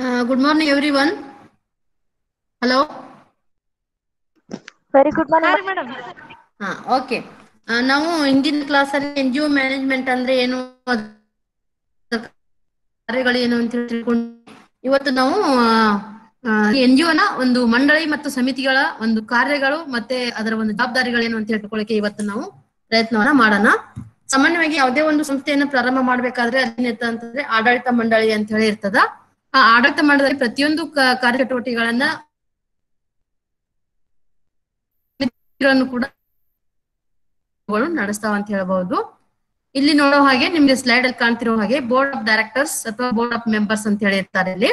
Good morning, everyone. Hello. Very good morning. Hi, madam. Okay ನಾವು ಹಿಂದಿನ ಕ್ಲಾಸಲ್ಲಿ NGO management ಅಂದ್ರೆ ಏನು, ಕಾರ್ಯಗಳೇನು ಅಂತ ತಿಳ್ಕೊಂಡು ಇವತ್ತು ನಾವು NGOನ ಒಂದು ಮಂಡಳಿ ಮತ್ತು ಸಮಿತಿಗಳ ಒಂದು ಕಾರ್ಯಗಳು ಮತ್ತೆ ಅದರ ಒಂದು ಜವಾಬ್ದಾರಿಗಳೇನು ಅಂತ ತಿಳ್ಕೊಳ್ಳಿಕ್ಕೆ ಇವತ್ತು ನಾವು ಪ್ರಯತ್ನವನ್ನ ಮಾಡೋಣ. ಸಾಮಾನ್ಯವಾಗಿ ಯಾವುದೇ ಒಂದು ಸಂಸ್ಥೆಯನ್ನು ಪ್ರಾರಂಭ ಮಾಡ್ಬೇಕಾದ್ರೆ ಅದೇನಿರ್ತ ಅಂತಂದ್ರೆ ಆಡಳಿತ ಮಂಡಳಿ ಅಂತ ಹೇಳಿ ಇರ್ತದ. ಆ ಆಡಳಿತ ಮಂಡಳಿ ಪ್ರತಿಯೊಂದು ಕಾರ್ಯಚಟುವಟಿಕೆಗಳನ್ನ ಕೂಡ ನಡೆಸ್ತಾವ ಅಂತ ಹೇಳ್ಬಹುದು. ಇಲ್ಲಿ ನೋಡೋ ಹಾಗೆ ನಿಮ್ಗೆ ಸ್ಲೈಡ್ ಅಲ್ಲಿ ಕಾಣ್ತಿರೋ ಹಾಗೆ ಬೋರ್ಡ್ ಆಫ್ ಡೈರೆಕ್ಟರ್ಸ್ ಅಥವಾ ಬೋರ್ಡ್ ಆಫ್ ಮೆಂಬರ್ಸ್ ಅಂತ ಹೇಳಿ ಇರ್ತಾರೆ. ಇಲ್ಲಿ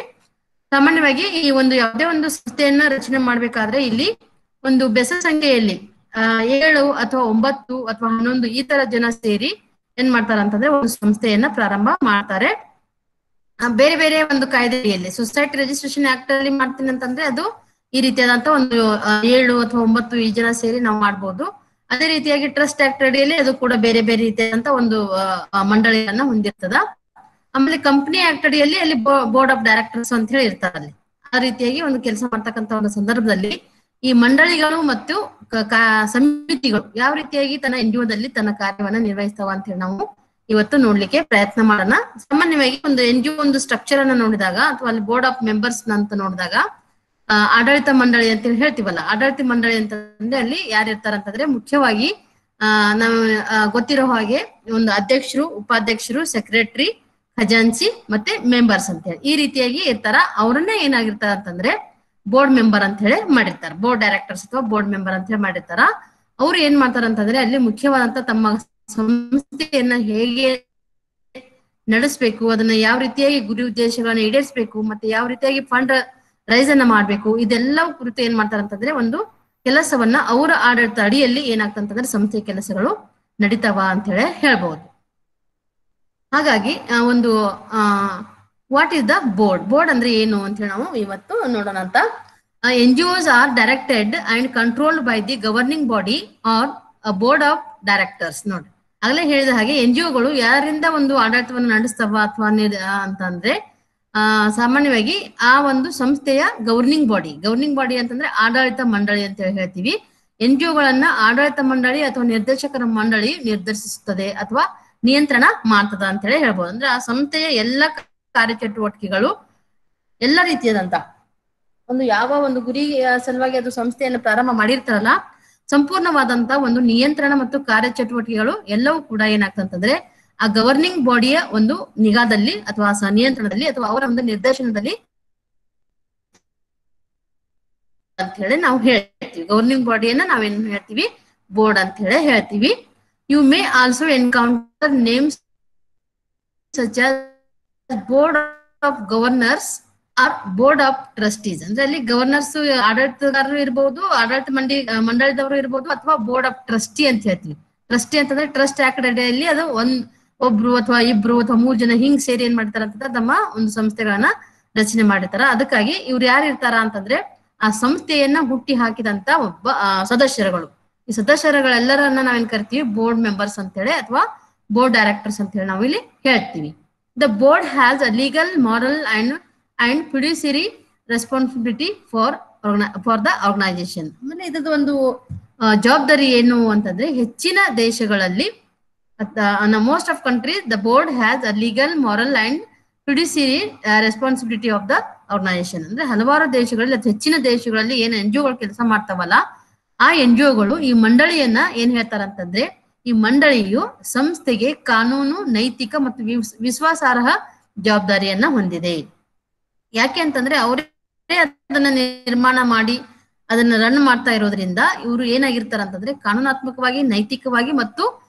ಸಾಮಾನ್ಯವಾಗಿ ಈ ಒಂದು ಯಾವುದೇ ಒಂದು ಸಂಸ್ಥೆಯನ್ನ ರಚನೆ ಮಾಡ್ಬೇಕಾದ್ರೆ ಇಲ್ಲಿ ಒಂದು ಬೆಸ ಸಂಖ್ಯೆಯಲ್ಲಿ 7 ಅಥವಾ 9 ಅಥವಾ 11 ಈ ತರ ಜನ ಸೇರಿ ಏನ್ ಮಾಡ್ತಾರ ಅಂತಂದ್ರೆ ಒಂದು ಸಂಸ್ಥೆಯನ್ನ ಪ್ರಾರಂಭ ಮಾಡ್ತಾರೆ. ಬೇರೆ ಬೇರೆ ಒಂದು ಕಾಯ್ದೆಯಲ್ಲಿ ಸೊಸೈಟಿ ರಿಜಿಸ್ಟ್ರೇಷನ್ ಆಕ್ಟ್ ಅಲ್ಲಿ ಮಾಡ್ತೀನಿ ಅಂತಂದ್ರೆ ಅದು ಈ ರೀತಿಯಾದಂತ ಒಂದು 7 ಅಥವಾ 9 ಈ ಜನ ಸೇರಿ ನಾವು ಮಾಡ್ಬೋದು. ಅದೇ ರೀತಿಯಾಗಿ ಟ್ರಸ್ಟ್ ಆಕ್ಟ್ ಅಡಿಯಲ್ಲಿ ಅದು ಕೂಡ ಬೇರೆ ಬೇರೆ ರೀತಿಯಾದಂತ ಒಂದು ಮಂಡಳಿಯನ್ನ ಹೊಂದಿರ್ತದ. ಆಮೇಲೆ ಕಂಪನಿ ಆಕ್ಟ್ ಅಡಿಯಲ್ಲಿ ಅಲ್ಲಿ ಬೋರ್ಡ್ ಆಫ್ ಡೈರೆಕ್ಟರ್ಸ್ ಅಂತ ಹೇಳಿ ಇರ್ತಾರೆ. ಅಲ್ಲಿ ಆ ರೀತಿಯಾಗಿ ಒಂದು ಕೆಲಸ ಮಾಡ್ತಕ್ಕಂತ ಒಂದು ಸಂದರ್ಭದಲ್ಲಿ ಈ ಮಂಡಳಿಗಳು ಮತ್ತು ಸಮಿತಿಗಳು ಯಾವ ರೀತಿಯಾಗಿ ತನ್ನ NGOದಲ್ಲಿ ತನ್ನ ಕಾರ್ಯವನ್ನ ನಿರ್ವಹಿಸ್ತಾವ ಅಂತ ಹೇಳಿ ನಾವು ಇವತ್ತು ನೋಡ್ಲಿಕ್ಕೆ ಪ್ರಯತ್ನ ಮಾಡೋಣ. ಸಾಮಾನ್ಯವಾಗಿ ಒಂದು NGO ಒಂದು ಸ್ಟ್ರಕ್ಚರ್ ಅನ್ನ ನೋಡಿದಾಗ ಅಥವಾ ಅಲ್ಲಿ ಬೋರ್ಡ್ ಆಫ್ ಮೆಂಬರ್ಸ್ ಅಂತ ನೋಡಿದಾಗ ಆಡಳಿತ ಮಂಡಳಿ ಅಂತ ಹೇಳ್ತೀವಲ್ಲ, ಆಡಳಿತ ಮಂಡಳಿ ಅಂತಂದ್ರೆ ಅಲ್ಲಿ ಯಾರು ಇರ್ತಾರ ಅಂತಂದ್ರೆ ಮುಖ್ಯವಾಗಿ ನಾವು ಗೊತ್ತಿರೋ ಹಾಗೆ ಒಂದು ಅಧ್ಯಕ್ಷರು, ಉಪಾಧ್ಯಕ್ಷರು, ಸೆಕ್ರೆಟರಿ, ಖಜಾನ್ಸಿ ಮತ್ತೆ ಮೆಂಬರ್ಸ್ ಅಂತ ಹೇಳಿ ಈ ರೀತಿಯಾಗಿ ಇರ್ತಾರ. ಅವ್ರನ್ನ ಏನಾಗಿರ್ತಾರ ಅಂತಂದ್ರೆ ಬೋರ್ಡ್ ಮೆಂಬರ್ ಅಂತ ಹೇಳಿ ಮಾಡಿರ್ತಾರ. ಬೋರ್ಡ್ ಡೈರೆಕ್ಟರ್ಸ್ ಅಥವಾ ಬೋರ್ಡ್ ಮೆಂಬರ್ ಅಂತ ಹೇಳಿ ಮಾಡಿರ್ತಾರ. ಅವ್ರು ಏನ್ ಮಾಡ್ತಾರ ಅಂತಂದ್ರೆ ಅಲ್ಲಿ ಮುಖ್ಯವಾದಂತ ತಮ್ಮ ಸಂಸ್ಥೆಯನ್ನ ಹೇಗೆ ನಡೆಸ್ಬೇಕು, ಅದನ್ನ ಯಾವ ರೀತಿಯಾಗಿ ಗುರಿ ಉದ್ದೇಶಗಳನ್ನ ಈಡೇರಿಸಬೇಕು, ಮತ್ತೆ ಯಾವ ರೀತಿಯಾಗಿ ಫಂಡ್ ರೈಸ್ ಅನ್ನ ಮಾಡ್ಬೇಕು, ಇದೆಲ್ಲವೂ ಕುರಿತು ಏನ್ ಮಾಡ್ತಾರ ಅಂತಂದ್ರೆ ಒಂದು ಕೆಲಸವನ್ನ ಅವರ ಆಡಳಿತ ಅಡಿಯಲ್ಲಿ ಏನಾಗ್ತಂತಂದ್ರೆ ಸಂಸ್ಥೆ ಕೆಲಸಗಳು ನಡೀತಾವ ಅಂತ ಹೇಳಿ ಹೇಳ್ಬಹುದು. ಹಾಗಾಗಿ ಒಂದು what is the board, board ಅಂದ್ರೆ ಏನು ಅಂತ ಹೇಳಿ ನಾವು ಇವತ್ತು ನೋಡೋಣ ಅಂತ. NGOs are directed and controlled by the governing body or board of directors. ನೋಡಿ ಆಗ್ಲೇ ಹೇಳಿದ ಹಾಗೆ NGOಗಳು ಯಾರಿಂದ ಒಂದು ಆಡಳಿತವನ್ನು ನಡೆಸ್ತಾವ ಅಥವಾ ಅಂತಂದ್ರೆ ಸಾಮಾನ್ಯವಾಗಿ ಆ ಒಂದು ಸಂಸ್ಥೆಯ ಗವರ್ನಿಂಗ್ ಬಾಡಿ ಅಂತಂದ್ರೆ ಆಡಳಿತ ಮಂಡಳಿ ಅಂತ ಹೇಳಿ ಹೇಳ್ತೀವಿ. NGOಗಳನ್ನ ಆಡಳಿತ ಮಂಡಳಿ ಅಥವಾ ನಿರ್ದೇಶಕರ ಮಂಡಳಿ ನಿರ್ದೇಶಿಸುತ್ತದೆ ಅಥವಾ ನಿಯಂತ್ರಣ ಮಾಡ್ತದ ಅಂತ ಹೇಳಿ ಹೇಳ್ಬೋದು. ಅಂದ್ರೆ ಆ ಸಂಸ್ಥೆಯ ಎಲ್ಲ ಕಾರ್ಯಚಟುವಟಿಕೆಗಳು ಎಲ್ಲ ರೀತಿಯಾದಂತ ಒಂದು ಯಾವ ಒಂದು ಗುರಿ ಸಲುವಾಗಿ ಅದು ಸಂಸ್ಥೆಯನ್ನು ಪ್ರಾರಂಭ ಮಾಡಿರ್ತಾರಲ್ಲ ಸಂಪೂರ್ಣವಾದಂತ ಒಂದು ನಿಯಂತ್ರಣ ಮತ್ತು ಕಾರ್ಯಚಟುವಟಿಕೆಗಳು ಎಲ್ಲವೂ ಕೂಡ ಏನಾಗ್ತಂತಂದ್ರೆ ಆ ಗವರ್ನಿಂಗ್ ಬಾಡಿಯ ಒಂದು ನಿಗಾದಲ್ಲಿ ಅಥವಾ ನಿಯಂತ್ರಣದಲ್ಲಿ ಅಥವಾ ಅವರ ಒಂದು ನಿರ್ದೇಶನದಲ್ಲಿ ಅಂತ ಹೇಳಿ ನಾವು ಹೇಳ್ತೀವಿ. ಗವರ್ನಿಂಗ್ ಬಾಡಿಯನ್ನ ನಾವೇನ್ ಹೇಳ್ತೀವಿ, ಬೋರ್ಡ್ ಅಂತ ಹೇಳಿ ಹೇಳ್ತೀವಿ. You may also encounter names such as board of governors or board of trustees. ಅಂದ್ರೆ ಅಲ್ಲಿ ಗವರ್ನರ್ಸ್ ಆಡಳಿತಗಾರರು ಇರ್ಬೋದು, ಆಡಳಿತ ಮಂಡಳಿದವರು ಇರ್ಬೋದು, ಅಥವಾ ಬೋರ್ಡ್ ಆಫ್ ಟ್ರಸ್ಟಿ ಅಂತ ಹೇಳ್ತೀವಿ. ಟ್ರಸ್ಟಿ ಅಂತಂದ್ರೆ ಟ್ರಸ್ಟ್ ಆಕ್ಟ್ ಅಡಿಯಲ್ಲಿ ಅದು ಒಬ್ರು ಅಥವಾ ಇಬ್ರು ಅಥವಾ 3 ಜನ ಹಿಂಗ್ ಸೇರಿ ಏನ್ ಮಾಡ್ತಾರ ಅಂತಂದ್ರೆ ತಮ್ಮ ಒಂದು ಸಂಸ್ಥೆಗಳನ್ನ ರಚನೆ ಮಾಡಿರ್ತಾರ. ಅದಕ್ಕಾಗಿ ಇವ್ರು ಯಾರು ಇರ್ತಾರ ಅಂತಂದ್ರೆ ಆ ಸಂಸ್ಥೆಯನ್ನ ಹುಟ್ಟಿ ಹಾಕಿದಂತ ಒಬ್ಬ ಸದಸ್ಯರುಗಳು. ಈ ಸದಸ್ಯರುಗಳೆಲ್ಲರನ್ನ ನಾವೇನ್ ಕರಿತೀವಿ ಬೋರ್ಡ್ ಮೆಂಬರ್ಸ್ ಅಂತ ಹೇಳಿ ಅಥವಾ ಬೋರ್ಡ್ ಡೈರೆಕ್ಟರ್ಸ್ ಅಂತ ಹೇಳಿ ನಾವು ಇಲ್ಲಿ ಹೇಳ್ತೀವಿ. The board has a legal, moral and fiduciary responsibility for the organisation. ಆಮೇಲೆ ಇದ್ರದ್ದು ಒಂದು ಜವಾಬ್ದಾರಿ ಏನು ಅಂತಂದ್ರೆ ಹೆಚ್ಚಿನ ದೇಶಗಳಲ್ಲಿ most of countries the board has a legal, moral and fiduciary responsibility of the organization. ಅಂದ್ರೆ ಹಲವಾರು ದೇಶಗಳಲ್ಲಿ ಹೆಚ್ಚಿನ ದೇಶಗಳಲ್ಲಿ ಏನ್ NGOಗಳು ಕೆಲಸ ಮಾಡ್ತಾವಲ್ಲ ಆ NGOಗಳು ಈ ಮಂಡಳಿಯನ್ನ ಏನ್ ಹೇಳ್ತಾರಂತಂದ್ರೆ ಈ ಮಂಡಳಿಯು ಸಂಸ್ಥೆಗೆ ಕಾನೂನು, ನೈತಿಕ ಮತ್ತು ವಿಶ್ವಾಸಾರ್ಹ ಜವಾಬ್ದಾರಿಯನ್ನ ಹೊಂದಿದೆ. ಯಾಕೆ ಅಂತಂದ್ರೆ ಅವರೇ ಅದನ್ನ ನಿರ್ಮಾಣ ಮಾಡಿ ಅದನ್ನ ರನ್ ಮಾಡ್ತಾ ಇರೋದ್ರಿಂದ ಇವರು ಏನಾಗಿರ್ತಾರ ಅಂತಂದ್ರೆ ಕಾನೂನಾತ್ಮಕವಾಗಿ, ನೈತಿಕವಾಗಿ ಮತ್ತು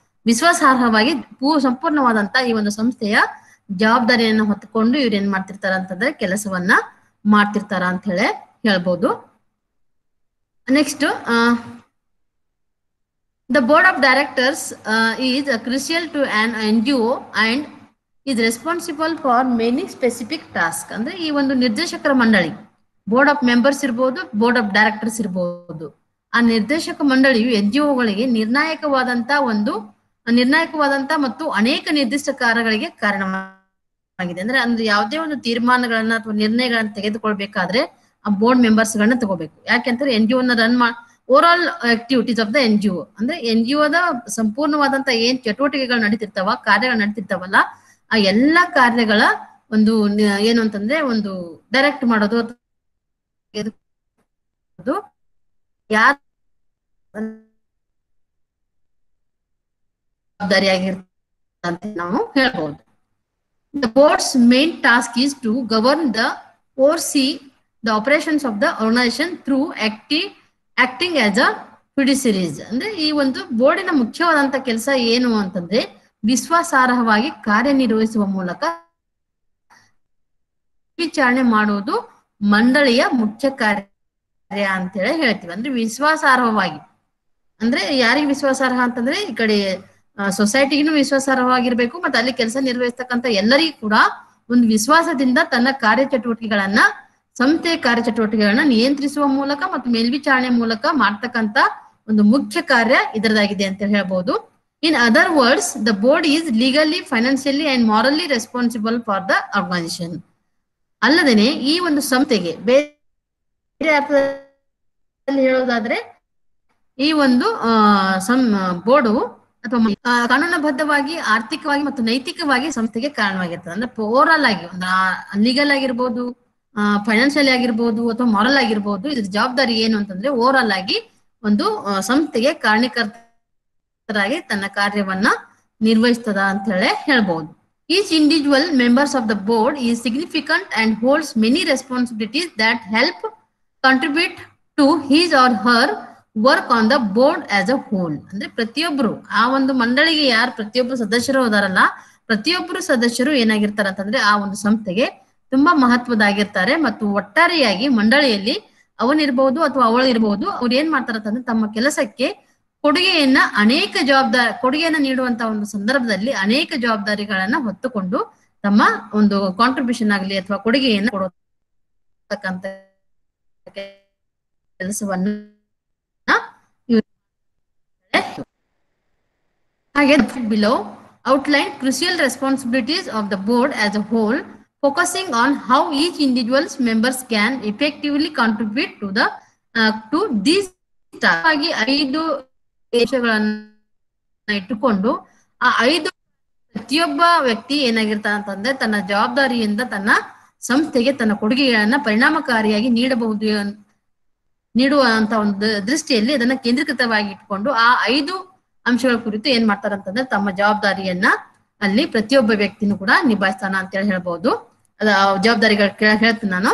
ವಿಶ್ವಾಸಾರ್ಹವಾಗಿ ಸಂಪೂರ್ಣವಾದಂತ ಈ ಒಂದು ಸಂಸ್ಥೆಯ ಜವಾಬ್ದಾರಿಯನ್ನು ಹೊತ್ತುಕೊಂಡು ಇವ್ರು ಏನ್ ಮಾಡ್ತಿರ್ತಾರ ಅಂತಂದ್ರೆ ಕೆಲಸವನ್ನ ಮಾಡ್ತಿರ್ತಾರ ಅಂತ ಹೇಳಿ ಹೇಳ್ಬೋದು. Next the board of directors is crucial to an NGO and is responsible for many specific task. ಅಂದ್ರೆ ಈ ಒಂದು ನಿರ್ದೇಶಕರ ಮಂಡಳಿ, ಬೋರ್ಡ್ ಆಫ್ ಮೆಂಬರ್ಸ್ ಇರ್ಬೋದು, ಬೋರ್ಡ್ ಆಫ್ ಡೈರೆಕ್ಟರ್ಸ್ ಇರ್ಬೋದು, ಆ ನಿರ್ದೇಶಕ ಮಂಡಳಿಯು NGOಗಳಿಗೆ ನಿರ್ಣಾಯಕವಾದಂತ ಮತ್ತು ಅನೇಕ ನಿರ್ದಿಷ್ಟ ಕಾರ್ಯಗಳಿಗೆ ಕಾರಣ ಆಗಿದೆ. ಅಂದ್ರೆ ಯಾವುದೇ ಒಂದು ತೀರ್ಮಾನಗಳನ್ನ ಅಥವಾ ನಿರ್ಣಯಗಳನ್ನ ತೆಗೆದುಕೊಳ್ಬೇಕಾದ್ರೆ ಆ ಬೋರ್ಡ್ ಮೆಂಬರ್ಸ್ ಗಳನ್ನ ತಗೋಬೇಕು. ಯಾಕೆಂದ್ರೆ NGO ನ run over all activities of the NGO, ಅಂದ್ರೆ NGO ದ ಸಂಪೂರ್ಣವಾದಂತ ಏನ್ ಚಟುವಟಿಕೆಗಳು ನಡೀತಿರ್ತಾವ, ಕಾರ್ಯಗಳು ನಡೀತಿರ್ತಾವಲ್ಲ, ಆ ಎಲ್ಲಾ ಕಾರ್ಯಗಳ ಒಂದು ಏನು ಅಂತಂದ್ರೆ ಒಂದು ಡೈರೆಕ್ಟ್ ಮಾಡೋದು, ಯಾರ ಜವಾಬ್ದಾರಿಯಾಗಿರ್ತದೆ ಅಂತ ನಾವು ಹೇಳ್ಬಹುದು. The board's main task is to govern oversee the operations of the organization through acting as a fiduciaries. ಅಂದ್ರೆ ಈ ಒಂದು ಬೋರ್ಡಿನ ಮುಖ್ಯವಾದಂತ ಕೆಲಸ ಏನು ಅಂತಂದ್ರೆ ವಿಶ್ವಾಸಾರ್ಹವಾಗಿ ಕಾರ್ಯನಿರ್ವಹಿಸುವ ಮೂಲಕ ವಿಚಾರಣೆ ಮಾಡುವುದು ಮಂಡಳಿಯ ಮುಖ್ಯ ಕಾರ್ಯ ಅಂತೇಳಿ ಹೇಳ್ತೀವಿ. ಅಂದ್ರೆ ವಿಶ್ವಾಸಾರ್ಹವಾಗಿ ಅಂದ್ರೆ ಯಾರಿಗೆ ವಿಶ್ವಾಸಾರ್ಹ ಅಂತಂದ್ರೆ ಈ ಕಡೆ ಸೊಸೈಟಿಗೂ ವಿಶ್ವಾಸಾರ್ಹವಾಗಿರ್ಬೇಕು, ಮತ್ತೆ ಅಲ್ಲಿ ಕೆಲಸ ನಿರ್ವಹಿಸ್ತಕ್ಕಂಥ ಎಲ್ಲರಿಗೂ ಕೂಡ ಒಂದು ವಿಶ್ವಾಸದಿಂದ ತನ್ನ ಕಾರ್ಯಚಟುವಟಿಕೆಗಳನ್ನ, ಸಂಸ್ಥೆಯ ಕಾರ್ಯಚಟುವಟಿಕೆಗಳನ್ನ ನಿಯಂತ್ರಿಸುವ ಮೂಲಕ ಮತ್ತು ಮೇಲ್ವಿಚಾರಣೆ ಮೂಲಕ ಮಾಡ್ತಕ್ಕಂಥ ಒಂದು ಮುಖ್ಯ ಕಾರ್ಯ ಇದರದಾಗಿದೆ ಅಂತ ಹೇಳ್ಬಹುದು. In other words, the board is legally, financially and morally responsible for the organisation. ಅಲ್ಲದೇನೆ ಈ ಒಂದು ಸಂಸ್ಥೆಗೆ ಬೇರೆ ಅರ್ಥದಲ್ಲಿ ಹೇಳೋದಾದ್ರೆ ಈ ಒಂದು ಬೋರ್ಡು ಅಥವಾ ಕಾನೂನುಬದ್ಧವಾಗಿ, ಆರ್ಥಿಕವಾಗಿ ಮತ್ತು ನೈತಿಕವಾಗಿ ಸಂಸ್ಥೆಗೆ ಕಾರಣವಾಗಿರ್ತದೆ. ಅಂದ್ರೆ ಓವರ್ ಆಲ್ ಆಗಿ ಲೀಗಲ್ ಆಗಿರ್ಬೋದು, ಫೈನಾನ್ಷಿಯಲಿ ಆಗಿರ್ಬೋದು ಅಥವಾ ಮಾರಲ್ ಆಗಿರ್ಬೋದು, ಇದ್ರ ಜವಾಬ್ದಾರಿ ಏನು ಅಂತಂದ್ರೆ ಓವರ್ ಆಲ್ ಆಗಿ ಒಂದು ಸಂಸ್ಥೆಗೆ ಕಾರಣೀಕರ್ತರಾಗಿ ತನ್ನ ಕಾರ್ಯವನ್ನ ನಿರ್ವಹಿಸ್ತದ ಅಂತ ಹೇಳಿ ಹೇಳ್ಬಹುದು. Each individual members of the board is significant and holds many responsibilities that help contribute to his or her work on the board as a whole. ಅಂದ್ರೆ ಪ್ರತಿಯೊಬ್ಬರು ಆ ಒಂದು ಮಂಡಳಿಗೆ ಯಾರು ಪ್ರತಿಯೊಬ್ಬರು ಸದಸ್ಯರು ಹೋದಾರಲ್ಲ, ಪ್ರತಿಯೊಬ್ಬರು ಸದಸ್ಯರು ಏನಾಗಿರ್ತಾರ ಅಂತಂದ್ರೆ ಆ ಒಂದು ಸಂಸ್ಥೆಗೆ ತುಂಬಾ ಮಹತ್ವದಾಗಿರ್ತಾರೆ. ಮತ್ತು ಒಟ್ಟಾರೆಯಾಗಿ ಮಂಡಳಿಯಲ್ಲಿ ಅವನಿರ್ಬಹುದು ಅಥವಾ ಅವಳಿರ್ಬಹುದು, ಅವ್ರು ಏನ್ ಮಾಡ್ತಾರಂತಂದ್ರೆ ತಮ್ಮ ಕೆಲಸಕ್ಕೆ ಕೊಡುಗೆಯನ್ನ ನೀಡುವಂತ ಒಂದು ಸಂದರ್ಭದಲ್ಲಿ ಅನೇಕ ಜವಾಬ್ದಾರಿಗಳನ್ನ ಹೊತ್ತುಕೊಂಡು ತಮ್ಮ ಒಂದು ಕಾಂಟ್ರಿಬ್ಯೂಷನ್ ಆಗಲಿ ಅಥವಾ ಕೊಡುಗೆಯನ್ನ ಕೊಡತಕ್ಕಂತ ಕೆಲಸವನ್ನು ಹಾಗೆ below outline crucial responsibilities of the board as a whole, focusing on how each individual's members can effectively contribute to these tasks. 5 ದೇಶಗಳನ್ನ ಇಟ್ಟುಕೊಂಡು ಆ 5 ಪ್ರತಿಯೊಬ್ಬ ವ್ಯಕ್ತಿ ಏನಾಗಿರ್ತಾನ ಅಂತಂದ್ರೆ ತನ್ನ ಜವಾಬ್ದಾರಿಯಿಂದ ತನ್ನ ಸಂಸ್ಥೆಗೆ ತನ್ನ ಕೊಡುಗೆಗಳನ್ನ ಪರಿಣಾಮಕಾರಿಯಾಗಿ ನೀಡುವಂತ ಒಂದು ದೃಷ್ಟಿಯಲ್ಲಿ ಅದನ್ನ ಕೇಂದ್ರೀಕೃತವಾಗಿ ಇಟ್ಕೊಂಡು ಆ 5 ಅಂಶಗಳ ಕುರಿತು ಏನ್ ಮಾಡ್ತಾರಂತಂದ್ರೆ ತಮ್ಮ ಜವಾಬ್ದಾರಿಯನ್ನ ಅಲ್ಲಿ ಪ್ರತಿಯೊಬ್ಬ ವ್ಯಕ್ತಿನೂ ಕೂಡ ನಿಭಾಯಿಸ್ತಾನ ಅಂತ ಹೇಳಿ ಹೇಳ್ಬಹುದು. ಜವಾಬ್ದಾರಿಗಳು ಹೇಳ್ತೀನಿ ನಾನು.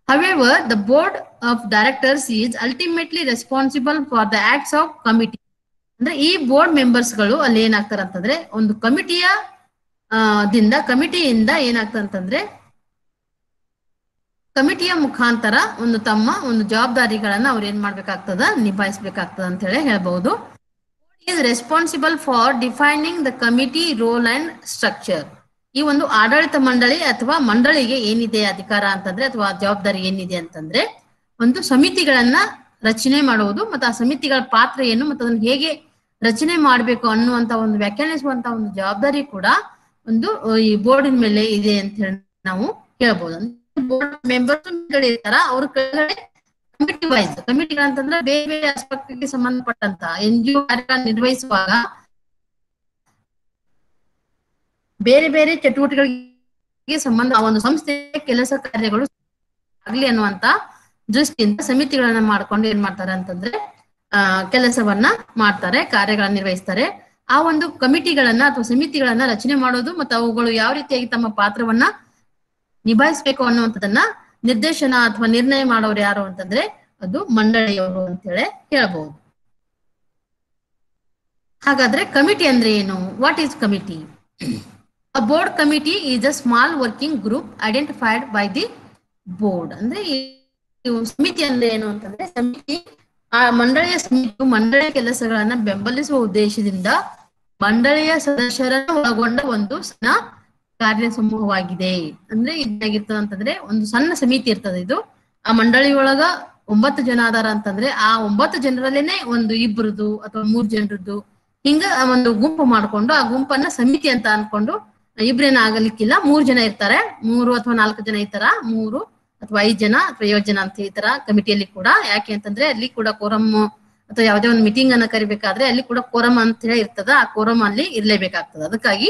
However, the board of directors is ultimately responsible for the acts of committee. ಅಂದ್ರೆ ಈ ಬೋರ್ಡ್ ಮೆಂಬರ್ಸ್ ಗಳು ಅಲ್ಲಿ ಏನಾಗ್ತಾರ ಅಂತಂದ್ರೆ ಒಂದು ಕಮಿಟಿಯಿಂದ ಏನಾಗ್ತಂತಂದ್ರೆ ಕಮಿಟಿಯ ಮುಖಾಂತರ ತಮ್ಮ ಒಂದು ಜವಾಬ್ದಾರಿಗಳನ್ನ ಅವ್ರು ಏನ್ ಮಾಡ್ಬೇಕಾಗ್ತದ, ನಿಭಾಯಿಸ್ಬೇಕಾಗ್ತದ ಅಂತ ಹೇಳಿ ಹೇಳ್ಬಹುದು. Is responsible for defining the committee role and structure. ಈ ಒಂದು ಆಡಳಿತ ಮಂಡಳಿ ಅಥವಾ ಮಂಡಳಿಗೆ ಏನಿದೆ ಅಧಿಕಾರ ಅಂತಂದ್ರೆ ಅಥವಾ ಜವಾಬ್ದಾರಿ ಏನಿದೆ ಅಂತಂದ್ರೆ ಒಂದು ಸಮಿತಿಗಳನ್ನ ರಚನೆ ಮಾಡುವುದು ಮತ್ತು ಆ ಸಮಿತಿಗಳ ಪಾತ್ರ ಏನು ಮತ್ತು ಅದನ್ನ ಹೇಗೆ ರಚನೆ ಮಾಡ್ಬೇಕು ಅನ್ನುವಂತ ಒಂದು ವ್ಯಾಖ್ಯಾನಿಸುವಂತ ಒಂದು ಜವಾಬ್ದಾರಿ ಕೂಡ ಒಂದು ಈ ಬೋರ್ಡಿನ ಮೇಲೆ ಇದೆ ಅಂತ ಹೇಳಿ ನಾವು ಹೇಳ್ಬೋದು. ಬೋರ್ಡ್ ಮೆಂಬರ್ಸ್ ಇರ್ತಾರ, ಅವ್ರ ಕೆಳಗಡೆ ಕಮಿಟಿಗಳಂತಂದ್ರೆ ಬೇರೆ ಬೇರೆ ಆಸ್ಪೆಕ್ಟ್ಗೆ ಸಂಬಂಧಪಟ್ಟಂತ NGO ಕಾರ್ಯ ನಿರ್ವಹಿಸುವಾಗ ಬೇರೆ ಬೇರೆ ಚಟುವಟಿಕೆಗಳಿಗೆ ಸಂಬಂಧ ಒಂದು ಸಂಸ್ಥೆ ಕೆಲಸ ಕಾರ್ಯಗಳು ಆಗ್ಲಿ ಅನ್ನುವಂತ ದೃಷ್ಟಿಯಿಂದ ಸಮಿತಿಗಳನ್ನ ಮಾಡ್ಕೊಂಡು ಏನ್ ಮಾಡ್ತಾರೆ ಅಂತಂದ್ರೆ ಕೆಲಸವನ್ನ ಮಾಡ್ತಾರೆ, ಕಾರ್ಯಗಳನ್ನ ನಿರ್ವಹಿಸ್ತಾರೆ. ಆ ಒಂದು ಕಮಿಟಿಗಳನ್ನ ಅಥವಾ ಸಮಿತಿಗಳನ್ನ ರಚನೆ ಮಾಡೋದು ಮತ್ತು ಅವುಗಳು ಯಾವ ರೀತಿಯಾಗಿ ತಮ್ಮ ಪಾತ್ರವನ್ನ ನಿಭಾಯಿಸ್ಬೇಕು ಅನ್ನುವಂಥದ್ದನ್ನ ನಿರ್ದೇಶನ ಅಥವಾ ನಿರ್ಣಯ ಮಾಡೋರು ಯಾರು ಅಂತಂದ್ರೆ ಅದು ಮಂಡಳಿಯವರು ಅಂತ ಹೇಳಿ ಹೇಳ್ಬಹುದು. ಹಾಗಾದ್ರೆ ಕಮಿಟಿ ಅಂದ್ರೆ ಏನು? What is committee? A board committee is a small working group identified by the board. ಅಂದ್ರೆ ಸಮಿತಿ ಅಂದ್ರೆ ಏನು ಅಂತಂದ್ರೆ ಸಮಿತಿ ಆ ಮಂಡಳಿಯ ಕೆಲಸಗಳನ್ನ ಬೆಂಬಲಿಸುವ ಉದ್ದೇಶದಿಂದ ಮಂಡಳಿಯ ಸದಸ್ಯರನ್ನು ಒಳಗೊಂಡ ಒಂದು ಸಣ್ಣ ಕಾರ್ಯ ಸಮೂಹವಾಗಿದೆ. ಅಂದ್ರೆ ಇದಾಗಿರ್ತದ ಅಂತಂದ್ರೆ ಒಂದು ಸಣ್ಣ ಸಮಿತಿ ಇರ್ತದೆ. ಇದು ಆ ಮಂಡಳಿ ಒಳಗ 9 ಜನ ಅದಾರ ಅಂತಂದ್ರೆ ಆ 9 ಜನರಲ್ಲೇನೆ ಒಂದು 2 ಅಥವಾ 3 ಜನರದ್ದು ಹಿಂಗ ಒಂದು ಗುಂಪು ಮಾಡ್ಕೊಂಡು ಆ ಗುಂಪನ್ನ ಸಮಿತಿ ಅಂತ ಅನ್ಕೊಂಡು ಇಬ್ರೇನ ಆಗಲಿಕ್ಕಿಲ್ಲ, 3 ಜನ ಇರ್ತಾರೆ, 3 ಅಥವಾ 4 ಜನ ಈ ತರ, 3 ಅಥವಾ 5 ಜನ ಅಥವಾ 7 ಜನ ಅಂತ ಈ ತರ ಕಮಿಟಿಯಲ್ಲಿ ಕೂಡ. ಯಾಕೆ ಅಂತಂದ್ರೆ ಅಲ್ಲಿ ಕೂಡ ಕೋರಮ್ ಅಥವಾ ಯಾವುದೇ ಒಂದು ಮೀಟಿಂಗ್ ಅನ್ನ ಕರಿಬೇಕಾದ್ರೆ ಅಲ್ಲಿ ಕೂಡ ಕೋರಮ್ ಅಂತ ಹೇಳಿ ಇರ್ತದ, ಆ ಕೋರಮ್ ಅಲ್ಲಿ ಇರ್ಲೇಬೇಕಾಗ್ತದೆ. ಅದಕ್ಕಾಗಿ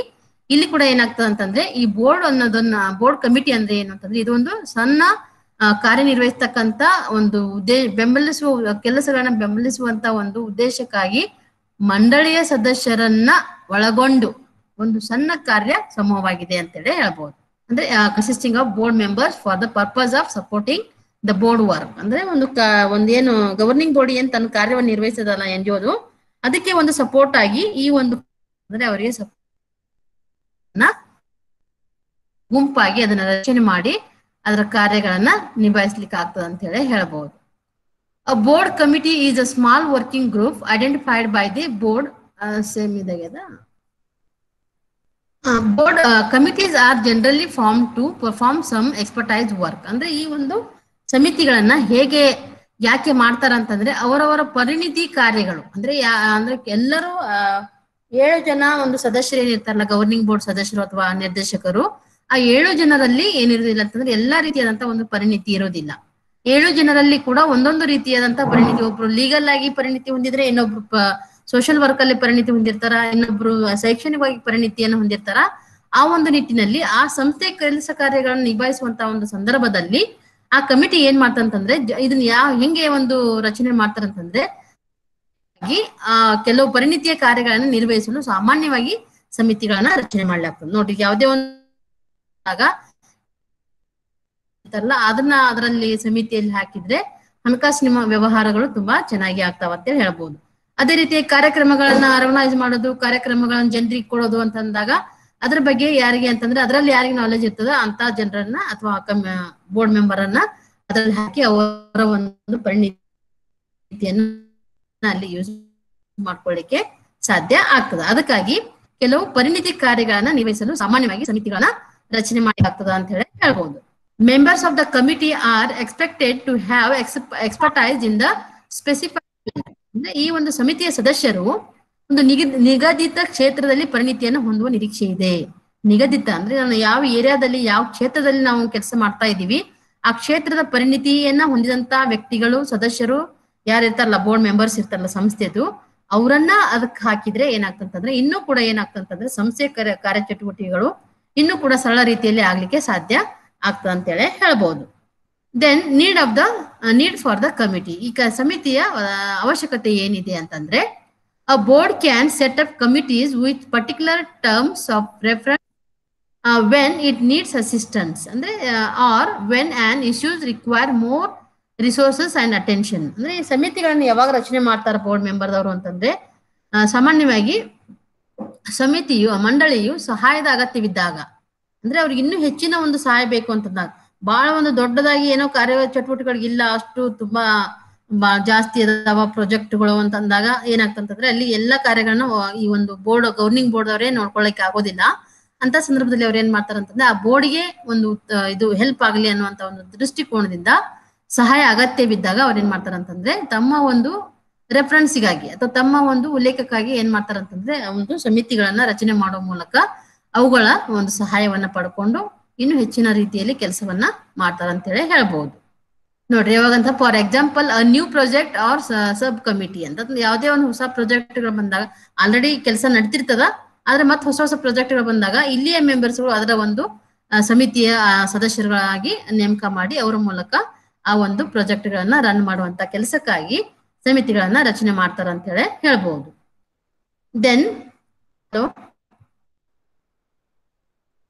ಇಲ್ಲಿ ಕೂಡ ಏನಾಗ್ತದೆ ಅಂತಂದ್ರೆ ಈ ಬೋರ್ಡ್ ಅನ್ನೋದನ್ನ, ಬೋರ್ಡ್ ಕಮಿಟಿ ಅಂದ್ರೆ ಏನು ಅಂತಂದ್ರೆ ಇದು ಒಂದು ಸಣ್ಣ ಕಾರ್ಯನಿರ್ವಹಿಸ್ತಕ್ಕಂತ ಒಂದು ಬೆಂಬಲಿಸುವ ಕೆಲಸಗಳನ್ನ ಬೆಂಬಲಿಸುವಂತ ಒಂದು ಉದ್ದೇಶಕ್ಕಾಗಿ ಮಂಡಳಿಯ ಸದಸ್ಯರನ್ನ ಒಳಗೊಂಡು ಒಂದು ಸಣ್ಣ ಕಾರ್ಯ ಸಮೂಹವಾಗಿದೆ ಅಂತೇಳಿ ಹೇಳ್ಬಹುದು. ಅಂದ್ರೆ consisting of board members for the purpose of supporting the board work. ಅಂದ್ರೆ ಒಂದೇನು ಗವರ್ನಿಂಗ್ ಬಾಡಿ ಏನ್ ತನ್ನ ಕಾರ್ಯವನ್ನು ನಿರ್ವಹಿಸದಲ್ಲ ಎನ್ಜಿಒದು, ಅದಕ್ಕೆ ಒಂದು ಸಪೋರ್ಟ್ ಆಗಿ ಈ ಒಂದು ಅಂದ್ರೆ ಅವರಿಗೆ ಗುಂಪಾಗಿ ಅದನ್ನ ರಚನೆ ಮಾಡಿ ಅದರ ಕಾರ್ಯಗಳನ್ನ ನಿಭಾಯಿಸ್ಲಿಕ್ಕೆ ಆಗ್ತದೆ ಅಂತ ಹೇಳಿ ಹೇಳ್ಬಹುದು. A board committee is a small working group identified by the board. Same idageda. Board committees are generally formed to perform some expertise work. ಅಂದ್ರೆ ಈ ಒಂದು ಸಮಿತಿಗಳನ್ನ ಹೇಗೆ ಯಾಕೆ ಮಾಡ್ತಾರ ಅಂತಂದ್ರೆ ಅವರವರ ಪರಿಣಿತಿ ಕಾರ್ಯಗಳು. ಅಂದ್ರೆ ಅಂದ್ರೆ ಎಲ್ಲರೂ 7 ಜನ ಒಂದು ಸದಸ್ಯರು ಏನಿರ್ತಾರಲ್ಲ, ಗವರ್ನಿಂಗ್ ಬೋರ್ಡ್ ಸದಸ್ಯರು ಅಥವಾ ನಿರ್ದೇಶಕರು, ಆ 7 ಜನರಲ್ಲಿ ಏನಿರೋದಿಲ್ಲ ಅಂತಂದ್ರೆ ಎಲ್ಲಾ ರೀತಿಯಾದಂತಹ ಒಂದು ಪರಿಣಿತಿ ಇರೋದಿಲ್ಲ. 7 ಜನರಲ್ಲಿ ಕೂಡ ಒಂದೊಂದು ರೀತಿಯಾದಂತಹ ಪರಿಣಿತಿ, ಒಬ್ರು ಲೀಗಲ್ ಆಗಿ ಪರಿಣಿತಿ ಹೊಂದಿದ್ರೆ, ಇನ್ನೊಬ್ರು ಸೋಷಿಯಲ್ ವರ್ಕ್ ಅಲ್ಲಿ ಪರಿಣಿತಿ ಹೊಂದಿರ್ತಾರ, ಇನ್ನೊಬ್ರು ಶೈಕ್ಷಣಿಕವಾಗಿ ಪರಿಣಿತಿಯನ್ನು ಹೊಂದಿರ್ತಾರ. ಆ ಒಂದು ನಿಟ್ಟಿನಲ್ಲಿ ಆ ಸಂಸ್ಥೆ ಕೆಲಸ ಕಾರ್ಯಗಳನ್ನು ನಿಭಾಯಿಸುವಂತಹ ಒಂದು ಸಂದರ್ಭದಲ್ಲಿ ಆ ಕಮಿಟಿ ಏನ್ ಮಾಡ್ತಂತಂದ್ರೆ ಇದನ್ನ ಹೆಂಗೆ ಒಂದು ರಚನೆ ಮಾಡ್ತಾರಂತಂದ್ರೆ ಕೆಲವು ಪರಿಣಿತಿಯ ಕಾರ್ಯಗಳನ್ನು ನಿರ್ವಹಿಸಲು ಸಾಮಾನ್ಯವಾಗಿ ಸಮಿತಿಗಳನ್ನ ರಚನೆ ಮಾಡ್ಲಾಗ್ತದೆ. ನೋಡ್ರಿ, ಯಾವುದೇ ಒಂದು ಅದನ್ನ ಅದರಲ್ಲಿ ಸಮಿತಿಯಲ್ಲಿ ಹಾಕಿದ್ರೆ ಹಣಕಾಸಿನ ವ್ಯವಹಾರಗಳು ತುಂಬಾ ಚೆನ್ನಾಗಿ ಆಗ್ತಾವ ಅಂತ ಹೇಳ್ಬಹುದು. ಅದೇ ರೀತಿ ಕಾರ್ಯಕ್ರಮಗಳನ್ನ ಆರ್ಗನೈಸ್ ಮಾಡೋದು, ಕಾರ್ಯಕ್ರಮಗಳನ್ನ ಜನರಿಗೆ ಕೊಡೋದು ಅಂತಂದಾಗ ಅದ್ರ ಬಗ್ಗೆ ಯಾರಿಗೆ ಅಂತಂದ್ರೆ ಅದರಲ್ಲಿ ಯಾರಿಗೆ ನಾಲೆಜ್ ಇರ್ತದೋ ಅಂತ ಜನರನ್ನ ಅಥವಾ ಬೋರ್ಡ್ ಮೆಂಬರ್ ಅನ್ನ ಅದ್ರಲ್ಲಿ ಹಾಕಿ ಅವರ ಒಂದು ಪರಿಣಿತಿಯನ್ನು ಅಲ್ಲಿ ಯೂಸ್ ಮಾಡ್ಕೊಳ್ಳಿಕ್ಕೆ ಸಾಧ್ಯ ಆಗ್ತದೆ. ಅದಕ್ಕಾಗಿ ಕೆಲವು ಪರಿಣಿತಿ ಕಾರ್ಯಗಳನ್ನ ನಿರ್ವಹಿಸಲು ಸಾಮಾನ್ಯವಾಗಿ ಸಮಿತಿಗಳನ್ನ ರಚನೆ ಮಾಡಲಾಗ್ತದ ಅಂತ ಹೇಳಿ ಹೇಳ್ಬಹುದು. Members of the committee are expected to have expertise in the specific. ಈ ಒಂದು ಸಮಿತಿಯ ಸದಸ್ಯರು ಒಂದು ನಿಗದಿತ ಕ್ಷೇತ್ರದಲ್ಲಿ ಪರಿಣಿತಿಯನ್ನು ಹೊಂದುವ ನಿರೀಕ್ಷೆ ಇದೆ. ನಿಗದಿತ ಅಂದ್ರೆ ನಾನು ಯಾವ ಏರಿಯಾದಲ್ಲಿ ಯಾವ ಕ್ಷೇತ್ರದಲ್ಲಿ ನಾವು ಕೆಲಸ ಮಾಡ್ತಾ ಇದ್ದೀವಿ ಆ ಕ್ಷೇತ್ರದ ಪರಿಣಿತಿಯನ್ನ ಹೊಂದಿದಂತ ವ್ಯಕ್ತಿಗಳು, ಸದಸ್ಯರು ಯಾರಿರ್ತಾರಲ್ಲ, ಬೋರ್ಡ್ ಮೆಂಬರ್ಸ್ ಇರ್ತಾರಲ್ಲ ಸಂಸ್ಥೆದು, ಅವರನ್ನ ಅದಕ್ಕೆ ಹಾಕಿದ್ರೆ ಏನಾಗ್ತಂತಂದ್ರೆ ಇನ್ನೂ ಕೂಡ ಏನಾಗ್ತಂತಂದ್ರೆ ಸಂಸ್ಥೆ ಕಾರ್ಯಚಟುವಟಿಕೆಗಳು ಇನ್ನೂ ಕೂಡ ಸರಳ ರೀತಿಯಲ್ಲಿ ಆಗ್ಲಿಕ್ಕೆ ಸಾಧ್ಯ ಆಗ್ತದೆ ಅಂತೇಳಿ ಹೇಳ್ಬಹುದು. Then need for the committee. ಈಗ ಸಮಿತಿಯ ಅವಶ್ಯಕತೆ ಏನಿದೆ ಅಂತಂದ್ರೆ a board can set up committees with particular terms of reference when it needs assistance ಅಂದ್ರೆ or when an issues require more resources and attention. ಅಂದ್ರೆ ಈ ಸಮಿತಿಗಳನ್ನ ಯಾವಾಗ ರಚನೆ ಮಾಡ್ತಾರೆ ಬೋರ್ಡ್ ಮೆಂಬರ್ದವರು ಅಂತಂದ್ರೆ ಸಾಮಾನ್ಯವಾಗಿ ಮಂಡಳಿಯು ಸಹಾಯದ ಅಗತ್ಯವಿದ್ದಾಗ, ಅಂದ್ರೆ ಅವ್ರಿಗೆ ಇನ್ನೂ ಹೆಚ್ಚಿನ ಒಂದು ಸಹಾಯ ಬೇಕು ಅಂತಂದಾಗ, ಬಹಳ ಒಂದು ದೊಡ್ಡದಾಗಿ ಏನೋ ಕಾರ್ಯ ಚಟುವಟಿಕೆಗಳಿಗಿಲ್ಲ, ಅಷ್ಟು ತುಂಬಾ ಜಾಸ್ತಿ ಅದಾವ ಪ್ರಾಜೆಕ್ಟ್ಗಳು ಅಂತಂದಾಗ ಏನಾಗ್ತಂತಂದ್ರೆ ಅಲ್ಲಿ ಎಲ್ಲಾ ಕಾರ್ಯಗಳನ್ನ ಈ ಒಂದು ಗವರ್ನಿಂಗ್ ಬೋರ್ಡ್ ಅವರೇ ನೋಡ್ಕೊಳ್ಳಿಕ್ಕೆ ಆಗೋದಿಲ್ಲ. ಅಂತ ಸಂದರ್ಭದಲ್ಲಿ ಅವ್ರು ಏನ್ ಮಾಡ್ತಾರಂತಂದ್ರೆ ಆ ಬೋರ್ಡ್ಗೆ ಒಂದು ಇದು ಹೆಲ್ಪ್ ಆಗ್ಲಿ ಅನ್ನುವಂತ ಒಂದು ದೃಷ್ಟಿಕೋನದಿಂದ ಸಹಾಯ ಅಗತ್ಯವಿದ್ದಾಗ ಅವ್ರು ಏನ್ ಮಾಡ್ತಾರಂತಂದ್ರೆ ತಮ್ಮ ಒಂದು ರೆಫರೆನ್ಸ್ಗಾಗಿ ಅಥವಾ ತಮ್ಮ ಒಂದು ಉಲ್ಲೇಖಕ್ಕಾಗಿ ಏನ್ ಮಾಡ್ತಾರಂತಂದ್ರೆ ಒಂದು ಸಮಿತಿಗಳನ್ನ ರಚನೆ ಮಾಡೋ ಮೂಲಕ ಅವುಗಳ ಒಂದು ಸಹಾಯವನ್ನ ಪಡ್ಕೊಂಡು ಇನ್ನು ಹೆಚ್ಚಿನ ರೀತಿಯಲ್ಲಿ ಕೆಲಸವನ್ನ ಮಾಡ್ತಾರಂತ ಹೇಳಿ ಹೇಳ್ಬಹುದು. ನೋಡ್ರಿ, ಯಾವಾಗಂತ for example new project or sub committee ಅಂತ ಯಾವುದೇ ಒಂದು ಹೊಸ ಪ್ರಾಜೆಕ್ಟ್ಗಳು ಬಂದಾಗ ಆಲ್ರೆಡಿ ಕೆಲಸ ನಡೀತಿರ್ತದ, ಆದ್ರೆ ಮತ್ತೆ ಹೊಸ ಪ್ರಾಜೆಕ್ಟ್ಗಳು ಬಂದಾಗ ಇಲ್ಲಿಯ ಮೆಂಬರ್ಸ್ಗಳು ಅದರ ಒಂದು ಸಮಿತಿಯ ಸದಸ್ಯರುಗಳಾಗಿ ನೇಮಕ ಮಾಡಿ ಅವರ ಮೂಲಕ ಆ ಒಂದು ಪ್ರಾಜೆಕ್ಟ್ಗಳನ್ನ ರನ್ ಮಾಡುವಂತ ಕೆಲಸಕ್ಕಾಗಿ ಸಮಿತಿಗಳನ್ನ ರಚನೆ ಮಾಡ್ತಾರ ಅಂತ ಹೇಳಿ ಹೇಳ್ಬಹುದು. Then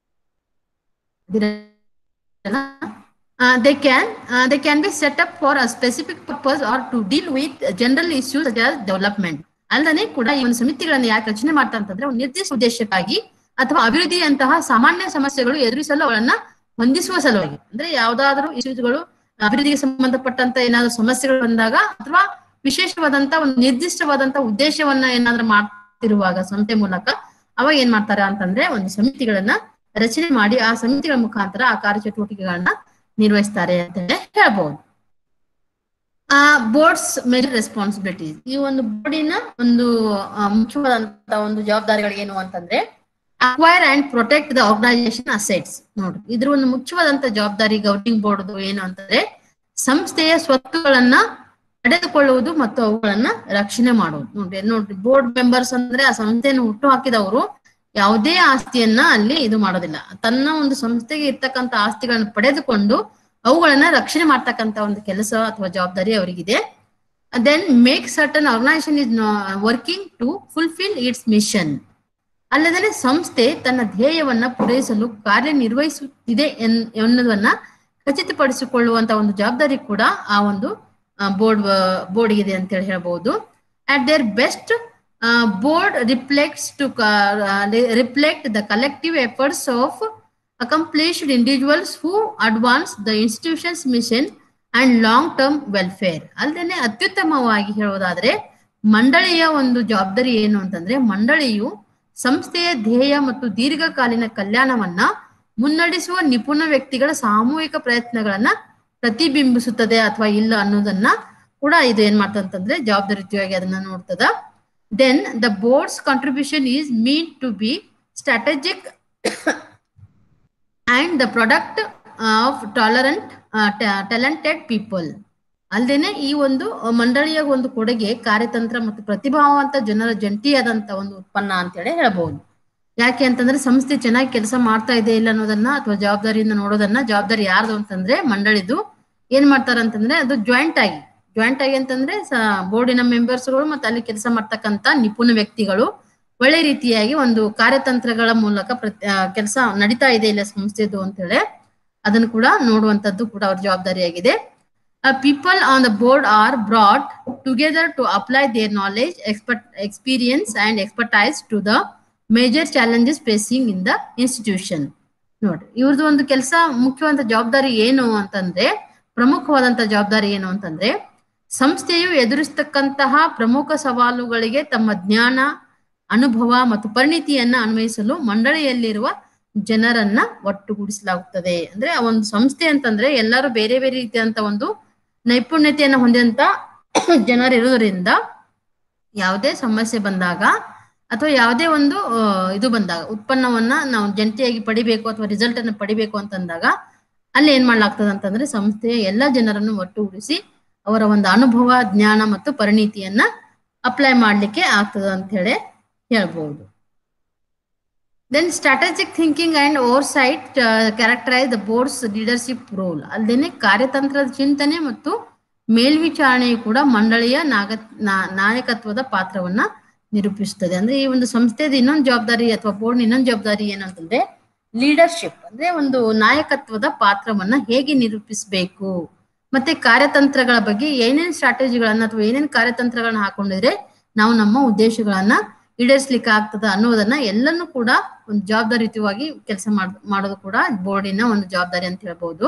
they can be set up for a specific purpose or to deal with general issues such as development. ಅಲ್ಲದೆ ಕೂಡ ಈ ಒಂದು ಸಮಿತಿಗಳನ್ನ ಯಾಕೆ ರಚನೆ ಮಾಡ್ತಾ ಅಂತಂದ್ರೆ ಒಂದು ನಿರ್ದಿಷ್ಟ ಉದ್ದೇಶಕ್ಕಾಗಿ ಅಥವಾ ಅಭಿವೃದ್ಧಿಯಂತಹ ಸಾಮಾನ್ಯ ಸಮಸ್ಯೆಗಳು ಎದುರಿಸಲು ಅವಳನ್ನ ಹೊಂದಿಸುವ ಸಲುವಾಗಿ. ಅಂದ್ರೆ ಯಾವ್ದಾದ್ರು ಇಶ್ಯೂಸ್ಗಳು ಅಭಿವೃದ್ಧಿಗೆ ಸಂಬಂಧಪಟ್ಟಂತ ಏನಾದ್ರು ಸಮಸ್ಯೆಗಳು ಬಂದಾಗ ಅಥವಾ ವಿಶೇಷವಾದಂತ ಒಂದು ನಿರ್ದಿಷ್ಟವಾದಂತ ಉದ್ದೇಶವನ್ನ ಏನಾದ್ರು ಮಾಡ್ತಿರುವಾಗ ಸಂಸ್ಥೆ ಮೂಲಕ ಅವಾಗ ಏನ್ ಮಾಡ್ತಾರ ಅಂತಂದ್ರೆ ಒಂದು ಸಮಿತಿಗಳನ್ನ ರಚನೆ ಮಾಡಿ ಆ ಸಮಿತಿಗಳ ಮುಖಾಂತರ ಆ ಕಾರ್ಯಚಟುವಟಿಕೆಗಳನ್ನ ನಿರ್ವಹಿಸ್ತಾರೆ ಅಂತ ಹೇಳ್ಬಹುದು. Boards major responsibilities. ಈ ಒಂದು ಬೋರ್ಡಿನ ಒಂದು ಮುಖ್ಯವಾದಂತ ಒಂದು ಜವಾಬ್ದಾರಿಗಳು ಏನು ಅಂತಂದ್ರೆ acquire and protect the organisation assets. ನೋಡ್ರಿ, ಇದ್ರ ಒಂದು ಮುಖ್ಯವಾದಂತ ಜವಾಬ್ದಾರಿ ಗವರ್ನಿಂಗ್ ಬೋರ್ಡ್ ಏನು ಅಂತಂದ್ರೆ ಸಂಸ್ಥೆಯ ಸ್ವತ್ತುಗಳನ್ನ ಪಡೆದುಕೊಳ್ಳುವುದು ಮತ್ತು ಅವುಗಳನ್ನ ರಕ್ಷಣೆ ಮಾಡುವುದು. ನೋಡ್ರಿ ಬೋರ್ಡ್ ಮೆಂಬರ್ಸ್ ಅಂದ್ರೆ ಆ ಸಂಸ್ಥೆಯನ್ನು ಹುಟ್ಟು ಹಾಕಿದವರು ಯಾವುದೇ ಆಸ್ತಿಯನ್ನ ಅಲ್ಲಿ ಇದು ಮಾಡೋದಿಲ್ಲ. ತನ್ನ ಒಂದು ಸಂಸ್ಥೆಗೆ ಇರ್ತಕ್ಕಂಥ ಆಸ್ತಿಗಳನ್ನ ಪಡೆದುಕೊಂಡು ಅವುಗಳನ್ನ ರಕ್ಷಣೆ ಮಾಡ್ತಕ್ಕಂಥ ಒಂದು ಕೆಲಸ ಅಥವಾ ಜವಾಬ್ದಾರಿ ಅವರಿಗಿದೆ. Then make certain organisation is working to fulfil its mission. ಅಲ್ಲದೆ ಸಂಸ್ಥೆ ತನ್ನ ಧ್ಯೇಯವನ್ನ ಪೂರೈಸಲು ಕಾರ್ಯನಿರ್ವಹಿಸುತ್ತಿದೆ ಎನ್ನುವುದನ್ನ ಖಚಿತಪಡಿಸಿಕೊಳ್ಳುವಂತ ಒಂದು ಜವಾಬ್ದಾರಿ ಕೂಡ ಆ ಒಂದು ಬೋರ್ಡ್ ಇದೆ ಅಂತ ಹೇಳಿ ಹೇಳ್ಬಹುದು. At there best board reflect the collective efforts of accomplished individuals who advance the institution's mission and long term welfare. ಅಲ್ಲದೆ ಅತ್ಯುತ್ತಮವಾಗಿ ಹೇಳೋದಾದ್ರೆ ಮಂಡಳಿಯ ಒಂದು ಜವಾಬ್ದಾರಿ ಏನು ಅಂತಂದ್ರೆ ಮಂಡಳಿಯು ಸಂಸ್ಥೆಯ ಧ್ಯೇಯ ಮತ್ತು ದೀರ್ಘಕಾಲೀನ ಕಲ್ಯಾಣವನ್ನ ಮುನ್ನಡೆಸುವ ನಿಪುಣ ವ್ಯಕ್ತಿಗಳ ಸಾಮೂಹಿಕ ಪ್ರಯತ್ನಗಳನ್ನ ಪ್ರತಿಬಿಂಬಿಸುತ್ತದೆ ಅಥವಾ ಇಲ್ಲ ಅನ್ನೋದನ್ನ ಕೂಡ ಇದು ಏನ್ ಮಾಡ್ತಂತಂದ್ರೆ ಜವಾಬ್ದಾರಿಯುತವಾಗಿ ಅದನ್ನ ನೋಡ್ತದ. Then the board's contribution is mean to be strategic and the product of talented people. ಅಲ್ಲದೇನೆ ಈ ಒಂದು ಮಂಡಳಿಯ ಒಂದು ಕೊಡುಗೆ ಕಾರ್ಯತಂತ್ರ ಮತ್ತು ಪ್ರತಿಭಾವಂತ ಜನರ ಜಂಟಿಯಾದಂತ ಒಂದು ಉತ್ಪನ್ನ ಅಂತ ಹೇಳಿ ಹೇಳ್ಬಹುದು. ಯಾಕೆ ಅಂತಂದ್ರೆ ಸಂಸ್ಥೆ ಚೆನ್ನಾಗಿ ಕೆಲಸ ಮಾಡ್ತಾ ಇದೆ ಇಲ್ಲ ಅನ್ನೋದನ್ನ ಅಥವಾ ಜವಾಬ್ದಾರಿಯಿಂದ ನೋಡೋದನ್ನ, ಜವಾಬ್ದಾರಿ ಯಾರ್ದು ಅಂತಂದ್ರೆ ಮಂಡಳಿದು. ಏನ್ ಮಾಡ್ತಾರ ಅಂತಂದ್ರೆ ಅದು ಜಾಯಿಂಟ್ ಆಗಿ ಅಂತಂದ್ರೆ ಬೋರ್ಡಿನ ಮೆಂಬರ್ಸ್ಗಳು ಮತ್ತೆ ಅಲ್ಲಿ ಕೆಲಸ ಮಾಡ್ತಕ್ಕಂತ ನಿಪುಣ ವ್ಯಕ್ತಿಗಳು ಒಳ್ಳೆ ರೀತಿಯಾಗಿ ಒಂದು ಕಾರ್ಯತಂತ್ರಗಳ ಮೂಲಕ ಕೆಲಸ ನಡೀತಾ ಇದೆ ಇಲ್ಲ ಸಂಸ್ಥೆದು ಅಂತ ಹೇಳಿ ಅದನ್ನು ಕೂಡ ನೋಡುವಂತದ್ದು ಕೂಡ ಅವ್ರ ಜವಾಬ್ದಾರಿಯಾಗಿದೆ. People on the board are brought together to apply their knowledge, experience and expertise to the major challenges facing in the institution. ನೋಡ್ರಿ, ಇವ್ರದ್ದು ಒಂದು ಕೆಲಸ ಮುಖ್ಯವಾದ ಜವಾಬ್ದಾರಿ ಏನು ಅಂತಂದ್ರೆ ಪ್ರಮುಖವಾದಂತ ಜವಾಬ್ದಾರಿ ಏನು ಅಂತಂದ್ರೆ ಸಂಸ್ಥೆಯು ಎದುರಿಸತಕ್ಕಂತಹ ಪ್ರಮುಖ ಸವಾಲುಗಳಿಗೆ ತಮ್ಮ ಜ್ಞಾನ, ಅನುಭವ ಮತ್ತು ಪರಿಣಿತಿಯನ್ನ ಅನ್ವಯಿಸಲು ಮಂಡಳಿಯಲ್ಲಿರುವ ಜನರನ್ನ ಒಟ್ಟುಗೂಡಿಸಲಾಗುತ್ತದೆ. ಅಂದ್ರೆ ಆ ಒಂದು ಸಂಸ್ಥೆ ಅಂತಂದ್ರೆ ಎಲ್ಲರೂ ಬೇರೆ ಬೇರೆ ರೀತಿಯಂತ ಒಂದು ನೈಪುಣ್ಯತೆಯನ್ನು ಹೊಂದಿದಂತ ಜನರಿರುವುದರಿಂದ ಯಾವುದೇ ಸಮಸ್ಯೆ ಬಂದಾಗ ಅಥವಾ ಯಾವುದೇ ಒಂದು ಇದು ಬಂದಾಗ ಉತ್ಪನ್ನವನ್ನ ನಾವು ಜಂಟಿಯಾಗಿ ಪಡಿಬೇಕು ಅಥವಾ ರಿಸಲ್ಟ್ ಅನ್ನು ಪಡಿಬೇಕು ಅಂತಂದಾಗ ಅಲ್ಲಿ ಏನ್ ಮಾಡ್ಲಾಗ್ತದ ಅಂತಂದ್ರೆ ಸಂಸ್ಥೆಯ ಎಲ್ಲಾ ಜನರನ್ನು ಒಟ್ಟುಗೂಡಿಸಿ ಅವರ ಒಂದು ಅನುಭವ, ಜ್ಞಾನ ಮತ್ತು ಪರಿಣಿತಿಯನ್ನ ಅಪ್ಲೈ ಮಾಡ್ಲಿಕ್ಕೆ ಆಗ್ತದ ಅಂತ ಹೇಳಿ ಹೇಳ್ಬಹುದು. Then strategic thinking and oversight characterise the board's leadership role. ಅಲ್ಲದೆ ಕಾರ್ಯತಂತ್ರದ ಚಿಂತನೆ ಮತ್ತು ಮೇಲ್ವಿಚಾರಣೆಯು ಕೂಡ ಮಂಡಳಿಯ ನಾಯಕತ್ವದ ಪಾತ್ರವನ್ನ ನಿರೂಪಿಸುತ್ತದೆ. ಅಂದ್ರೆ ಈ ಒಂದು ಸಂಸ್ಥೆದ ಇನ್ನೊಂದು ಜವಾಬ್ದಾರಿ ಅಥವಾ ಬೋರ್ಡ್ ಇನ್ನೊಂದು ಜವಾಬ್ದಾರಿ ಏನಂತಂದ್ರೆ ಲೀಡರ್ಶಿಪ್, ಅಂದ್ರೆ ಒಂದು ನಾಯಕತ್ವದ ಪಾತ್ರವನ್ನ ಹೇಗೆ ನಿರೂಪಿಸಬೇಕು ಮತ್ತೆ ಕಾರ್ಯತಂತ್ರಗಳ ಬಗ್ಗೆ ಏನೇನ್ ಸ್ಟ್ರಾಟಜಿಗಳನ್ನ ಅಥವಾ ಏನೇನ್ ಕಾರ್ಯತಂತ್ರಗಳನ್ನ ಹಾಕೊಂಡಿದ್ರೆ ನಾವು ನಮ್ಮ ಉದ್ದೇಶಗಳನ್ನ ಈಡೇರಿಸಲಿಕ್ಕೆ ಆಗ್ತದ ಅನ್ನೋದನ್ನ ಎಲ್ಲನೂ ಕೂಡ ಒಂದು ಜವಾಬ್ದಾರಿಯುತವಾಗಿ ಕೆಲಸ ಮಾಡೋದು ಕೂಡ ಬೋರ್ಡಿನ ಒಂದು ಜವಾಬ್ದಾರಿ ಅಂತ ಹೇಳ್ಬಹುದು.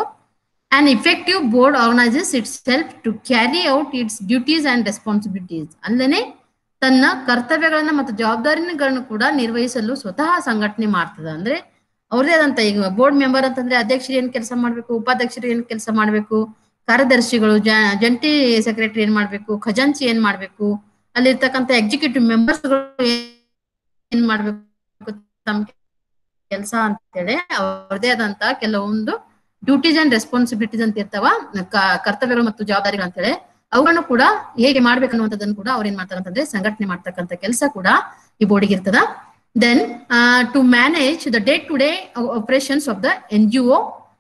An effective board organizes itself to carry out its duties and responsibilities. ಅಲ್ಲದೆ ತನ್ನ ಕರ್ತವ್ಯಗಳನ್ನ ಮತ್ತು ಜವಾಬ್ದಾರಿಗಳನ್ನು ಕೂಡ ನಿರ್ವಹಿಸಲು ಸ್ವತಃ ಸಂಘಟನೆ ಮಾಡ್ತದ. ಅಂದ್ರೆ ಅವ್ರದೇ ಆದಂತ ಈಗ ಬೋರ್ಡ್ ಮೆಂಬರ್ ಅಂತಂದ್ರೆ ಅಧ್ಯಕ್ಷರು ಏನ್ ಕೆಲಸ ಮಾಡ್ಬೇಕು, ಉಪಾಧ್ಯಕ್ಷರು ಏನ್ ಕೆಲಸ ಮಾಡ್ಬೇಕು, ಕಾರ್ಯದರ್ಶಿಗಳು, ಜಂಟಿ ಸೆಕ್ರೆಟರಿ ಏನ್ ಮಾಡ್ಬೇಕು, ಖಜಾಂಚಿ ಏನ್ ಮಾಡ್ಬೇಕು, ಅಲ್ಲಿರ್ತಕ್ಕಂಥ ಎಕ್ಸಿಕ್ಯೂಟಿವ್ ಮೆಂಬರ್ಸ್ಗಳು ಏನ್ ಮಾಡ್ಬೇಕು ತಮ್ಮ ಕೆಲಸ ಅಂತೇಳಿ ಅವ್ರದೇ ಆದಂತ ಕೆಲವೊಂದು ಡ್ಯೂಟೀಸ್ ಅಂಡ್ ರೆಸ್ಪಾನ್ಸಿಬಿಲಿಟೀಸ್ ಅಂತ ಇರ್ತಾವ, ಕರ್ತವ್ಯಗಳು ಮತ್ತು ಜವಾಬ್ದಾರಿಗಳು ಅಂತೇಳಿ ಅವುಗಳನ್ನು ಕೂಡ ಹೇಗೆ ಮಾಡ್ಬೇಕನ್ನುವಂಥದ್ದನ್ನು ಕೂಡ ಅವ್ರು ಏನ್ ಮಾಡ್ತಾರ ಅಂತಂದ್ರೆ ಸಂಘಟನೆ ಮಾಡ್ತಕ್ಕಂಥ ಕೆಲಸ ಕೂಡ ಈ ಬೋರ್ಡಿಗೆ ಇರ್ತದ. Then to manage the day to day operations of the NGO,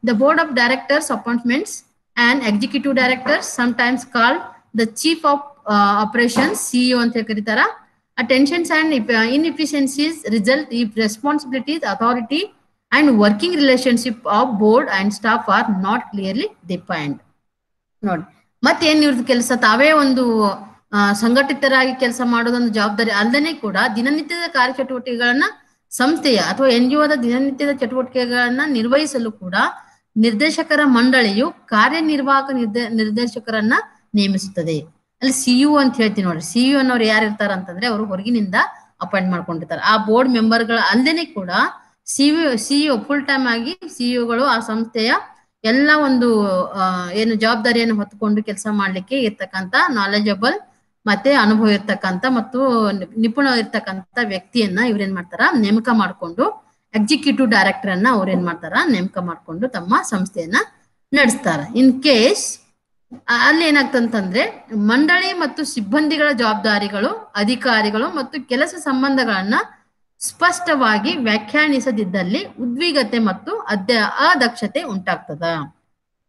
the board of directors appointments and executive directors, sometimes called the chief of operations, CEO ಅಂತ ಕರೀತಾರ. Attentions and inefficiencies result if responsibilities, authority and working relationship of board and staff are not clearly defined. ನೋಡಿ, ಮತ್ತೇನ್ ಇವ್ರದ್ದು ಕೆಲಸ ತಾವೇ ಒಂದು ಸಂಘಟಿತರಾಗಿ ಕೆಲಸ ಮಾಡೋದೊಂದು ಜವಾಬ್ದಾರಿ ಅಲ್ಲದೆ ಕೂಡ ದಿನನಿತ್ಯದ ಕಾರ್ಯಚಟುವಟಿಕೆಗಳನ್ನ ಸಂಸ್ಥೆಯ ಅಥವಾ NGOದ ದಿನನಿತ್ಯದ ಚಟುವಟಿಕೆಗಳನ್ನ ನಿರ್ವಹಿಸಲು ಕೂಡ ನಿರ್ದೇಶಕರ ಮಂಡಳಿಯು ಕಾರ್ಯನಿರ್ವಾಹಕ ನಿರ್ದೇಶಕರನ್ನ ನೇಮಿಸುತ್ತದೆ. ಅಲ್ಲಿ CEO ಅಂತ ಹೇಳ್ತೀವಿ ನೋಡ್ರಿ. CEO ಅನ್ನೋರು ಯಾರು ಇರ್ತಾರ ಅಂತಂದ್ರೆ ಅವರು ಹೊರಗಿನಿಂದ ಅಪಾಯಿಂಟ್ ಮಾಡ್ಕೊಂಡಿರ್ತಾರೆ. ಆ ಬೋರ್ಡ್ ಮೆಂಬರ್ಗಳ ಅಲ್ಲದೆ ಕೂಡ CEO ಫುಲ್ ಟೈಮ್ ಆಗಿ CEOಗಳು ಆ ಸಂಸ್ಥೆಯ ಎಲ್ಲ ಒಂದು ಏನು ಜವಾಬ್ದಾರಿಯನ್ನು ಹೊತ್ತುಕೊಂಡು ಕೆಲಸ ಮಾಡ್ಲಿಕ್ಕೆ ಇರ್ತಕ್ಕಂಥ ನಾಲೆಜಬಲ್ ಮತ್ತೆ ಅನುಭವ ಇರ್ತಕ್ಕಂಥ ಮತ್ತು ನಿಪುಣ ಇರ್ತಕ್ಕಂಥ ವ್ಯಕ್ತಿಯನ್ನ ಇವ್ರೇನ್ ಮಾಡ್ತಾರ ನೇಮಕ ಮಾಡ್ಕೊಂಡು ಎಕ್ಸಿಕ್ಯೂಟಿವ್ ಡೈರೆಕ್ಟರ್ ಅನ್ನ ಅವ್ರು ಏನ್ ಮಾಡ್ತಾರ ನೇಮಕ ಮಾಡ್ಕೊಂಡು ತಮ್ಮ ಸಂಸ್ಥೆಯನ್ನ ನಡೆಸ್ತಾರ. ಇನ್ ಕೇಸ್ ಅಲ್ಲಿ ಏನಾಗ್ತಂತಂದ್ರೆ ಮಂಡಳಿ ಮತ್ತು ಸಿಬ್ಬಂದಿಗಳ ಜವಾಬ್ದಾರಿಗಳು, ಅಧಿಕಾರಿಗಳು ಮತ್ತು ಕೆಲಸ ಸಂಬಂಧಗಳನ್ನ ಸ್ಪಷ್ಟವಾಗಿ ವ್ಯಾಖ್ಯಾನಿಸದಿದ್ದಲ್ಲಿ ಉದ್ವಿಗ್ನತೆ ಮತ್ತು ಅದಕ್ಷತೆ ಉಂಟಾಗ್ತದ.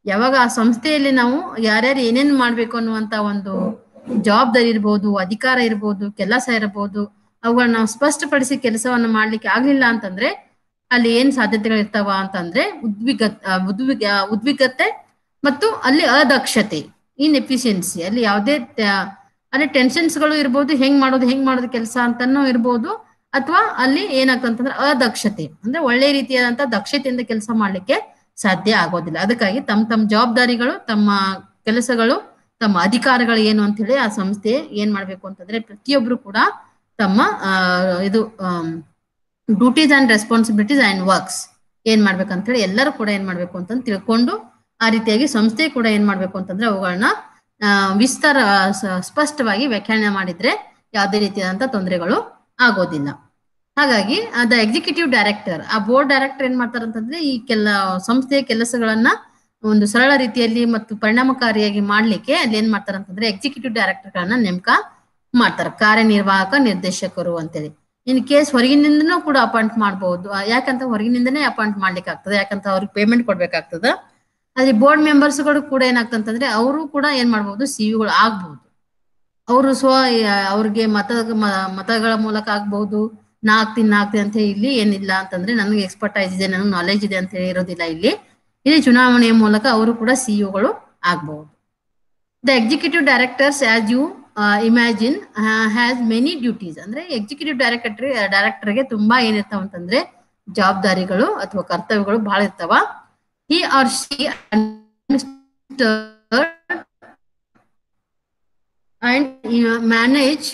ಯಾವಾಗ ಆ ಸಂಸ್ಥೆಯಲ್ಲಿ ನಾವು ಯಾರ್ಯಾರು ಏನೇನ್ ಮಾಡ್ಬೇಕು ಅನ್ನುವಂತ ಒಂದು ಜವಾಬ್ದಾರಿ ಇರ್ಬೋದು, ಅಧಿಕಾರ ಇರ್ಬೋದು, ಕೆಲಸ ಇರಬಹುದು, ಅವುಗಳನ್ನ ನಾವು ಸ್ಪಷ್ಟಪಡಿಸಿ ಕೆಲಸವನ್ನ ಮಾಡ್ಲಿಕ್ಕೆ ಆಗ್ಲಿಲ್ಲ ಅಂತಂದ್ರೆ ಅಲ್ಲಿ ಏನ್ ಸಾಧ್ಯತೆಗಳು ಇರ್ತಾವ ಅಂತಂದ್ರೆ ಉದ್ವಿಗ್ನತೆ ಮತ್ತು ಅಲ್ಲಿ ಅದಕ್ಷತೆ, ಇನ್ಎಫಿಷಿಯನ್ಸಿ, ಅಲ್ಲಿ ಯಾವುದೇ ಅಲ್ಲಿ ಟೆನ್ಷನ್ಸ್ಗಳು ಇರ್ಬೋದು, ಹೆಂಗ್ ಮಾಡೋದು ಕೆಲಸ ಅಂತಾನು ಇರ್ಬೋದು, ಅಥವಾ ಅಲ್ಲಿ ಏನಾಗ್ತಂತಂದ್ರೆ ಅದಕ್ಷತೆ ಅಂದ್ರೆ ಒಳ್ಳೆ ರೀತಿಯಾದಂತ ದಕ್ಷತೆಯಿಂದ ಕೆಲಸ ಮಾಡ್ಲಿಕ್ಕೆ ಸಾಧ್ಯ ಆಗೋದಿಲ್ಲ. ಅದಕ್ಕಾಗಿ ತಮ್ಮ ಜವಾಬ್ದಾರಿಗಳು, ತಮ್ಮ ಕೆಲಸಗಳು, ತಮ್ಮ ಅಧಿಕಾರಗಳು ಏನು ಅಂತ ಹೇಳಿ ಆ ಸಂಸ್ಥೆ ಏನ್ ಮಾಡ್ಬೇಕು ಅಂತಂದ್ರೆ ಪ್ರತಿಯೊಬ್ರು ಕೂಡ ತಮ್ಮ ಇದು duties and responsibilities and works ಏನ್ ಮಾಡ್ಬೇಕಂತ ಹೇಳಿ ಎಲ್ಲರೂ ಕೂಡ ಏನ್ ಮಾಡ್ಬೇಕು ಅಂತ ತಿಳ್ಕೊಂಡು ಆ ರೀತಿಯಾಗಿ ಸಂಸ್ಥೆ ಕೂಡ ಏನ್ ಮಾಡ್ಬೇಕು ಅಂತಂದ್ರೆ ಅವುಗಳನ್ನ ಸ್ಪಷ್ಟವಾಗಿ ವ್ಯಾಖ್ಯಾನ ಮಾಡಿದ್ರೆ ಯಾವುದೇ ರೀತಿಯಾದಂತ ತೊಂದರೆಗಳು ಆಗೋದಿಲ್ಲ. ಹಾಗಾಗಿ ದ ಎಕ್ಸಿಕ್ಯೂಟಿವ್ ಡೈರೆಕ್ಟರ್, ಆ ಬೋರ್ಡ್ ಡೈರೆಕ್ಟರ್ ಏನ್ ಮಾಡ್ತಾರಂತಂದ್ರೆ ಈ ಸಂಸ್ಥೆಯ ಕೆಲಸಗಳನ್ನ ಒಂದು ಸರಳ ರೀತಿಯಲ್ಲಿ ಮತ್ತು ಪರಿಣಾಮಕಾರಿಯಾಗಿ ಮಾಡ್ಲಿಕ್ಕೆ ಅಲ್ಲಿ ಏನ್ ಮಾಡ್ತಾರಂತಂದ್ರೆ ಎಕ್ಸಿಕ್ಯೂಟಿವ್ ಡೈರೆಕ್ಟರ್ ಗಳನ್ನ ನೇಮಕ ಮಾಡ್ತಾರೆ, ಕಾರ್ಯನಿರ್ವಾಹಕ ನಿರ್ದೇಶಕರು ಅಂತೇಳಿ. ಇನ್ ಕೇಸ್ ಹೊರಗಿನಿಂದನೂ ಕೂಡ ಅಪಾಯಿಂಟ್ ಮಾಡಬಹುದು. ಯಾಕಂತ ಹೊರಗಿನಿಂದನೇ ಅಪಾಯಿಂಟ್ ಮಾಡ್ಲಿಕ್ಕೆ ಆಗ್ತದೆ, ಯಾಕಂತ ಅವ್ರಿಗೆ ಪೇಮೆಂಟ್ ಕೊಡ್ಬೇಕಾಗ್ತದ. ಅದೇ ಬೋರ್ಡ್ ಮೆಂಬರ್ಸ್ಗಳು ಕೂಡ ಏನಾಗ್ತಂತಂದ್ರೆ ಅವರು ಕೂಡ ಏನ್ ಮಾಡ್ಬೋದು, ಸಿವಿಗಳು ಆಗ್ಬಹುದು. ಅವರು ಅವ್ರಿಗೆ ಮತಗಳ ಮೂಲಕ ಆಗ್ಬಹುದು, ನಾಕ್ತೀನಿ ಅಂತ ಹೇಳಿ ಇಲ್ಲಿ ಏನಿಲ್ಲ ಅಂತಂದ್ರೆ ನನಗೆ ಎಕ್ಸ್ಪರ್ಟೈಸ್ ಇದೆ, ನನಗೆ ನಾಲೆಜ್ ಇದೆ ಅಂತ ಹೇಳಿ ಇರೋದಿಲ್ಲ. ಇಲ್ಲಿ ಚುನಾವಣೆಯ ಮೂಲಕ ಅವರು ಕೂಡ ಸಿಇಒಗಳು ಆಗ್ಬಹುದು. The executive directors as you imagine has many duties. ಅಂದ್ರೆ ಎಕ್ಸಿಕ್ಯೂಟಿವ್ ಡೈರೆಕ್ಟರ್ಗೆ ತುಂಬಾ ಏನಿರ್ತಾವ ಅಂತಂದ್ರೆ ಜವಾಬ್ದಾರಿಗಳು ಅಥವಾ ಕರ್ತವ್ಯಗಳು ಬಹಳ ಇರ್ತಾವ. he or she and manage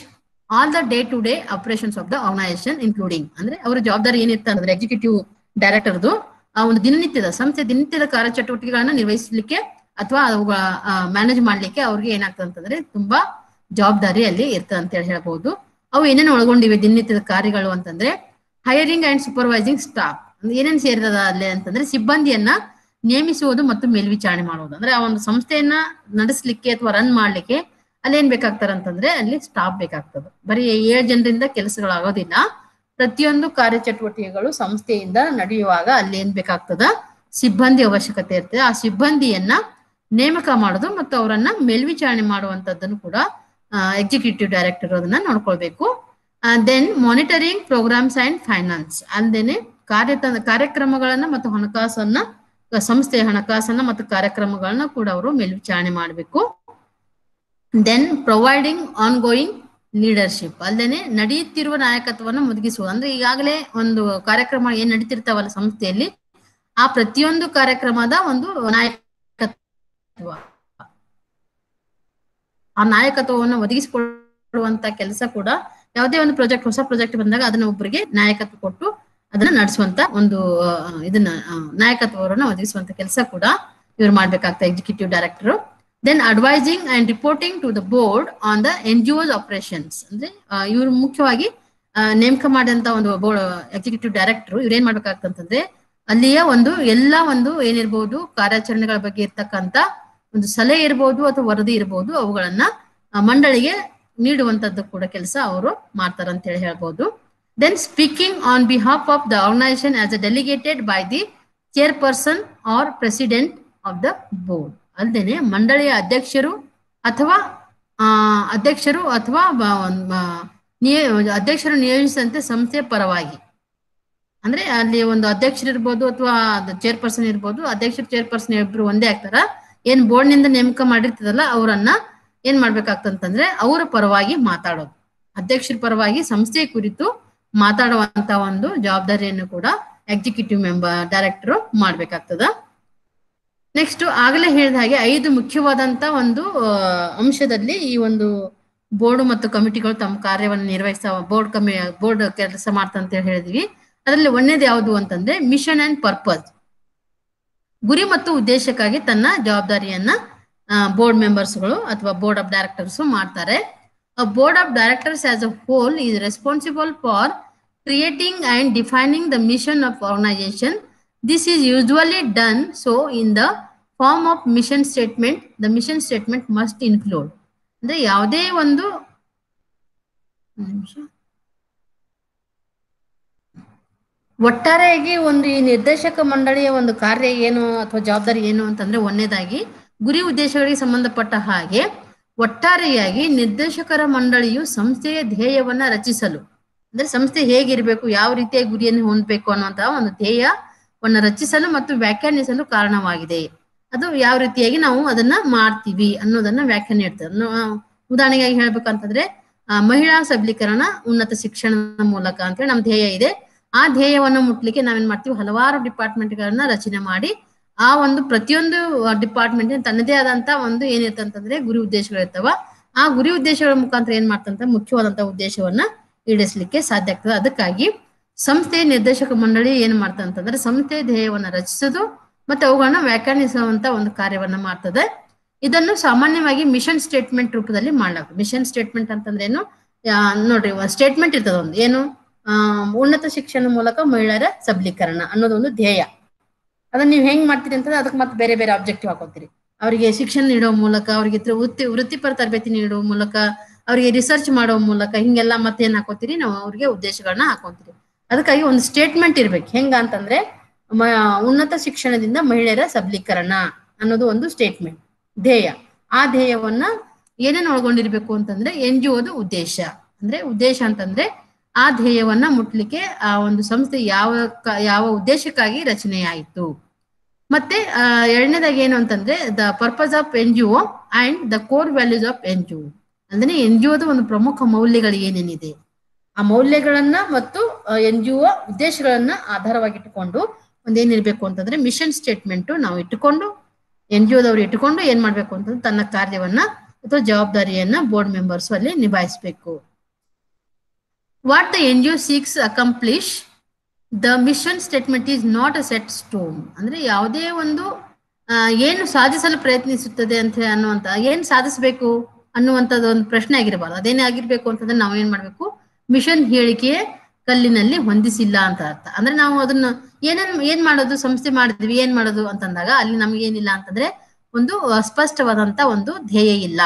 all the day-to-day operations of the organization including. ಅಂದ್ರೆ ಅವರ ಜವಾಬ್ದಾರಿ ಏನಿರ್ತಾರೆ ಅಂದ್ರೆ ಎಕ್ಸಿಕ್ಯೂಟಿವ್ ಡೈರೆಕ್ಟರ್ದು ಆ ಒಂದು ಸಂಸ್ಥೆ ದಿನನಿತ್ಯದ ಕಾರ್ಯಚಟುವಟಿಕೆಗಳನ್ನ ನಿರ್ವಹಿಸಲಿಕ್ಕೆ ಅಥವಾ ಅವುಗಳ ಮ್ಯಾನೇಜ್ ಮಾಡ್ಲಿಕ್ಕೆ ಅವ್ರಿಗೆ ಏನಾಗ್ತದೆ ಅಂತಂದ್ರೆ ತುಂಬಾ ಜವಾಬ್ದಾರಿ ಅಲ್ಲಿ ಇರ್ತದೆ ಅಂತ ಹೇಳಿ ಹೇಳ್ಬಹುದು. ಅವು ಏನೇನು ಒಳಗೊಂಡಿವೆ ದಿನನಿತ್ಯದ ಕಾರ್ಯಗಳು ಅಂತಂದ್ರೆ ಹೈರಿಂಗ್ ಅಂಡ್ ಸೂಪರ್ವೈಸಿಂಗ್ ಸ್ಟಾಫ್. ಏನೇನು ಸೇರ್ತದ ಅಲ್ಲಿ ಅಂತಂದ್ರೆ ಸಿಬ್ಬಂದಿಯನ್ನ ನೇಮಿಸುವುದು ಮತ್ತು ಮೇಲ್ವಿಚಾರಣೆ ಮಾಡುವುದು. ಅಂದ್ರೆ ಆ ಒಂದು ಸಂಸ್ಥೆಯನ್ನ ನಡೆಸಲಿಕ್ಕೆ ಅಥವಾ ರನ್ ಮಾಡ್ಲಿಕ್ಕೆ ಅಲ್ಲಿ ಏನ್ ಬೇಕಾಗ್ತಾರ ಅಂತಂದ್ರೆ ಅಲ್ಲಿ ಸ್ಟಾಫ್ ಬೇಕಾಗ್ತದೆ. ಬರೀ 7 ಜನರಿಂದ ಕೆಲಸಗಳಾಗೋದಿಲ್ಲ. ಪ್ರತಿಯೊಂದು ಕಾರ್ಯಚಟುವಟಿಕೆಗಳು ಸಂಸ್ಥೆಯಿಂದ ನಡೆಯುವಾಗ ಅಲ್ಲಿ ಏನ್ ಬೇಕಾಗ್ತದ, ಸಿಬ್ಬಂದಿ ಅವಶ್ಯಕತೆ ಇರ್ತದೆ. ಆ ಸಿಬ್ಬಂದಿಯನ್ನ ನೇಮಕ ಮಾಡೋದು ಮತ್ತು ಅವರನ್ನ ಮೇಲ್ವಿಚಾರಣೆ ಮಾಡುವಂತದ್ದನ್ನು ಕೂಡ ಎಕ್ಸಿಕ್ಯೂಟಿವ್ ಡೈರೆಕ್ಟರ್ ಅದನ್ನ ನೋಡ್ಕೊಳ್ಬೇಕು. Then monitoring programmes and finance, ಅಲ್ಲದೇನೆ ಕಾರ್ಯಕ್ರಮಗಳನ್ನ ಮತ್ತು ಹಣಕಾಸನ್ನ, ಸಂಸ್ಥೆಯ ಹಣಕಾಸನ್ನ ಮತ್ತು ಕಾರ್ಯಕ್ರಮಗಳನ್ನ ಕೂಡ ಅವರು ಮೇಲ್ವಿಚಾರಣೆ ಮಾಡಬೇಕು. Then providing ongoing leadership, ಅಲ್ಲದೇನೆ ನಡೆಯುತ್ತಿರುವ ನಾಯಕತ್ವವನ್ನು ಮುದುಗಿಸುವುದು. ಅಂದ್ರೆ ಈಗಾಗಲೇ ಒಂದು ಕಾರ್ಯಕ್ರಮ ಏನ್ ನಡೀತಿರ್ತಾವಲ್ಲ ಸಂಸ್ಥೆಯಲ್ಲಿ, ಆ ಪ್ರತಿಯೊಂದು ಕಾರ್ಯಕ್ರಮದ ಒಂದು ನಾಯಕತ್ವ, ಆ ನಾಯಕತ್ವವನ್ನು ಒದಗಿಸಿಕೊಳ್ಳುವಂತ ಕೆಲಸ ಕೂಡ ಯಾವುದೇ ಒಂದು ಹೊಸ ಪ್ರಾಜೆಕ್ಟ್ ಬಂದಾಗ ಅದನ್ನ ಒಬ್ಬರಿಗೆ ನಾಯಕತ್ವ ಕೊಟ್ಟು ಅದನ್ನ ನಡೆಸುವಂತ ಒಂದು ಇದನ್ನ ನಾಯಕತ್ವವನ್ನು ಒದಗಿಸುವಂತ ಕೆಲಸ ಕೂಡ ಇವ್ರು ಮಾಡ್ಬೇಕಾಗ್ತದೆ executive director. Then advising and reporting to the board on the NGOs operations. ಅಂದ್ರೆ ಇವ್ರು ಮುಖ್ಯವಾಗಿ ನೇಮಕ ಮಾಡಿದಂತ ಒಂದು ಎಕ್ಸಿಕ್ಯೂಟಿವ್ ಡೈರೆಕ್ಟರ್ ಇವ್ರು ಏನ್ ಮಾಡ್ಬೇಕಾಗ್ತಂತಂದ್ರೆ ಅಲ್ಲಿಯ ಎಲ್ಲ ಏನಿರ್ಬೋದು ಕಾರ್ಯಾಚರಣೆಗಳ ಬಗ್ಗೆ ಇರ್ತಕ್ಕಂತ ಒಂದು ಸಲಹೆ ಇರ್ಬೋದು ಅಥವಾ ವರದಿ ಇರ್ಬೋದು, ಅವುಗಳನ್ನ ಮಂಡಳಿಗೆ ನೀಡುವಂತದ್ದು ಕೂಡ ಕೆಲಸ ಅವರು ಮಾಡ್ತಾರ ಅಂತ ಹೇಳಿ ಹೇಳ್ಬೋದು. Then speaking on behalf of the organization as a delegated by the chairperson or president of the board. ಅಲ್ಲದೇನೆ ಮಂಡಳಿಯ ಅಧ್ಯಕ್ಷರು ಅಥವಾ ಅಧ್ಯಕ್ಷರು ನಿಯೋಜಿಸಿದಂತೆ ಸಂಸ್ಥೆಯ ಪರವಾಗಿ, ಅಂದ್ರೆ ಅಲ್ಲಿ ಒಂದು ಅಧ್ಯಕ್ಷರು ಇರ್ಬೋದು ಅಥವಾ ಚೇರ್ಪರ್ಸನ್ ಇರ್ಬೋದು, ಅಧ್ಯಕ್ಷರು ಚೇರ್ಪರ್ಸನ್ ಇಬ್ರು ಒಂದೇ ಆಗ್ತಾರ. ಏನ್ ಬೋರ್ಡ್ ನಿಂದ ನೇಮಕ ಮಾಡಿರ್ತದಲ್ಲ ಅವರನ್ನ ಏನ್ ಮಾಡ್ಬೇಕಾಗ್ತಂತಂದ್ರೆ ಅವರ ಪರವಾಗಿ ಮಾತಾಡೋದು, ಅಧ್ಯಕ್ಷರ ಪರವಾಗಿ ಸಂಸ್ಥೆ ಕುರಿತು ಮಾತಾಡುವಂತ ಒಂದು ಜವಾಬ್ದಾರಿಯನ್ನು ಕೂಡ ಎಕ್ಸಿಕ್ಯೂಟಿವ್ ಡೈರೆಕ್ಟರ್ ಮಾಡ್ಬೇಕಾಗ್ತದ. ನೆಕ್ಸ್ಟ್ ಆಗಲೇ ಹೇಳಿದ ಹಾಗೆ 5 ಮುಖ್ಯವಾದಂತ ಒಂದು ಅಂಶದಲ್ಲಿ ಈ ಒಂದು ಬೋರ್ಡ್ ಮತ್ತು ಕಮಿಟಿಗಳು ತಮ್ಮ ಕಾರ್ಯವನ್ನು ನಿರ್ವಹಿಸ್ತಾವ, ಬೋರ್ಡ್ ಕೆಲಸ ಮಾಡ್ತಂತ ಹೇಳಿದ್ವಿ. ಅದರಲ್ಲಿ ಒಂದೇದು ಯಾವುದು ಅಂತಂದ್ರೆ ಮಿಷನ್ ಅಂಡ್ ಪರ್ಪಸ್, ಗುರಿ ಮತ್ತು ಉದ್ದೇಶಕ್ಕಾಗಿ ತನ್ನ ಜವಾಬ್ದಾರಿಯನ್ನ ಬೋರ್ಡ್ ಮೆಂಬರ್ಸ್ಗಳು ಅಥವಾ ಬೋರ್ಡ್ ಆಫ್ ಡೈರೆಕ್ಟರ್ಸ್ ಮಾಡ್ತಾರೆ. A board of directors as a whole is responsible for creating and defining the mission of organization. This is usually done so in the form of mission statement. The mission statement must include ಅಂದ್ರೆ ಯಾವುದೇ ಒಂದು ಒಟ್ಟಾರೆಯಾಗಿ ಒಂದು ಈ ನಿರ್ದೇಶಕ ಮಂಡಳಿಯ ಒಂದು ಕಾರ್ಯ ಏನು ಅಥವಾ ಜವಾಬ್ದಾರಿ ಏನು ಅಂತಂದ್ರೆ ಒಂದನೇದಾಗಿ ಗುರಿ ಉದ್ದೇಶಗಳಿಗೆ ಸಂಬಂಧಪಟ್ಟ ಹಾಗೆ ಒಟ್ಟಾರೆಯಾಗಿ ನಿರ್ದೇಶಕರ ಮಂಡಳಿಯು ಸಂಸ್ಥೆಯ ಧ್ಯೇಯವನ್ನ ರಚಿಸಲು ಅಂದ್ರೆ ಸಂಸ್ಥೆ ಹೇಗಿರಬೇಕು ಯಾವ ರೀತಿಯ ಗುರಿಯನ್ನು ಹೊಂದಬೇಕು ಅನ್ನುವಂತಹ ಒಂದು ಧ್ಯೇಯವನ್ನ ರಚಿಸಲು ಮತ್ತು ವ್ಯಾಖ್ಯಾನಿಸಲು ಕಾರಣವಾಗಿದೆ. ಅದು ಯಾವ ರೀತಿಯಾಗಿ ನಾವು ಅದನ್ನ ಮಾಡ್ತೀವಿ ಅನ್ನೋದನ್ನ ವ್ಯಾಖ್ಯಾನ ಇಡ್ತದೆ. ಉದಾಹರಣೆಗಾಗಿ ಹೇಳ್ಬೇಕಂತಂದ್ರೆ ಮಹಿಳಾ ಸಬಲೀಕರಣ ಉನ್ನತ ಶಿಕ್ಷಣದ ಮೂಲಕ ಅಂತೇಳಿ ನಮ್ಮ ಧ್ಯೇಯ ಇದೆ. ಆ ಧ್ಯೇಯವನ್ನು ಮುಟ್ಲಿಕ್ಕೆ ನಾವೇನ್ ಮಾಡ್ತೀವಿ, ಹಲವಾರು ಡಿಪಾರ್ಟ್ಮೆಂಟ್ಗಳನ್ನ ರಚನೆ ಮಾಡಿ ಆ ಒಂದು ಪ್ರತಿಯೊಂದು ಡಿಪಾರ್ಟ್ಮೆಂಟ್ ತನ್ನದೇ ಆದಂತ ಒಂದು ಏನಿರ್ತಂತಂದ್ರೆ ಗುರಿ ಉದ್ದೇಶಗಳು ಇರ್ತಾವ. ಆ ಗುರಿ ಉದ್ದೇಶಗಳ ಮುಖಾಂತರ ಏನ್ ಮಾಡ್ತಂತ ಮುಖ್ಯವಾದಂತ ಉದ್ದೇಶವನ್ನ ಈಡೇರಿಸಲಿಕ್ಕೆ ಸಾಧ್ಯ ಆಗ್ತದೆ. ಅದಕ್ಕಾಗಿ ಸಂಸ್ಥೆಯ ನಿರ್ದೇಶಕ ಮಂಡಳಿ ಏನ್ ಮಾಡ್ತಂತಂದ್ರೆ ಸಂಸ್ಥೆಯ ಧ್ಯೇಯವನ್ನ ರಚಿಸೋದು ಮತ್ತೆ ಅವುಗಳನ್ನ ವ್ಯಾಖ್ಯಾನಿಸುವಂತ ಒಂದು ಕಾರ್ಯವನ್ನ ಮಾಡ್ತದೆ. ಇದನ್ನು ಸಾಮಾನ್ಯವಾಗಿ ಮಿಷನ್ ಸ್ಟೇಟ್ಮೆಂಟ್ ರೂಪದಲ್ಲಿ ಮಾಡ್ಲಾಗ್ತದೆ. ಮಿಷನ್ ಸ್ಟೇಟ್ಮೆಂಟ್ ಅಂತಂದ್ರೆ ಏನು ನೋಡ್ರಿ, ಸ್ಟೇಟ್ಮೆಂಟ್ ಇರ್ತದ ಒಂದು ಏನು ಉನ್ನತ ಶಿಕ್ಷಣ ಮೂಲಕ ಮಹಿಳೆಯರ ಸಬಲೀಕರಣ ಅನ್ನೋದೊಂದು ಧ್ಯೇಯ. ಅದನ್ನ ನೀವು ಹೆಂಗ್ ಮಾಡ್ತೀರಿ ಅಂತಂದ್ರೆ ಅದಕ್ಕೆ ಮತ್ತೆ ಬೇರೆ ಬೇರೆ ಆಬ್ಜೆಕ್ಟಿವ್ ಹಾಕೋತೀರಿ. ಅವರಿಗೆ ಶಿಕ್ಷಣ ನೀಡುವ ಮೂಲಕ, ಅವರಿಗೆ ವೃತ್ತಿಪರ ತರಬೇತಿ ನೀಡುವ ಮೂಲಕ, ಅವರಿಗೆ ರಿಸರ್ಚ್ ಮಾಡುವ ಮೂಲಕ ಹಿಂಗೆಲ್ಲ ಮತ್ತೆ ಏನ್ ಹಾಕೋತೀರಿ, ನಾವು ಅವ್ರಿಗೆ ಉದ್ದೇಶಗಳನ್ನ ಹಾಕೋತೀರಿ. ಅದಕ್ಕಾಗಿ ಒಂದು ಸ್ಟೇಟ್ಮೆಂಟ್ ಇರ್ಬೇಕು. ಹೆಂಗ ಅಂತಂದ್ರೆ ಉನ್ನತ ಶಿಕ್ಷಣದಿಂದ ಮಹಿಳೆಯರ ಸಬಲೀಕರಣ ಅನ್ನೋದು ಒಂದು ಸ್ಟೇಟ್ಮೆಂಟ್ ಧ್ಯೇಯ. ಆ ಧ್ಯೇಯವನ್ನ ಏನೇನು ಒಳಗೊಂಡಿರ್ಬೇಕು ಅಂತಂದ್ರೆ NGOದ ಉದ್ದೇಶ. ಅಂದ್ರೆ ಉದ್ದೇಶ ಅಂತಂದ್ರೆ ಆ ಧ್ಯೇಯವನ್ನ ಮುಟ್ಲಿಕ್ಕೆ ಆ ಒಂದು ಸಂಸ್ಥೆ ಯಾವ ಉದ್ದೇಶಕ್ಕಾಗಿ ರಚನೆ ಆಯಿತು. ಮತ್ತೆ ಎರಡನೇದಾಗಿ ಏನು ಅಂತಂದ್ರೆ the purpose of NGO and the core values of NGO. ಅಂದ್ರೆ NGOದ ಒಂದು ಪ್ರಮುಖ ಮೌಲ್ಯಗಳು ಏನೇನಿದೆ ಆ ಮೌಲ್ಯಗಳನ್ನ ಮತ್ತು NGO ಉದ್ದೇಶಗಳನ್ನ ಆಧಾರವಾಗಿಟ್ಟುಕೊಂಡು ಒಂದೇನಿರ್ಬೇಕು ಅಂತಂದ್ರೆ ಮಿಷನ್ ಸ್ಟೇಟ್ಮೆಂಟ್ ನಾವು ಇಟ್ಟುಕೊಂಡು NGOದವ್ರು ಇಟ್ಟುಕೊಂಡು ಏನ್ ಮಾಡ್ಬೇಕು ಅಂತಂದ್ರೆ ತನ್ನ ಕಾರ್ಯವನ್ನ ಅಥವಾ ಜವಾಬ್ದಾರಿಯನ್ನ ಬೋರ್ಡ್ ಮೆಂಬರ್ಸ್ ಅಲ್ಲಿ ನಿಭಾಯಿಸಬೇಕು. What the NGO seeks accomplish, the mission statement is not a set stone. ಅಂದ್ರೆ ಯಾವುದೇ ಒಂದು ಏನು ಸಾಧಿಸಲು ಪ್ರಯತ್ನಿಸುತ್ತದೆ ಅಂತ ಅನ್ನುವಂತ ಏನ್ ಸಾಧಿಸಬೇಕು ಅನ್ನುವಂಥದ್ದು ಒಂದು ಪ್ರಶ್ನೆ ಆಗಿರಬಾರ್ದು. ಅದೇನೇ ಆಗಿರ್ಬೇಕು ಅಂತಂದ್ರೆ ನಾವು ಏನ್ ಮಾಡ್ಬೇಕು, ಮಿಷನ್ ಹೇಳಿಕೆ ಕಲ್ಲಿನಲ್ಲಿ ಹೊಂದಿಸಿಲ್ಲ ಅಂತ ಅರ್ಥ. ಅಂದ್ರೆ ನಾವು ಅದನ್ನ ಏನ್ ಮಾಡೋದು, ಸಂಸ್ಥೆ ಮಾಡಿದ್ವಿ ಏನ್ ಮಾಡೋದು ಅಂತಂದಾಗ ಅಲ್ಲಿ ನಮ್ಗೆ ಏನಿಲ್ಲ ಅಂತಂದ್ರೆ ಒಂದು ಸ್ಪಷ್ಟವಾದಂತ ಒಂದು ಧ್ಯೇಯ ಇಲ್ಲ.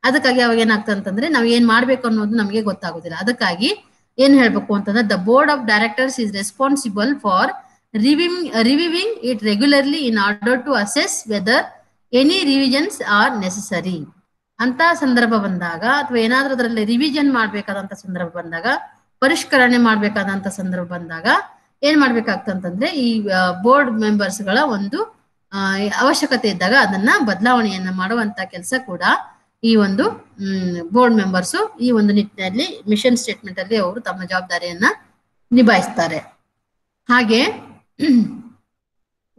ಅದಕ್ಕಾಗಿ ಅವಾಗ ಏನಾಗ್ತದೆ ಅಂತಂದ್ರೆ ನಾವ್ ಏನ್ ಮಾಡ್ಬೇಕು ಅನ್ನೋದು ನಮಗೆ ಗೊತ್ತಾಗೋದಿಲ್ಲ. ಅದಕ್ಕಾಗಿ ಏನ್ ಹೇಳ್ಬೇಕು ಅಂತಂದ್ರೆ the board of directors is responsible for reviewing it regularly in order to assess whether any revisions are necessary. ಅಂತ ಸಂದರ್ಭ ಬಂದಾಗ ಅಥವಾ ಏನಾದ್ರೂ ಅದರಲ್ಲಿ ರಿವಿಷನ್ ಮಾಡ್ಬೇಕಾದಂತ ಸಂದರ್ಭ ಬಂದಾಗ, ಪರಿಷ್ಕರಣೆ ಮಾಡ್ಬೇಕಾದಂತ ಸಂದರ್ಭ ಬಂದಾಗ ಏನ್ ಮಾಡ್ಬೇಕಾಗ್ತಂತಂದ್ರೆ ಈ ಬೋರ್ಡ್ ಮೆಂಬರ್ಸ್ ಗಳ ಒಂದು ಅವಶ್ಯಕತೆ ಇದ್ದಾಗ ಅದನ್ನ ಬದಲಾವಣೆಯನ್ನ ಮಾಡುವಂತ ಕೆಲಸ ಕೂಡ ಈ ಒಂದು ಬೋರ್ಡ್ ಮೆಂಬರ್ಸ್ ಈ ಒಂದು ನಿಟ್ಟಿನಲ್ಲಿ ಮಿಷನ್ ಸ್ಟೇಟ್ಮೆಂಟ್ ಅಲ್ಲಿ ಅವರು ತಮ್ಮ ಜವಾಬ್ದಾರಿಯನ್ನ ನಿಭಾಯಿಸ್ತಾರೆ. ಹಾಗೆ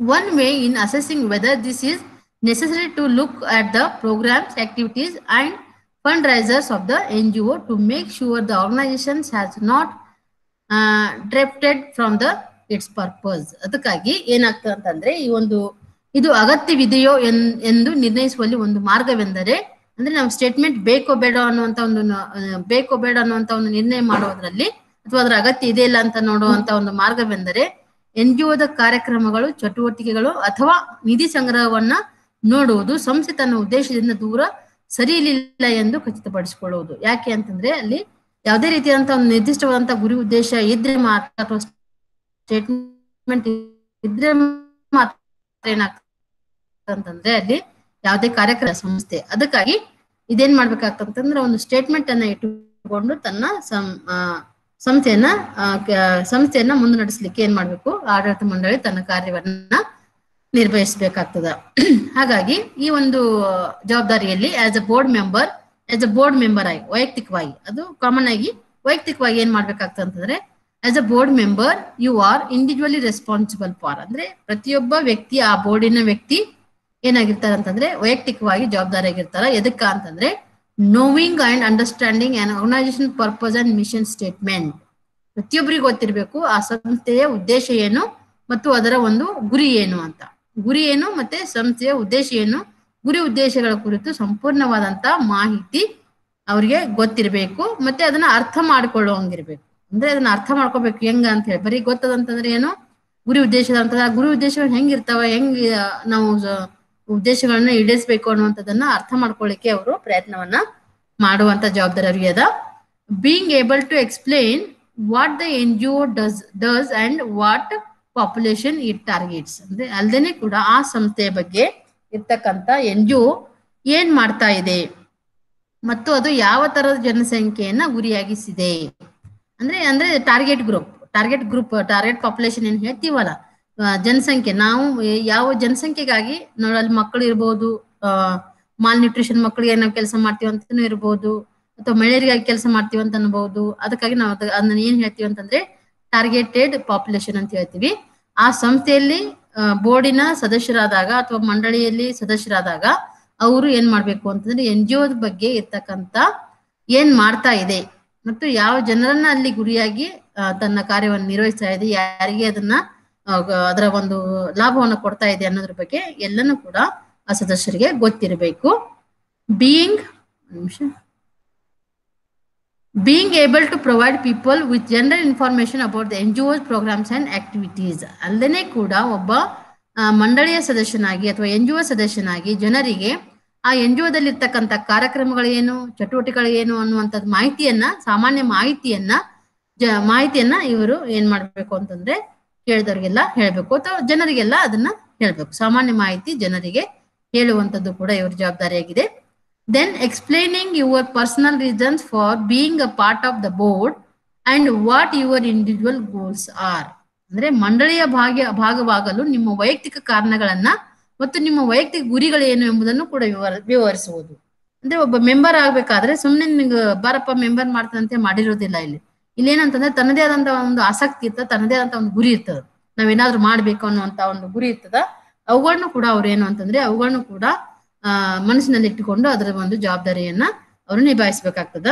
one way in accessing weather this is necessary to look at the programs, activities and fundraisers of the NGO to make sure the organization has not drifted from its purpose. ಅದಕ್ಕಾಗಿ ಏನಾಗ್ತದೆ ಅಂತಂದ್ರೆ ಈ ಒಂದು ಇದು ಅಗತ್ಯವಿದೆಯೋ ಎಂದು ನಿರ್ಣಯಿಸುವಲ್ಲಿ ಒಂದು ಮಾರ್ಗವೆಂದರೆ ಅಂದ್ರೆ ನಾವು ಸ್ಟೇಟ್ಮೆಂಟ್ ಬೇಕೋ ಬೇಡ ಅನ್ನುವಂತ ಒಂದು ನಿರ್ಣಯ ಮಾಡೋದ್ರಲ್ಲಿ ಅಥವಾ ಅದರ ಅಗತ್ಯ ಇದೆ ಇಲ್ಲ ಅಂತ ನೋಡುವಂತ ಒಂದು ಮಾರ್ಗವೆಂದರೆ NGOದ ಕಾರ್ಯಕ್ರಮಗಳು, ಚಟುವಟಿಕೆಗಳು ಅಥವಾ ನಿಧಿ ಸಂಗ್ರಹವನ್ನ ನೋಡುವುದು ಸಂಸ್ಥೆ ತನ್ನ ಉದ್ದೇಶದಿಂದ ದೂರ ಸರಿಯಿಲ್ಲ ಎಂದು ಖಚಿತಪಡಿಸಿಕೊಳ್ಳುವುದು. ಯಾಕೆ ಅಂತಂದ್ರೆ ಅಲ್ಲಿ ಯಾವುದೇ ರೀತಿಯಾದಂತಹ ಒಂದು ನಿರ್ದಿಷ್ಟವಾದಂತ ಗುರಿ ಉದ್ದೇಶ ಇದ್ರೆ ಮಾತ್ರ ಅಥವಾ ಸ್ಟೇಟ್ಮೆಂಟ್ ಇದ್ರೆ ಮಾತ್ರ ಏನಾಗ್ತದೆ ಅಂತಂದ್ರೆ ಅಲ್ಲಿ ಯಾವುದೇ ಕಾರ್ಯಕ್ರಮ ಸಂಸ್ಥೆ. ಅದಕ್ಕಾಗಿ ಇದೇನ್ ಮಾಡ್ಬೇಕಾಗ್ತಂತಂದ್ರೆ ಒಂದು ಸ್ಟೇಟ್ಮೆಂಟ್ ಅನ್ನ ಇಟ್ಟುಕೊಂಡು ತನ್ನ ಸಂಸ್ಥೆಯನ್ನ ಮುಂದೆ ನಡೆಸಲಿಕ್ಕೆ ಏನ್ ಮಾಡ್ಬೇಕು, ಆಡಳಿತ ಮಂಡಳಿ ತನ್ನ ಕಾರ್ಯವನ್ನ ನಿರ್ವಹಿಸಬೇಕಾಗ್ತದ. ಹಾಗಾಗಿ ಈ ಒಂದು ಜವಾಬ್ದಾರಿಯಲ್ಲಿ ಆಸ್ ಅ ಬೋರ್ಡ್ ಮೆಂಬರ್ ಆಗಿ ವೈಯಕ್ತಿಕವಾಗಿ ಅದು ಕಾಮನ್ ಆಗಿ ವೈಯಕ್ತಿಕವಾಗಿ ಏನ್ ಮಾಡ್ಬೇಕಾಗ್ತದೆ ಅಂತಂದ್ರೆ as a board member you are individually responsible for. ಅಂದ್ರೆ ಪ್ರತಿಯೊಬ್ಬ ವ್ಯಕ್ತಿ ಆ ಬೋರ್ಡಿನ ವ್ಯಕ್ತಿ ಏನಾಗಿರ್ತಾರೆ ಅಂತಂದ್ರೆ ವೈಯಕ್ತಿಕವಾಗಿ ಜವಾಬ್ದಾರಿ ಆಗಿರ್ತಾರ. ಎದಕ್ಕ ಅಂತಂದ್ರೆ knowing and understanding on organisation purpose and mission statement. ಪ್ರತಿಯೊಬ್ಬರಿಗೂ ಗೊತ್ತಿರ್ಬೇಕು ಆ ಸಂಸ್ಥೆಯ ಉದ್ದೇಶ ಏನು ಮತ್ತು ಅದರ ಒಂದು ಗುರಿ ಏನು ಅಂತ. ಗುರಿ ಏನು ಮತ್ತೆ ಸಂಸ್ಥೆಯ ಉದ್ದೇಶ ಏನು, ಗುರಿ ಉದ್ದೇಶಗಳ ಕುರಿತು ಸಂಪೂರ್ಣವಾದಂತ ಮಾಹಿತಿ ಅವರಿಗೆ ಗೊತ್ತಿರಬೇಕು ಮತ್ತೆ ಅದನ್ನ ಅರ್ಥ ಮಾಡಿಕೊಳ್ಳುವಂಗಿರ್ಬೇಕು. ಅಂದ್ರೆ ಅದನ್ನ ಅರ್ಥ ಮಾಡ್ಕೋಬೇಕು ಹೆಂಗ ಅಂತ ಹೇಳಿ. ಬರೀ ಗೊತ್ತದಂತಂದ್ರೆ ಏನು ಗುರಿ ಉದ್ದೇಶದ ಅಂತಂದ್ರೆ ಆ ಗುರಿ ಉದ್ದೇಶಗಳು ಹೆಂಗಿರ್ತಾವ, ಹೆಂಗ್ ನಾವು ಉದ್ದೇಶಗಳನ್ನ ಈಡೇರಿಸಬೇಕು ಅನ್ನುವಂಥದ್ದನ್ನ ಅರ್ಥ ಮಾಡ್ಕೊಳ್ಳಿಕ್ಕೆ ಅವರು ಪ್ರಯತ್ನವನ್ನ ಮಾಡುವಂತ ಜವಾಬ್ದಾರಿ ಅವರಿಗೆ ಅದ. Being able to explain what the NGO does and what population it targets. ಅಂದ್ರೆ ಅಲ್ದೇನೆ ಕೂಡ ಆ ಸಂಸ್ಥೆಯ ಬಗ್ಗೆ ಇರ್ತಕ್ಕಂಥ NGO ಏನ್ ಮಾಡ್ತಾ ಇದೆ ಮತ್ತು ಅದು ಯಾವ ತರದ ಜನಸಂಖ್ಯೆಯನ್ನ ಗುರಿಯಾಗಿಸಿದೆ. ಅಂದ್ರೆ ಟಾರ್ಗೆಟ್ ಟಾರ್ಗೆಟ್ ಪಾಪ್ಯುಲೇಷನ್ ಏನ್ ಹೇಳ್ತೀವಲ್ಲ, ಜನಸಂಖ್ಯೆ, ನಾವು ಯಾವ ಜನಸಂಖ್ಯೆಗಾಗಿ ನೋಡಲ್ಲಿ ಮಕ್ಕಳು ಇರ್ಬೋದು, ಮಾಲ್ ನ್ಯೂಟ್ರಿಷನ್ ಮಕ್ಕಳಿಗೆ ನಾವು ಕೆಲಸ ಮಾಡ್ತೀವಿ ಅಂತಾನು ಇರ್ಬೋದು, ಅಥವಾ ಮಹಿಳೆಯರಿಗಾಗಿ ಕೆಲಸ ಮಾಡ್ತೀವಿ ಅಂತ ಅನ್ಬಹುದು. ಅದಕ್ಕಾಗಿ ನಾವು ಅದನ್ನ ಏನ್ ಹೇಳ್ತೀವಿ ಅಂತಂದ್ರೆ ಟಾರ್ಗೆಟೆಡ್ ಪಾಪ್ಯುಲೇಷನ್ ಅಂತ ಹೇಳ್ತೀವಿ. ಆ ಸಂಸ್ಥೆಯಲ್ಲಿ ಬೋರ್ಡಿನ ಸದಸ್ಯರಾದಾಗ ಅಥವಾ ಮಂಡಳಿಯಲ್ಲಿ ಸದಸ್ಯರಾದಾಗ ಅವರು ಏನ್ ಮಾಡ್ಬೇಕು ಅಂತಂದ್ರೆ NGO ಬಗ್ಗೆ ಇರ್ತಕ್ಕಂತ ಏನ್ ಮಾಡ್ತಾ ಇದೆ ಮತ್ತು ಯಾವ ಜನರನ್ನ ಅಲ್ಲಿ ಗುರಿಯಾಗಿ ತನ್ನ ಕಾರ್ಯವನ್ನು ನಿರ್ವಹಿಸ್ತಾ ಇದೆ, ಯಾರಿಗೆ ಅದರ ಒಂದು ಲಾಭವನ್ನು ಕೊಡ್ತಾ ಇದೆ ಅನ್ನೋದ್ರ ಬಗ್ಗೆ ಎಲ್ಲನೂ ಕೂಡ ಆ ಸದಸ್ಯರಿಗೆ ಗೊತ್ತಿರಬೇಕು. Being able to provide people with general information about the NGO's programs and activities. ಅಲ್ಲದೆ ಕೂಡ ಒಬ್ಬ ಮಂಡಳಿಯ ಸದಸ್ಯನಾಗಿ ಅಥವಾ NGO ಸದಸ್ಯನಾಗಿ ಜನರಿಗೆ ಆ NGO ದಲ್ಲಿ ಇರ್ತಕ್ಕಂಥ ಕಾರ್ಯಕ್ರಮಗಳೇನು, ಚಟುವಟಿಕೆಗಳೇನು ಅನ್ನುವಂಥದ್ದು ಸಾಮಾನ್ಯ ಮಾಹಿತಿಯನ್ನ ಇವರು ಏನ್ ಮಾಡ್ಬೇಕು ಅಂತಂದ್ರೆ ಕೇಳಿದವ್ರಿಗೆಲ್ಲ ಹೇಳ್ಬೇಕು ಅಥವಾ ಜನರಿಗೆಲ್ಲ ಅದನ್ನ ಹೇಳ್ಬೇಕು. ಸಾಮಾನ್ಯ ಮಾಹಿತಿ ಜನರಿಗೆ ಹೇಳುವಂಥದ್ದು ಕೂಡ ಇವ್ರ ಜವಾಬ್ದಾರಿಯಾಗಿದೆ. Then explaining your personal reasons for being a part of the board and what your individual goals are. ಅಂದ್ರೆ ಮಂಡಳಿಯ ಭಾಗವಾಗಲು ನಿಮ್ಮ ವೈಯಕ್ತಿಕ ಕಾರಣಗಳನ್ನ ಮತ್ತು ನಿಮ್ಮ ವೈಯಕ್ತಿಕ ಗುರಿಗಳೇನು ಎಂಬುದನ್ನು ಕೂಡ ವಿವರಿಸುವುದು. ಅಂದ್ರೆ ಒಬ್ಬ ಮೆಂಬರ್ ಆಗ್ಬೇಕಾದ್ರೆ ಸುಮ್ನೆ ನಿಮ್ಗೆ ಬಾರಪ್ಪ ಮೆಂಬರ್ ಮಾಡ್ತಾನಂತೆ ಮಾಡಿರೋದಿಲ್ಲ. ಇಲ್ಲಿ ಏನಂತಂದ್ರೆ ತನ್ನದೇ ಆದಂತ ಒಂದು ಆಸಕ್ತಿ ಇರ್ತದೆ, ತನ್ನದೇ ಆದಂತ ಒಂದು ಗುರಿ ಇರ್ತದೆ, ನಾವೇನಾದ್ರೂ ಮಾಡ್ಬೇಕು ಅನ್ನುವಂತ ಒಂದು ಗುರಿ ಇರ್ತದ. ಅವುಗಳನ್ನು ಕೂಡ ಅವ್ರು ಏನು ಅಂತಂದ್ರೆ ಅವುಗಳನ್ನು ಕೂಡ ಮನಸ್ಸಿನಲ್ಲಿ ಇಟ್ಟುಕೊಂಡು ಅದರ ಒಂದು ಜವಾಬ್ದಾರಿಯನ್ನ ಅವರು ನಿಭಾಯಿಸಬೇಕಾಗ್ತದ.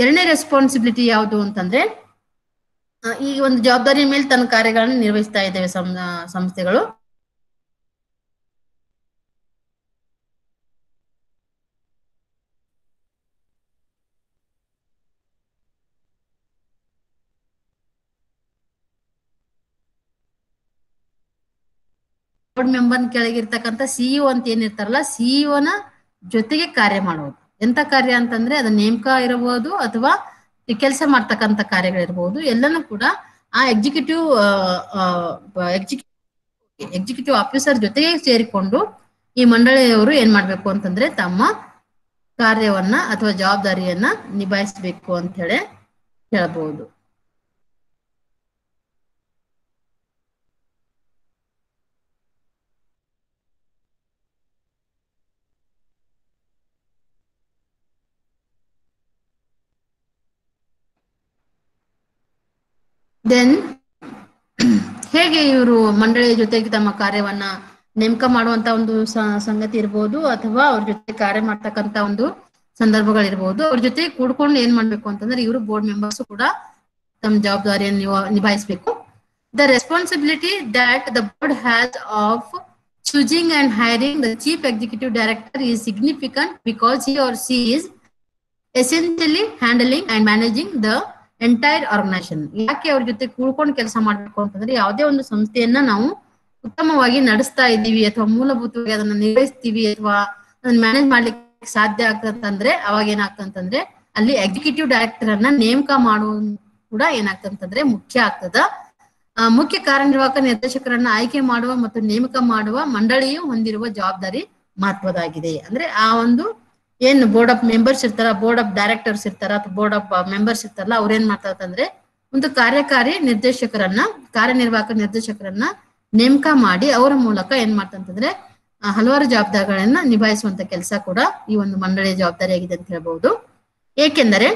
ಎರಡನೇ ರೆಸ್ಪಾನ್ಸಿಬಿಲಿಟಿ ಯಾವುದು ಅಂತಂದ್ರೆ ಈ ಒಂದು ಜವಾಬ್ದಾರಿಯ ಮೇಲೆ ತನ್ನ ಕಾರ್ಯಗಳನ್ನು ನಿರ್ವಹಿಸ್ತಾ ಇದ್ದೇವೆ ಸಂಸ್ಥೆಗಳು. ಬೋರ್ಡ್ ಮೆಂಬರ್ ಕೆಳಗಿರ್ತಕ್ಕಂಥ CEO ಅಂತ ಏನಿರ್ತಾರಲ್ಲ, CEO ಜೊತೆಗೆ ಕಾರ್ಯ ಮಾಡುವುದು. ಎಂತ ಕಾರ್ಯ ಅಂತಂದ್ರೆ ಅದು ನೇಮಕ ಇರಬಹುದು ಅಥವಾ ಕೆಲಸ ಮಾಡ್ತಕ್ಕಂಥ ಕಾರ್ಯಗಳಿರ್ಬಹುದು. ಎಲ್ಲನೂ ಕೂಡ ಆ ಎಕ್ಸಿಕ್ಯೂಟಿವ್ ಆಫೀಸರ್ ಜೊತೆಗೆ ಸೇರಿಕೊಂಡು ಈ ಮಂಡಳಿಯವರು ಏನ್ ಮಾಡ್ಬೇಕು ಅಂತಂದ್ರೆ ತಮ್ಮ ಕಾರ್ಯವನ್ನ ಅಥವಾ ಜವಾಬ್ದಾರಿಯನ್ನ ನಿಭಾಯಿಸಬೇಕು ಅಂತ ಹೇಳಬಹುದು. ದೆನ್ ಹೇಗೆ ಇವರು ಮಂಡಳಿಯ ಜೊತೆಗೆ ತಮ್ಮ ಕಾರ್ಯವನ್ನ ನೇಮಕ ಮಾಡುವಂತ ಒಂದು ಸಂಗತಿ ಇರ್ಬೋದು, ಅಥವಾ ಅವ್ರ ಜೊತೆ ಕಾರ್ಯ ಮಾಡ್ತಕ್ಕಂತ ಒಂದು ಸಂದರ್ಭಗಳಿರ್ಬೋದು. ಅವ್ರ ಜೊತೆ ಕೂಡ್ಕೊಂಡು ಏನ್ ಮಾಡ್ಬೇಕು ಅಂತಂದ್ರೆ ಇವರು ಬೋರ್ಡ್ ಮೆಂಬರ್ಸ್ ಕೂಡ ತಮ್ಮ ಜವಾಬ್ದಾರಿಯನ್ನು ನಿಭಾಯಿಸಬೇಕು. The responsibility that the board has of choosing and hiring the chief executive director is significant because he or she is essentially handling and managing the entire organisation. ಯಾಕೆ ಅವ್ರ ಜೊತೆ ಕೂಡ್ಕೊಂಡು ಕೆಲಸ ಮಾಡ್ಬೇಕು ಅಂತಂದ್ರೆ ಯಾವುದೇ ಒಂದು ಸಂಸ್ಥೆಯನ್ನ ನಾವು ಉತ್ತಮವಾಗಿ ನಡೆಸ್ತಾ ಇದ್ದೀವಿ ಅಥವಾ ಮೂಲಭೂತವಾಗಿ ಅದನ್ನ ನಿರ್ವಹಿಸ್ತೀವಿ ಅಥವಾ ಅದನ್ನ ಮ್ಯಾನೇಜ್ ಮಾಡ್ಲಿಕ್ಕೆ ಸಾಧ್ಯ ಆಗ್ತಂತಂದ್ರೆ ಅವಾಗ ಏನಾಗ್ತಂತಂದ್ರೆ ಅಲ್ಲಿ ಎಕ್ಸಿಕ್ಯೂಟಿವ್ ಡೈರೆಕ್ಟರ್ ಅನ್ನ ನೇಮಕ ಮಾಡುವುದು ಕೂಡ ಏನಾಗ್ತಂತಂದ್ರೆ ಮುಖ್ಯ ಆಗ್ತದ. ಮುಖ್ಯ ಕಾರ್ಯನಿರ್ವಾಹಕ ನಿರ್ದೇಶಕರನ್ನ ಆಯ್ಕೆ ಮಾಡುವ ಮತ್ತು ನೇಮಕ ಮಾಡುವ ಮಂಡಳಿಯು ಹೊಂದಿರುವ ಜವಾಬ್ದಾರಿ ಮಹತ್ವದಾಗಿದೆ. ಅಂದ್ರೆ ಆ ಒಂದು ಏನ್ ಬೋರ್ಡ್ ಆಫ್ ಮೆಂಬರ್ಸ್ ಇರ್ತಾರ, ಬೋರ್ಡ್ ಆಫ್ ಡೈರೆಕ್ಟರ್ಸ್ ಇರ್ತಾರ ಅಥವಾ ಬೋರ್ಡ್ ಆಫ್ ಮೆಂಬರ್ಸ್ ಇರ್ತಾರಲ್ಲ, ಅವ್ರ ಏನ್ ಮಾಡ್ತಾರಂದ್ರೆ ಒಂದು ಕಾರ್ಯನಿರ್ವಾಹಕ ನಿರ್ದೇಶಕರನ್ನ ನೇಮಕ ಮಾಡಿ ಅವರ ಮೂಲಕ ಏನ್ ಮಾಡ್ತಂತಂದ್ರೆ ಹಲವಾರು ಜವಾಬ್ದಾರಿಗಳನ್ನ ನಿಭಾಯಿಸುವಂತ ಕೆಲಸ ಕೂಡ ಈ ಒಂದು ಮಂಡಳಿಯ ಜವಾಬ್ದಾರಿಯಾಗಿದೆ ಅಂತ ಹೇಳ್ಬಹುದು. ಏಕೆಂದರೆ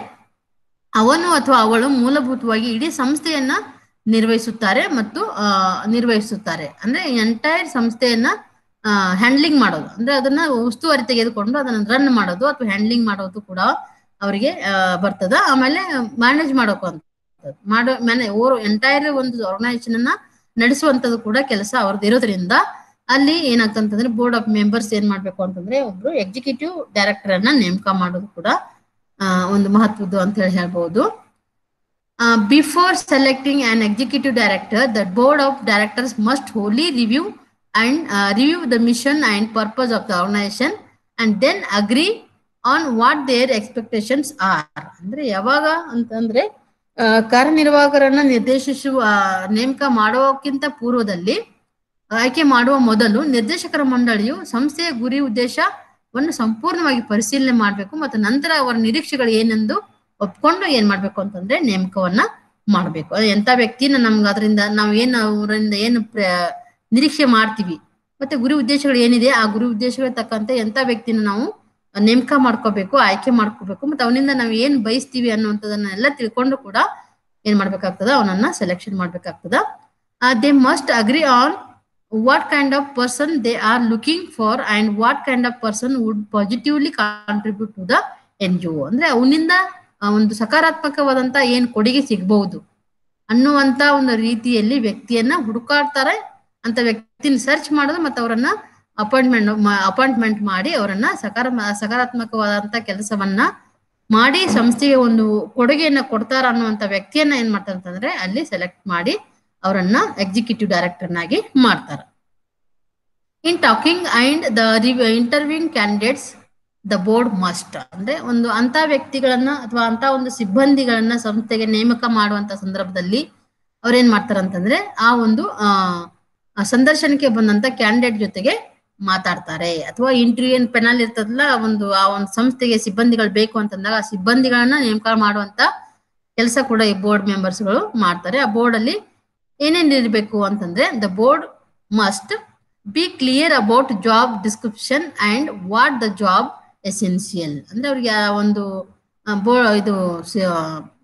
ಅವನು ಅಥವಾ ಅವಳು ಮೂಲಭೂತವಾಗಿ ಇಡೀ ಸಂಸ್ಥೆಯನ್ನ ನಿರ್ವಹಿಸುತ್ತಾರೆ. ಅಂದ್ರೆ ಎಂಟೈರ್ ಸಂಸ್ಥೆಯನ್ನ ಹ್ಯಾಂಡ್ಲಿಂಗ್ ಮಾಡೋದು, ಅಂದ್ರೆ ಅದನ್ನ ಉಸ್ತುವಾರಿ ತೆಗೆದುಕೊಂಡು ಅದನ್ನ ರನ್ ಮಾಡೋದು ಅಥವಾ ಹ್ಯಾಂಡ್ಲಿಂಗ್ ಮಾಡೋದು ಕೂಡ ಅವರಿಗೆ ಬರ್ತದ. ಆಮೇಲೆ ಮ್ಯಾನೇಜ್ ಎಂಟೈರ್ ಒಂದು ಆರ್ಗನೈಸೇಷನ್ ಅನ್ನ ನಡೆಸುವಂತದ್ದು ಕೂಡ ಕೆಲಸ ಅವ್ರದ್ದು ಇರೋದ್ರಿಂದ ಅಲ್ಲಿ ಏನಾಗ್ತಂತಂದ್ರೆ ಬೋರ್ಡ್ ಆಫ್ ಮೆಂಬರ್ಸ್ ಏನ್ ಮಾಡ್ಬೇಕು ಅಂತಂದ್ರೆ ಒಬ್ರು ಎಕ್ಸಿಕ್ಯೂಟಿವ್ ಡೈರೆಕ್ಟರ್ ಅನ್ನ ನೇಮಕ ಮಾಡೋದು ಕೂಡ ಒಂದು ಮಹತ್ವದ್ದು ಅಂತ ಹೇಳ್ಬಹುದು. Before selecting an executive director, the board of directors must wholly review review the mission and purpose of the organization and then agree on what their expectations are. ಅಂದ್ರೆ ಯಾವಾಗ ಅಂತಂದ್ರೆ ಕಾರ್ಯನಿರ್ವಾಹಕರನ್ನ ನಿರ್ದೇಶಿಸುವ ನೇಮಕ ಮಾಡುವಕ್ಕಿಂತ ಪೂರ್ವದಲ್ಲಿ ಆಯ್ಕೆ ಮಾಡುವ ಮೊದಲು ನಿರ್ದೇಶಕರ ಮಂಡಳಿಯು ಸಂಸ್ಥೆಯ ಗುರಿ ಉದ್ದೇಶವನ್ನು ಸಂಪೂರ್ಣವಾಗಿ ಪರಿಶೀಲನೆ ಮಾಡಬೇಕು ಮತ್ತು ನಂತರ ಅವರ ನಿರೀಕ್ಷೆಗಳು ಏನೆಂದು ಒಪ್ಕೊಂಡು ಏನ್ ಮಾಡ್ಬೇಕು ಅಂತಂದ್ರೆ ನೇಮಕವನ್ನ ಮಾಡ್ಬೇಕು. ಎಂತ ವ್ಯಕ್ತಿನ ನಮ್ಗೆ ಅದರಿಂದ ನಾವ್ ಏನ್ ಅವರಿಂದ ಏನು ನಿರೀಕ್ಷೆ ಮಾಡ್ತೀವಿ ಮತ್ತೆ ಗುರಿ ಉದ್ದೇಶಗಳು ಏನಿದೆ ಆ ಗುರಿ ಉದ್ದೇಶಗಳ ತಕ್ಕಂತೆ ಎಂತ ವ್ಯಕ್ತಿನ ನಾವು ನೇಮಕ ಮಾಡ್ಕೋಬೇಕು, ಆಯ್ಕೆ ಮಾಡ್ಕೋಬೇಕು ಮತ್ತೆ ಅವನಿಂದ ನಾವ್ ಏನ್ ಬಯಸ್ತೀವಿ ಅನ್ನುವಂಥದನ್ನೆಲ್ಲ ತಿಳ್ಕೊಂಡು ಕೂಡ ಏನ್ ಮಾಡ್ಬೇಕಾಗ್ತದ ಅವನನ್ನ ಸೆಲೆಕ್ಷನ್ ಮಾಡ್ಬೇಕಾಗ್ತದ. They must agree on what kind of person they are looking for and what kind of person would positively contribute to the NGO. ಅಂದ್ರೆ ಅವನಿಂದ ಒಂದು ಸಕಾರಾತ್ಮಕವಾದಂತ ಏನ್ ಕೊಡುಗೆ ಸಿಗಬಹುದು ಅನ್ನುವಂತ ಒಂದು ರೀತಿಯಲ್ಲಿ ವ್ಯಕ್ತಿಯನ್ನ ಹುಡುಕಾಡ್ತಾರೆ. ಅಂತ ವ್ಯಕ್ತಿನ ಸರ್ಚ್ ಮಾಡೋದು ಮತ್ತೆ ಅವರನ್ನ ಅಪಾಯಿಂಟ್ಮೆಂಟ್ ಮಾಡಿ ಅವರನ್ನ ಸಕಾರಾತ್ಮಕವಾದಂತ ಕೆಲಸವನ್ನ ಮಾಡಿ ಸಂಸ್ಥೆಗೆ ಒಂದು ಕೊಡುಗೆಯನ್ನ ಕೊಡ್ತಾರ ಅನ್ನುವಂತ ವ್ಯಕ್ತಿಯನ್ನ ಏನ್ ಮಾಡ್ತಾರೆ ಅಂತಂದ್ರೆ ಅಲ್ಲಿ ಸೆಲೆಕ್ಟ್ ಮಾಡಿ ಅವರನ್ನ ಎಕ್ಸಿಕ್ಯೂಟಿವ್ ಡೈರೆಕ್ಟರ್ ನಾಗಿ ಮಾಡ್ತಾರೆ. In talking and the interviewing candidates the board must ಅಂದ್ರೆ ಒಂದು ಅಂತ ವ್ಯಕ್ತಿಗಳನ್ನ ಅಥವಾ ಅಂತ ಒಂದು ಸಿಬ್ಬಂದಿಗಳನ್ನ ಸಂಸ್ಥೆಗೆ ನೇಮಕ ಮಾಡುವಂತ ಸಂದರ್ಭದಲ್ಲಿ ಅವ್ರೇನ್ ಮಾಡ್ತಾರ ಅಂತಂದ್ರೆ ಆ ಒಂದು ಸಂದರ್ಶನಕ್ಕೆ ಬಂದಂತ ಕ್ಯಾಂಡಿಡೇಟ್ ಜೊತೆಗೆ ಮಾತಾಡ್ತಾರೆ. ಅಥವಾ ಇಂಟರ್ವ್ಯೂ ಏನ್ ಪೆನಲ್ ಇರ್ತದಲ್ಲ ಆ ಒಂದು ಸಂಸ್ಥೆಗೆ ಸಿಬ್ಬಂದಿಗಳು ಬೇಕು ಅಂತಂದಾಗ ಆ ಸಿಬ್ಬಂದಿಗಳನ್ನ ನೇಮಕ ಮಾಡುವಂತ ಕೆಲಸ ಕೂಡ ಈ ಬೋರ್ಡ್ ಮೆಂಬರ್ಸ್ಗಳು ಮಾಡ್ತಾರೆ. ಆ ಬೋರ್ಡ್ ಅಲ್ಲಿ ಏನೇನ್ ಇರಬೇಕು ಅಂತಂದ್ರೆ the board must be clear about job description and what the job essential. ಅಂದ್ರೆ ಅವ್ರಿಗೆ ಒಂದು ಇದು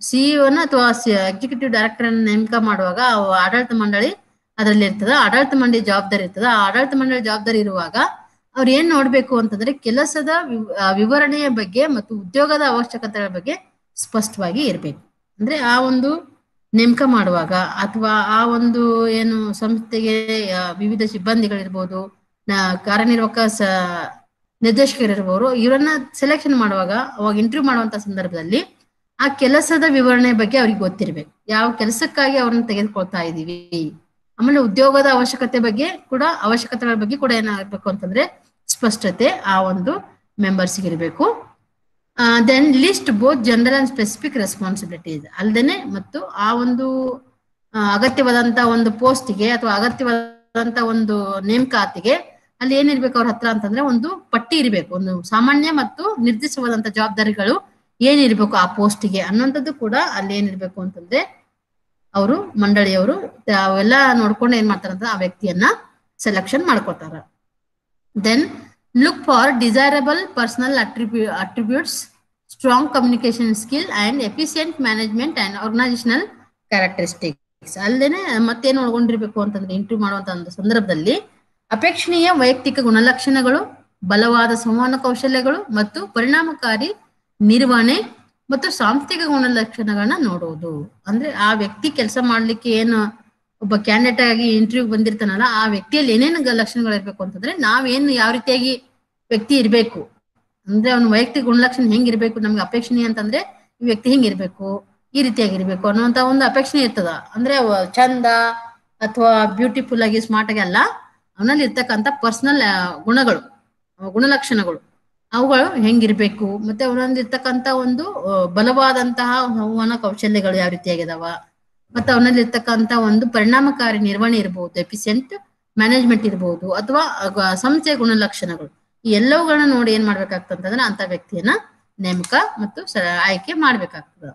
ಸಿಇಒನ ಅಥವಾ ಎಕ್ಸಿಕ್ಯೂಟಿವ್ ಡೈರೆಕ್ಟರ್ ಅನ್ನು ನೇಮಕ ಮಾಡುವಾಗ ಆಡಳಿತ ಮಂಡಳಿ ಅದರಲ್ಲಿ ಇರ್ತದ, ಆಡಳಿತ ಮಂಡಳಿ ಜವಾಬ್ದಾರಿ ಇರ್ತದ. ಆ ಆಡಳಿತ ಮಂಡಳಿ ಜವಾಬ್ದಾರಿ ಇರುವಾಗ ಅವ್ರು ಏನ್ ನೋಡ್ಬೇಕು ಅಂತಂದ್ರೆ ಕೆಲಸದ ವಿವರಣೆಯ ಬಗ್ಗೆ ಮತ್ತು ಉದ್ಯೋಗದ ಅವಶ್ಯಕತೆಗಳ ಬಗ್ಗೆ ಸ್ಪಷ್ಟವಾಗಿ ಇರ್ಬೇಕು. ಅಂದ್ರೆ ಆ ಒಂದು ನೇಮಕ ಮಾಡುವಾಗ ಅಥವಾ ಆ ಒಂದು ಏನು ಸಂಸ್ಥೆಗೆ ವಿವಿಧ ಸಿಬ್ಬಂದಿಗಳಿರ್ಬೋದು, ಕಾರ್ಯನಿರ್ವಾಹಕ ನಿರ್ದೇಶಕರಿರ್ಬೋದು, ಇವರನ್ನ ಸೆಲೆಕ್ಷನ್ ಮಾಡುವಾಗ ಅವಾಗ ಇಂಟರ್ವ್ಯೂ ಮಾಡುವಂತ ಸಂದರ್ಭದಲ್ಲಿ ಆ ಕೆಲಸದ ವಿವರಣೆ ಬಗ್ಗೆ ಅವ್ರಿಗೆ ಗೊತ್ತಿರ್ಬೇಕು. ಯಾವ ಕೆಲಸಕ್ಕಾಗಿ ಅವ್ರನ್ನ ತೆಗೆದುಕೊಳ್ತಾ ಇದೀವಿ, ಆಮೇಲೆ ಉದ್ಯೋಗದ ಅವಶ್ಯಕತೆಗಳ ಬಗ್ಗೆ ಕೂಡ ಏನಾಗಬೇಕು ಅಂತಂದ್ರೆ ಸ್ಪಷ್ಟತೆ ಆ ಒಂದು ಮೆಂಬರ್ಸ್ಗೆ ಇರಬೇಕು. Then list both general and specific responsibilities ಅಲ್ದೇನೆ ಮತ್ತು ಆ ಒಂದು ಅಗತ್ಯವಾದಂತ ಒಂದು ಪೋಸ್ಟ್ಗೆ ಅಥವಾ ಅಗತ್ಯವಾದಂತ ಒಂದು ನೇಮಕಾತಿಗೆ ಅಲ್ಲಿ ಏನಿರ್ಬೇಕು ಅವ್ರ ಹತ್ರ ಅಂತಂದ್ರೆ ಒಂದು ಪಟ್ಟಿ ಇರಬೇಕು. ಒಂದು ಸಾಮಾನ್ಯ ಮತ್ತು ನಿರ್ದಿಷ್ಟವಾದಂತ ಜವಾಬ್ದಾರಿಗಳು ಏನಿರ್ಬೇಕು ಆ ಪೋಸ್ಟ್ಗೆ ಅನ್ನುವಂಥದ್ದು ಕೂಡ ಅಲ್ಲಿ ಏನಿರ್ಬೇಕು ಅಂತಂದ್ರೆ ಅವರು ಮಂಡಳಿಯವರು ಅವೆಲ್ಲ ನೋಡ್ಕೊಂಡು ಏನ್ ಮಾಡ್ತಾರಂತ ಆ ವ್ಯಕ್ತಿಯನ್ನ ಸೆಲೆಕ್ಷನ್ ಮಾಡ್ಕೊತಾರ. Then look for desirable personal attributes, strong communication skill and efficient management and organizational characteristics. ಅಲ್ಲೇನೆ ಮತ್ತೇನು ಒಳಗೊಂಡಿರ್ಬೇಕು ಅಂತಂದ್ರೆ ಇಂಟರ್ವ್ಯೂ ಮಾಡುವಂತ ಒಂದು ಸಂದರ್ಭದಲ್ಲಿ ಅಪೇಕ್ಷಣೀಯ ವೈಯಕ್ತಿಕ ಗುಣಲಕ್ಷಣಗಳು, ಬಲವಾದ ಸಂವಹನ ಕೌಶಲ್ಯಗಳು ಮತ್ತು ಪರಿಣಾಮಕಾರಿ ನಿರ್ವಹಣೆ ಮತ್ತು ಸಾಂಸ್ಥಿಕ ಗುಣಲಕ್ಷಣಗಳನ್ನ ನೋಡುವುದು. ಅಂದ್ರೆ ಆ ವ್ಯಕ್ತಿ ಕೆಲಸ ಮಾಡ್ಲಿಕ್ಕೆ ಏನು ಒಬ್ಬ ಕ್ಯಾಂಡಿಡೇಟ್ ಆಗಿ ಇಂಟರ್ವ್ಯೂ ಬಂದಿರ್ತಾನಲ್ಲ ಆ ವ್ಯಕ್ತಿಯಲ್ಲಿ ಏನೇನು ಲಕ್ಷಣಗಳು ಇರ್ಬೇಕು ಅಂತಂದ್ರೆ ನಾವೇನು ಯಾವ ರೀತಿಯಾಗಿ ವ್ಯಕ್ತಿ ಇರ್ಬೇಕು ಅಂದ್ರೆ ಅವ್ನ ವೈಯಕ್ತಿಕ ಗುಣಲಕ್ಷಣ ಹೆಂಗಿರ್ಬೇಕು, ನಮ್ಗೆ ಅಪೇಕ್ಷಣೀಯ ಅಂತಂದ್ರೆ ಈ ವ್ಯಕ್ತಿ ಹಿಂಗಿರ್ಬೇಕು, ಈ ರೀತಿಯಾಗಿರ್ಬೇಕು ಅನ್ನುವಂತ ಒಂದು ಅಪೇಕ್ಷಣೆ ಇರ್ತದ. ಅಂದ್ರೆ ಚಂದ ಅಥವಾ ಬ್ಯೂಟಿಫುಲ್ ಆಗಿ ಸ್ಮಾರ್ಟ್ ಆಗಿ ಅಲ್ಲ, ಅವನಲ್ಲಿ ಇರ್ತಕ್ಕಂಥ ಪರ್ಸನಲ್ ಗುಣಗಳು, ಗುಣಲಕ್ಷಣಗಳು ಅವುಗಳು ಹೆಂಗಿರ್ಬೇಕು, ಮತ್ತೆ ಅವನಲ್ಲಿ ಇರ್ತಕ್ಕಂಥ ಒಂದು ಬಲವಾದಂತಹ ಸಂವಹನ ಕೌಶಲ್ಯಗಳು ಯಾವ ರೀತಿಯಾಗಿದಾವ, ಮತ್ತೆ ಅವನಲ್ಲಿ ಇರ್ತಕ್ಕಂಥ ಒಂದು ಪರಿಣಾಮಕಾರಿ ನಿರ್ವಹಣೆ ಇರಬಹುದು, ಎಫಿಷಿಯಂಟ್ ಮ್ಯಾನೇಜ್ಮೆಂಟ್ ಇರಬಹುದು, ಅಥವಾ ಸಂಸ್ಥೆಯ ಗುಣಲಕ್ಷಣಗಳು ಈ ಎಲ್ಲವುಗಳನ್ನ ನೋಡಿ ಏನ್ ಮಾಡ್ಬೇಕಾಗ್ತಂತಂದ್ರೆ ಅಂತ ವ್ಯಕ್ತಿಯನ್ನ ನೇಮಕ ಮತ್ತು ಆಯ್ಕೆ ಮಾಡ್ಬೇಕಾಗ್ತದ.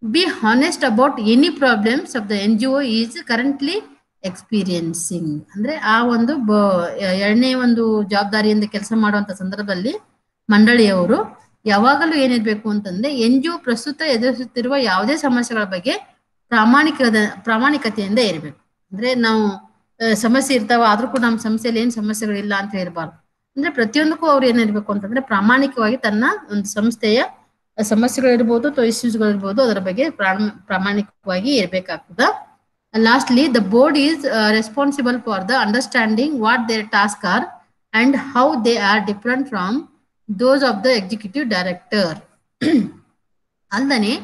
Be honest about any problems of the NGO is currently experiencing. ಅಂದ್ರೆ ಆ ಒಂದು ಎರಡನೇ ಒಂದು ಜವಾಬ್ದಾರಿಯಿಂದ ಕೆಲಸ ಮಾಡುವಂತ ಸಂದರ್ಭದಲ್ಲಿ ಮಂಡಳಿಯವರು ಯಾವಾಗಲೂ ಏನಿರ್ಬೇಕು ಅಂತಂದ್ರೆ NGO ಪ್ರಸ್ತುತ ಎದುರಿಸುತ್ತಿರುವ ಯಾವುದೇ ಸಮಸ್ಯೆಗಳ ಬಗ್ಗೆ ಪ್ರಾಮಾಣಿಕತೆಯಿಂದ ಇರಬೇಕು. ಅಂದ್ರೆ ನಾವು ಸಮಸ್ಯೆ ಇರ್ತಾವ ಆದ್ರೂ ಕೂಡ ನಮ್ಮ ಸಮಸ್ಯೆಯಲ್ಲಿ ಏನ್ ಸಮಸ್ಯೆಗಳಿಲ್ಲ ಅಂತ ಇರಬಾರ್ದು. ಅಂದ್ರೆ ಪ್ರತಿಯೊಂದಕ್ಕೂ ಅವ್ರು ಏನಿರ್ಬೇಕು ಅಂತಂದ್ರೆ ಪ್ರಾಮಾಣಿಕವಾಗಿ ತನ್ನ ಒಂದು ಸಂಸ್ಥೆಯ ಸಮಸ್ಯೆಗಳಿರ್ಬೋದು ಅಥವಾ ಇಶ್ಯೂಸ್ಗಳಿರ್ಬೋದು ಅದರ ಬಗ್ಗೆ ಪ್ರಾಮಾಣಿಕವಾಗಿ ಇರ್ಬೇಕಾಗ್ತದ. Lastly the board is responsible for the understanding what their task are and how they are different from those of the executive director. ಅಲ್ಲದೆ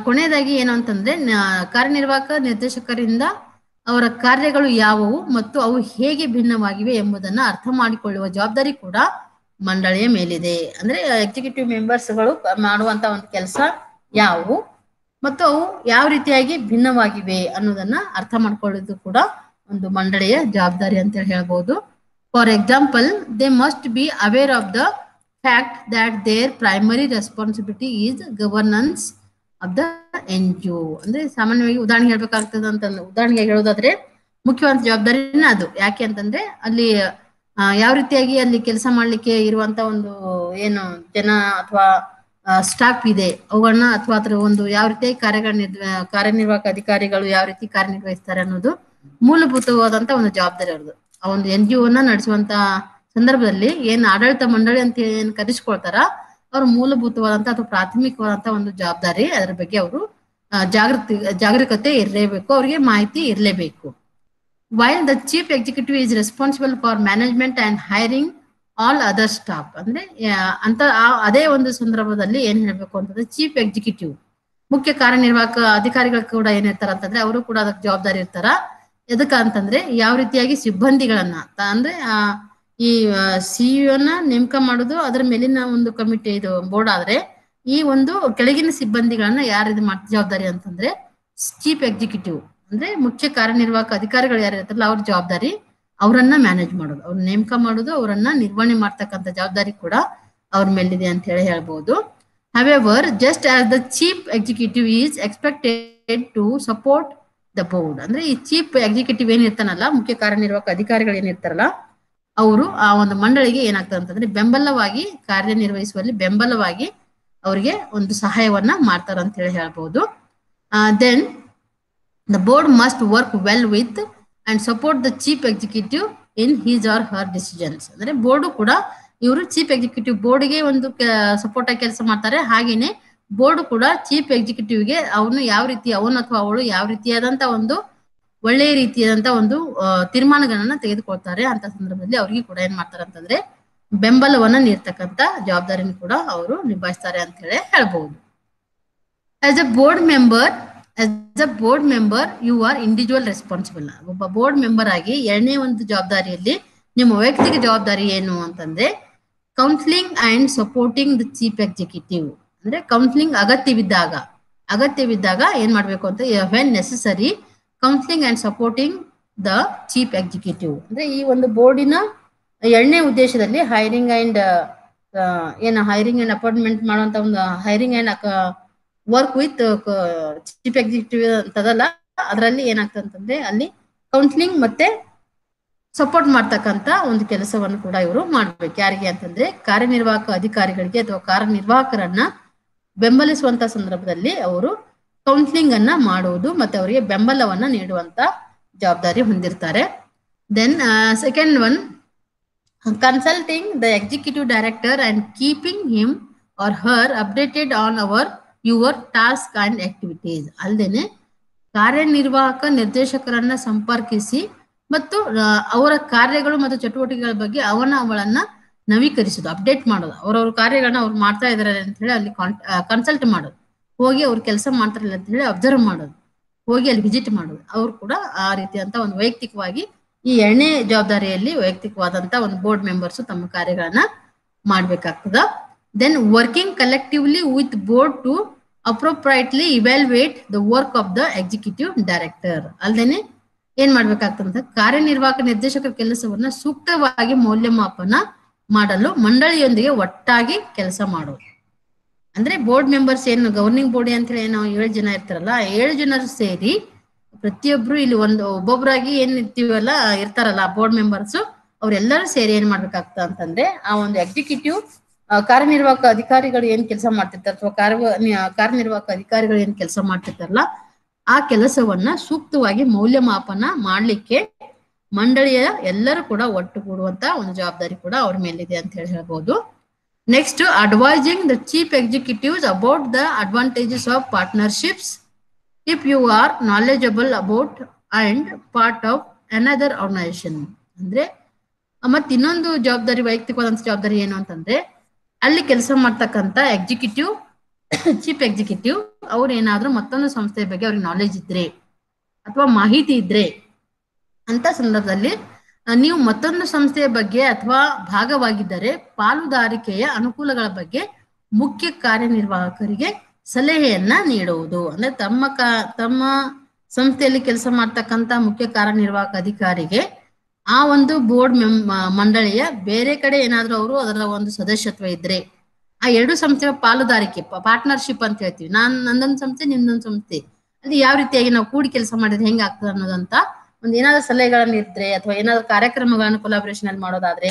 ಕೊನೆಯದಾಗಿ ಏನು ಅಂತಂದ್ರೆ ಕಾರ್ಯನಿರ್ವಾಹಕ ನಿರ್ದೇಶಕರಿಂದ ಅವರ ಕಾರ್ಯಗಳು ಯಾವುವು ಮತ್ತು ಅವು ಹೇಗೆ ಭಿನ್ನವಾಗಿವೆ ಎಂಬುದನ್ನ ಅರ್ಥ ಮಾಡಿಕೊಳ್ಳುವ ಜವಾಬ್ದಾರಿ ಕೂಡ ಮಂಡಳಿಯ ಮೇಲಿದೆ. ಅಂದ್ರೆ ಎಕ್ಸಿಕ್ಯೂಟಿವ್ ಮೆಂಬರ್ಸ್ಗಳು ಮಾಡುವಂತ ಒಂದು ಕೆಲಸ ಯಾವುವು ಮತ್ತು ಅವು ಯಾವ ರೀತಿಯಾಗಿ ಭಿನ್ನವಾಗಿವೆ ಅನ್ನೋದನ್ನ ಅರ್ಥ ಮಾಡ್ಕೊಳ್ಳೋದು ಕೂಡ ಒಂದು ಮಂಡಳಿಯ ಜವಾಬ್ದಾರಿ ಅಂತ ಹೇಳ್ಬೋದು. For example, they must be aware of the fact that their primary responsibility is governance of the NGO. ಅಂದ್ರೆ ಸಾಮಾನ್ಯವಾಗಿ ಉದಾಹರಣೆ ಹೇಳ್ಬೇಕಾಗ್ತದೆ ಅಂತಂದ್ರೆ, ಉದಾಹರಣೆಗೆ ಹೇಳೋದಾದ್ರೆ ಮುಖ್ಯವಾದ ಜವಾಬ್ದಾರಿನ ಅದು. ಯಾಕೆ ಅಂತಂದ್ರೆ ಅಲ್ಲಿ ಯಾವ ರೀತಿಯಾಗಿ ಅಲ್ಲಿ ಕೆಲಸ ಮಾಡ್ಲಿಕ್ಕೆ ಇರುವಂತ ಒಂದು ಏನು ಜನ ಅಥವಾ ಸ್ಟಾಫ್ ಇದೆ ಅವುಗಳನ್ನ ಅಥವಾ ಅದ್ರ ಒಂದು ಯಾವ ರೀತಿ ಕಾರ್ಯನಿರ್ವಾಹಕ ಅಧಿಕಾರಿಗಳು ಯಾವ ರೀತಿ ಕಾರ್ಯನಿರ್ವಹಿಸ್ತಾರೆ ಅನ್ನೋದು ಮೂಲಭೂತವಾದಂತ ಒಂದು ಜವಾಬ್ದಾರಿ ಅವ್ರದ್ದು. ಆ ಒಂದು NGO ನಡೆಸುವಂತ ಸಂದರ್ಭದಲ್ಲಿ ಏನ್ ಆಡಳಿತ ಮಂಡಳಿ ಅಂತ ಏನ್ ಕರೆಸ್ಕೊಳ್ತಾರ ಅವ್ರ ಮೂಲಭೂತವಾದಂತ ಅಥವಾ ಪ್ರಾಥಮಿಕವಾದಂತ ಒಂದು ಜವಾಬ್ದಾರಿ. ಅದ್ರ ಬಗ್ಗೆ ಅವರು ಜಾಗರೂಕತೆ ಇರಲೇಬೇಕು, ಅವ್ರಿಗೆ ಮಾಹಿತಿ ಇರಲೇಬೇಕು. While the chief executive is responsible for management and hiring all other staff. ಅಂದ್ರೆ ಅಂತ ಅದೇ ಒಂದು ಸಂದರ್ಭದಲ್ಲಿ ಏನ್ ಹೇಳ್ಬೇಕು ಅಂತಂದ್ರೆ ಚೀಫ್ ಎಕ್ಸಿಕ್ಯೂಟಿವ್ ಮುಖ್ಯ ಕಾರ್ಯನಿರ್ವಾಹಕ ಅಧಿಕಾರಿಗಳು ಕೂಡ ಏನಿರ್ತಾರ ಅಂತಂದ್ರೆ ಅವರು ಕೂಡ ಅದಕ್ಕೆ ಜವಾಬ್ದಾರಿ ಇರ್ತಾರ. ಎದಕ್ಕ ಅಂತಂದ್ರೆ ಯಾವ ರೀತಿಯಾಗಿ ಸಿಬ್ಬಂದಿಗಳನ್ನ ಅಂದ್ರೆ ಈ CEO ನೇಮಕ ಮಾಡೋದು ಅದರ ಮೇಲಿನ ಒಂದು ಕಮಿಟಿ ಇದು ಬೋರ್ಡ್ ಆದ್ರೆ ಈ ಒಂದು ಕೆಳಗಿನ ಸಿಬ್ಬಂದಿಗಳನ್ನ ಯಾರು ಇದು ಜವಾಬ್ದಾರಿ ಅಂತಂದ್ರೆ ಚೀಫ್ ಎಕ್ಸಿಕ್ಯೂಟಿವ್ ಅಂದ್ರೆ ಮುಖ್ಯ ಕಾರ್ಯನಿರ್ವಾಹಕ ಅಧಿಕಾರಿಗಳು ಯಾರು ಇರ್ತಾರಲ್ಲ ಅವ್ರ ಜವಾಬ್ದಾರಿ ಅವರನ್ನ ಮ್ಯಾನೇಜ್ ಮಾಡೋದು, ಅವ್ರ ನೇಮಕ ಮಾಡೋದು, ಅವರನ್ನ ನಿರ್ವಹಣೆ ಮಾಡ್ತಕ್ಕಂಥ ಜವಾಬ್ದಾರಿ ಕೂಡ ಅವ್ರ ಮೇಲಿದೆ ಅಂತ ಹೇಳ್ಬೋದು. However, just as the chief executive is expected to support the board. ಅಂದ್ರೆ ಈ ಚೀಫ್ ಎಕ್ಸಿಕ್ಯೂಟಿವ್ ಏನಿರ್ತಾನಲ್ಲ, ಮುಖ್ಯ ಕಾರ್ಯನಿರ್ವಾಹಕ ಅಧಿಕಾರಿಗಳು ಏನಿರ್ತಾರಲ್ಲ ಅವರು ಆ ಒಂದು ಮಂಡಳಿಗೆ ಏನಾಗ್ತದೆ ಅಂತಂದ್ರೆ ಬೆಂಬಲವಾಗಿ ಕಾರ್ಯನಿರ್ವಹಿಸುವಲ್ಲಿ ಬೆಂಬಲವಾಗಿ ಅವರಿಗೆ ಒಂದು ಸಹಾಯವನ್ನ ಮಾಡ್ತಾರ ಅಂತ ಹೇಳ್ಬೋದು. Then the board must work well with and support the chief executive in his or her decisions. ಅಂದ್ರೆ ಬೋರ್ಡು ಕೂಡ ಇವರು ಚೀಫ್ ಎಕ್ಸಿಕ್ಯೂಟಿವ್ ಬೋರ್ಡ್ಗೆ ಒಂದು ಸಪೋರ್ಟ್ ಆಗಿ ಕೆಲಸ ಮಾಡ್ತಾರೆ. ಹಾಗೇನೆ ಬೋರ್ಡ್ ಕೂಡ ಚೀಫ್ ಎಕ್ಸಿಕ್ಯೂಟಿವ್ಗೆ ಅವನು ಯಾವ ರೀತಿ ಅವನು ಅಥವಾ ಅವಳು ಯಾವ ರೀತಿಯಾದಂತ ಒಂದು ಒಳ್ಳೆಯ ರೀತಿಯಾದಂತ ಒಂದು ತೀರ್ಮಾನಗಳನ್ನ ತೆಗೆದುಕೊಳ್ತಾರೆ ಅಂತ ಸಂದರ್ಭದಲ್ಲಿ ಅವ್ರಿಗೆ ಕೂಡ ಏನ್ ಮಾಡ್ತಾರೆ ಅಂತಂದ್ರೆ ಬೆಂಬಲವನ್ನ ನೀಡ್ತಕ್ಕಂತ ಜವಾಬ್ದಾರಿನ ಕೂಡ ಅವರು ನಿಭಾಯಿಸ್ತಾರೆ ಅಂತ ಹೇಳ್ಬಹುದು. As a board member, you are individual responsible. ಒಬ್ಬ ಬೋರ್ಡ್ ಮೆಂಬರ್ ಆಗಿ ಎರಡನೇ ಒಂದು ಜವಾಬ್ದಾರಿಯಲ್ಲಿ ನಿಮ್ಮ ವೈಯಕ್ತಿಕ ಜವಾಬ್ದಾರಿ ಏನು ಅಂತಂದ್ರೆ counselling and supporting the chief executive. ಅಂದ್ರೆ ಕೌನ್ಸಿಲಿಂಗ್ ಅಗತ್ಯವಿದ್ದಾಗ ಏನ್ ಮಾಡ್ಬೇಕು ಅಂತ when necessary counselling and supporting the chief executive. ಅಂದ್ರೆ ಈ ಒಂದು ಬೋರ್ಡಿನ ಎರಡನೇ ಉದ್ದೇಶದಲ್ಲಿ ಹೈರಿಂಗ್ ಅಂಡ್ ಅಪಾಯಿಂಟ್ಮೆಂಟ್ ಮಾಡುವಂತ ಒಂದು hiring and work with chief executive ಅಂತದಲ್ಲ, ಅದರಲ್ಲಿ ಏನಾಗ್ತದೆ ಅಂತಂದ್ರೆ ಅಲ್ಲಿ ಕೌನ್ಸಿಲಿಂಗ್ ಮತ್ತೆ ಸಪೋರ್ಟ್ ಮಾಡ್ತಕ್ಕಂತ ಒಂದು ಕೆಲಸವನ್ನು ಕೂಡ ಇವರು ಮಾಡ್ಬೇಕು. ಯಾರಿಗೆ ಅಂತಂದ್ರೆ ಕಾರ್ಯನಿರ್ವಾಹಕ ಅಧಿಕಾರಿಗಳಿಗೆ ಅಥವಾ ಕಾರ್ಯನಿರ್ವಾಹಕರನ್ನ ಬೆಂಬಲಿಸುವಂತ ಸಂದರ್ಭದಲ್ಲಿ ಅವರು ಕೌನ್ಸಿಲಿಂಗ್ ಅನ್ನ ಮಾಡುವುದು ಮತ್ತೆ ಅವರಿಗೆ ಬೆಂಬಲವನ್ನ ನೀಡುವಂತ ಜವಾಬ್ದಾರಿ ಹೊಂದಿರ್ತಾರೆ. Then second one, consulting the executive director and keeping him or her updated on your task and activities. ಅಲ್ಲದೇನೆ ಕಾರ್ಯನಿರ್ವಾಹಕ ನಿರ್ದೇಶಕರನ್ನ ಸಂಪರ್ಕಿಸಿ ಮತ್ತು ಅವರ ಕಾರ್ಯಗಳು ಮತ್ತು ಚಟುವಟಿಕೆಗಳ ಬಗ್ಗೆ ಅವಳನ್ನ ನವೀಕರಿಸೋದು, ಅಪ್ಡೇಟ್ ಮಾಡೋದು, ಅವ್ರವ್ರ ಕಾರ್ಯಗಳನ್ನ ಅವ್ರು ಮಾಡ್ತಾ ಇದಾರೆ ಅಂತ ಹೇಳಿ ಅಲ್ಲಿ ಕನ್ಸಲ್ಟ್ ಮಾಡೋದು, ಹೋಗಿ ಅವ್ರು ಕೆಲಸ ಮಾಡ್ತಾರಲ್ಲ ಅಂತ ಹೇಳಿ ಅಬ್ಸರ್ವ್ ಮಾಡೋದು, ಹೋಗಿ ಅಲ್ಲಿ ವಿಸಿಟ್ ಮಾಡೋದು. ಅವ್ರು ಕೂಡ ಆ ರೀತಿಯಂತ ಒಂದು ವೈಯಕ್ತಿಕವಾಗಿ ಈ ಎರಡನೇ ಜವಾಬ್ದಾರಿಯಲ್ಲಿ ವೈಯಕ್ತಿಕವಾದಂತ ಒಂದು ಬೋರ್ಡ್ ಮೆಂಬರ್ಸ್ ತಮ್ಮ ಕಾರ್ಯಗಳನ್ನ ಮಾಡ್ಬೇಕಾಗ್ತದ. Then working collectively with board to appropriately evaluate the work of the executive director. ಅಲ್ದೇನೆ ಏನ್ ಮಾಡ್ಬೇಕಾಗ್ತಂತ ಕಾರ್ಯನಿರ್ವಾಹಕ ನಿರ್ದೇಶಕರ ಕೆಲಸವನ್ನ ಸೂಕ್ತವಾಗಿ ಮೌಲ್ಯಮಾಪನ ಮಾಡಲು ಮಂಡಳಿಯೊಂದಿಗೆ ಒಟ್ಟಾಗಿ ಕೆಲಸ ಮಾಡೋದು. ಅಂದ್ರೆ ಬೋರ್ಡ್ ಮೆಂಬರ್ಸ್ ಏನು ಗವರ್ನಿಂಗ್ ಬೋರ್ಡ್ ಅಂತ ಹೇಳಿ ನಾವು 7 ಜನ ಇರ್ತಾರಲ್ಲ, 7 ಜನರು ಸೇರಿ ಪ್ರತಿಯೊಬ್ರು ಇಲ್ಲಿ ಒಬ್ಬೊಬ್ಬರಾಗಿ ಏನ್ ಇರ್ತೀವಲ್ಲ ಇರ್ತಾರಲ್ಲ ಬೋರ್ಡ್ ಮೆಂಬರ್ಸ್, ಅವ್ರೆಲ್ಲರೂ ಸೇರಿ ಏನ್ ಮಾಡ್ಬೇಕಾಗ್ತದ ಅಂತಂದ್ರೆ ಆ ಒಂದು ಎಕ್ಸಿಕ್ಯೂಟಿವ್ ಕಾರ್ಯನಿರ್ವಾಹಕ ಅಧಿಕಾರಿಗಳು ಏನ್ ಕೆಲಸ ಮಾಡ್ತಿರ್ತಾರೆ ಅಥವಾ ಕಾರ್ಯನಿರ್ವಾಹಕ ಅಧಿಕಾರಿಗಳು ಏನ್ ಕೆಲಸ ಮಾಡ್ತಿರ್ತಾರಲ್ಲ ಆ ಕೆಲಸವನ್ನ ಸೂಕ್ತವಾಗಿ ಮೌಲ್ಯಮಾಪನ ಮಾಡ್ಲಿಕ್ಕೆ ಮಂಡಳಿಯ ಎಲ್ಲರೂ ಕೂಡ ಒಟ್ಟುಗೂಡುವಂತ ಒಂದು ಜವಾಬ್ದಾರಿ ಕೂಡ ಅವ್ರ ಮೇಲಿದೆ ಅಂತ ಹೇಳ್ಬಹುದು. Next, advising the chief executives about the advantages of partnerships if you are knowledgeable about and part of another organisation. ಅಂದ್ರೆ ಮತ್ತೆ ಇನ್ನೊಂದು ಜವಾಬ್ದಾರಿ, ವೈಯಕ್ತಿಕವಾದಂತ ಜವಾಬ್ದಾರಿ ಏನು ಅಂತಂದ್ರೆ ಅಲ್ಲಿ ಕೆಲಸ ಮಾಡ್ತಕ್ಕಂತ ಎಕ್ಸಿಕ್ಯೂಟಿವ್ ಚೀಫ್ ಎಕ್ಸಿಕ್ಯೂಟಿವ್ ಅವ್ರು ಏನಾದ್ರೂ ಮತ್ತೊಂದು ಸಂಸ್ಥೆಯ ಬಗ್ಗೆ ಅವ್ರಿಗೆ ನಾಲೆಜ್ ಇದ್ರೆ ಅಥವಾ ಮಾಹಿತಿ ಇದ್ರೆ ಅಂತ ಸಂದರ್ಭದಲ್ಲಿ ನೀವು ಮತ್ತೊಂದು ಸಂಸ್ಥೆಯ ಬಗ್ಗೆ ಅಥವಾ ಭಾಗವಾಗಿದ್ದರೆ ಪಾಲುದಾರಿಕೆಯ ಅನುಕೂಲಗಳ ಬಗ್ಗೆ ಮುಖ್ಯ ಕಾರ್ಯನಿರ್ವಾಹಕರಿಗೆ ಸಲಹೆಯನ್ನ ನೀಡುವುದು. ಅಂದ್ರೆ ತಮ್ಮ ಸಂಸ್ಥೆಯಲ್ಲಿ ಕೆಲಸ ಮಾಡ್ತಕ್ಕಂತ ಮುಖ್ಯ ಕಾರ್ಯನಿರ್ವಾಹಕ ಅಧಿಕಾರಿಗೆ ಆ ಒಂದು ಬೋರ್ಡ್ ಮಂಡಳಿಯ ಬೇರೆ ಕಡೆ ಏನಾದ್ರೂ ಅವರು ಅದರ ಒಂದು ಸದಸ್ಯತ್ವ ಇದ್ರೆ ಆ ಎರಡು ಸಂಸ್ಥೆಯ ಪಾಲುದಾರಿಕೆ ಪಾರ್ಟ್ನರ್ಶಿಪ್ ಅಂತ ಹೇಳ್ತೀವಿ. ನಂದೊಂದು ಸಂಸ್ಥೆ ನಿಮ್ದೊಂದು ಸಂಸ್ಥೆ, ಅಲ್ಲಿ ಯಾವ ರೀತಿಯಾಗಿ ನಾವು ಕೂಡಿ ಕೆಲಸ ಮಾಡಿದ್ರೆ ಹೆಂಗ್ ಆಗ್ತದೆ ಅನ್ನೋದಂತ ಒಂದು ಏನಾದ್ರು ಸಲಹೆಗಳನ್ನ ಇದ್ರೆ ಅಥವಾ ಏನಾದ್ರು ಕಾರ್ಯಕ್ರಮಗಳನ್ನು ಕೊಲಾಬ್ರೇಷನ್ ಅಲ್ಲಿ ಮಾಡೋದಾದ್ರೆ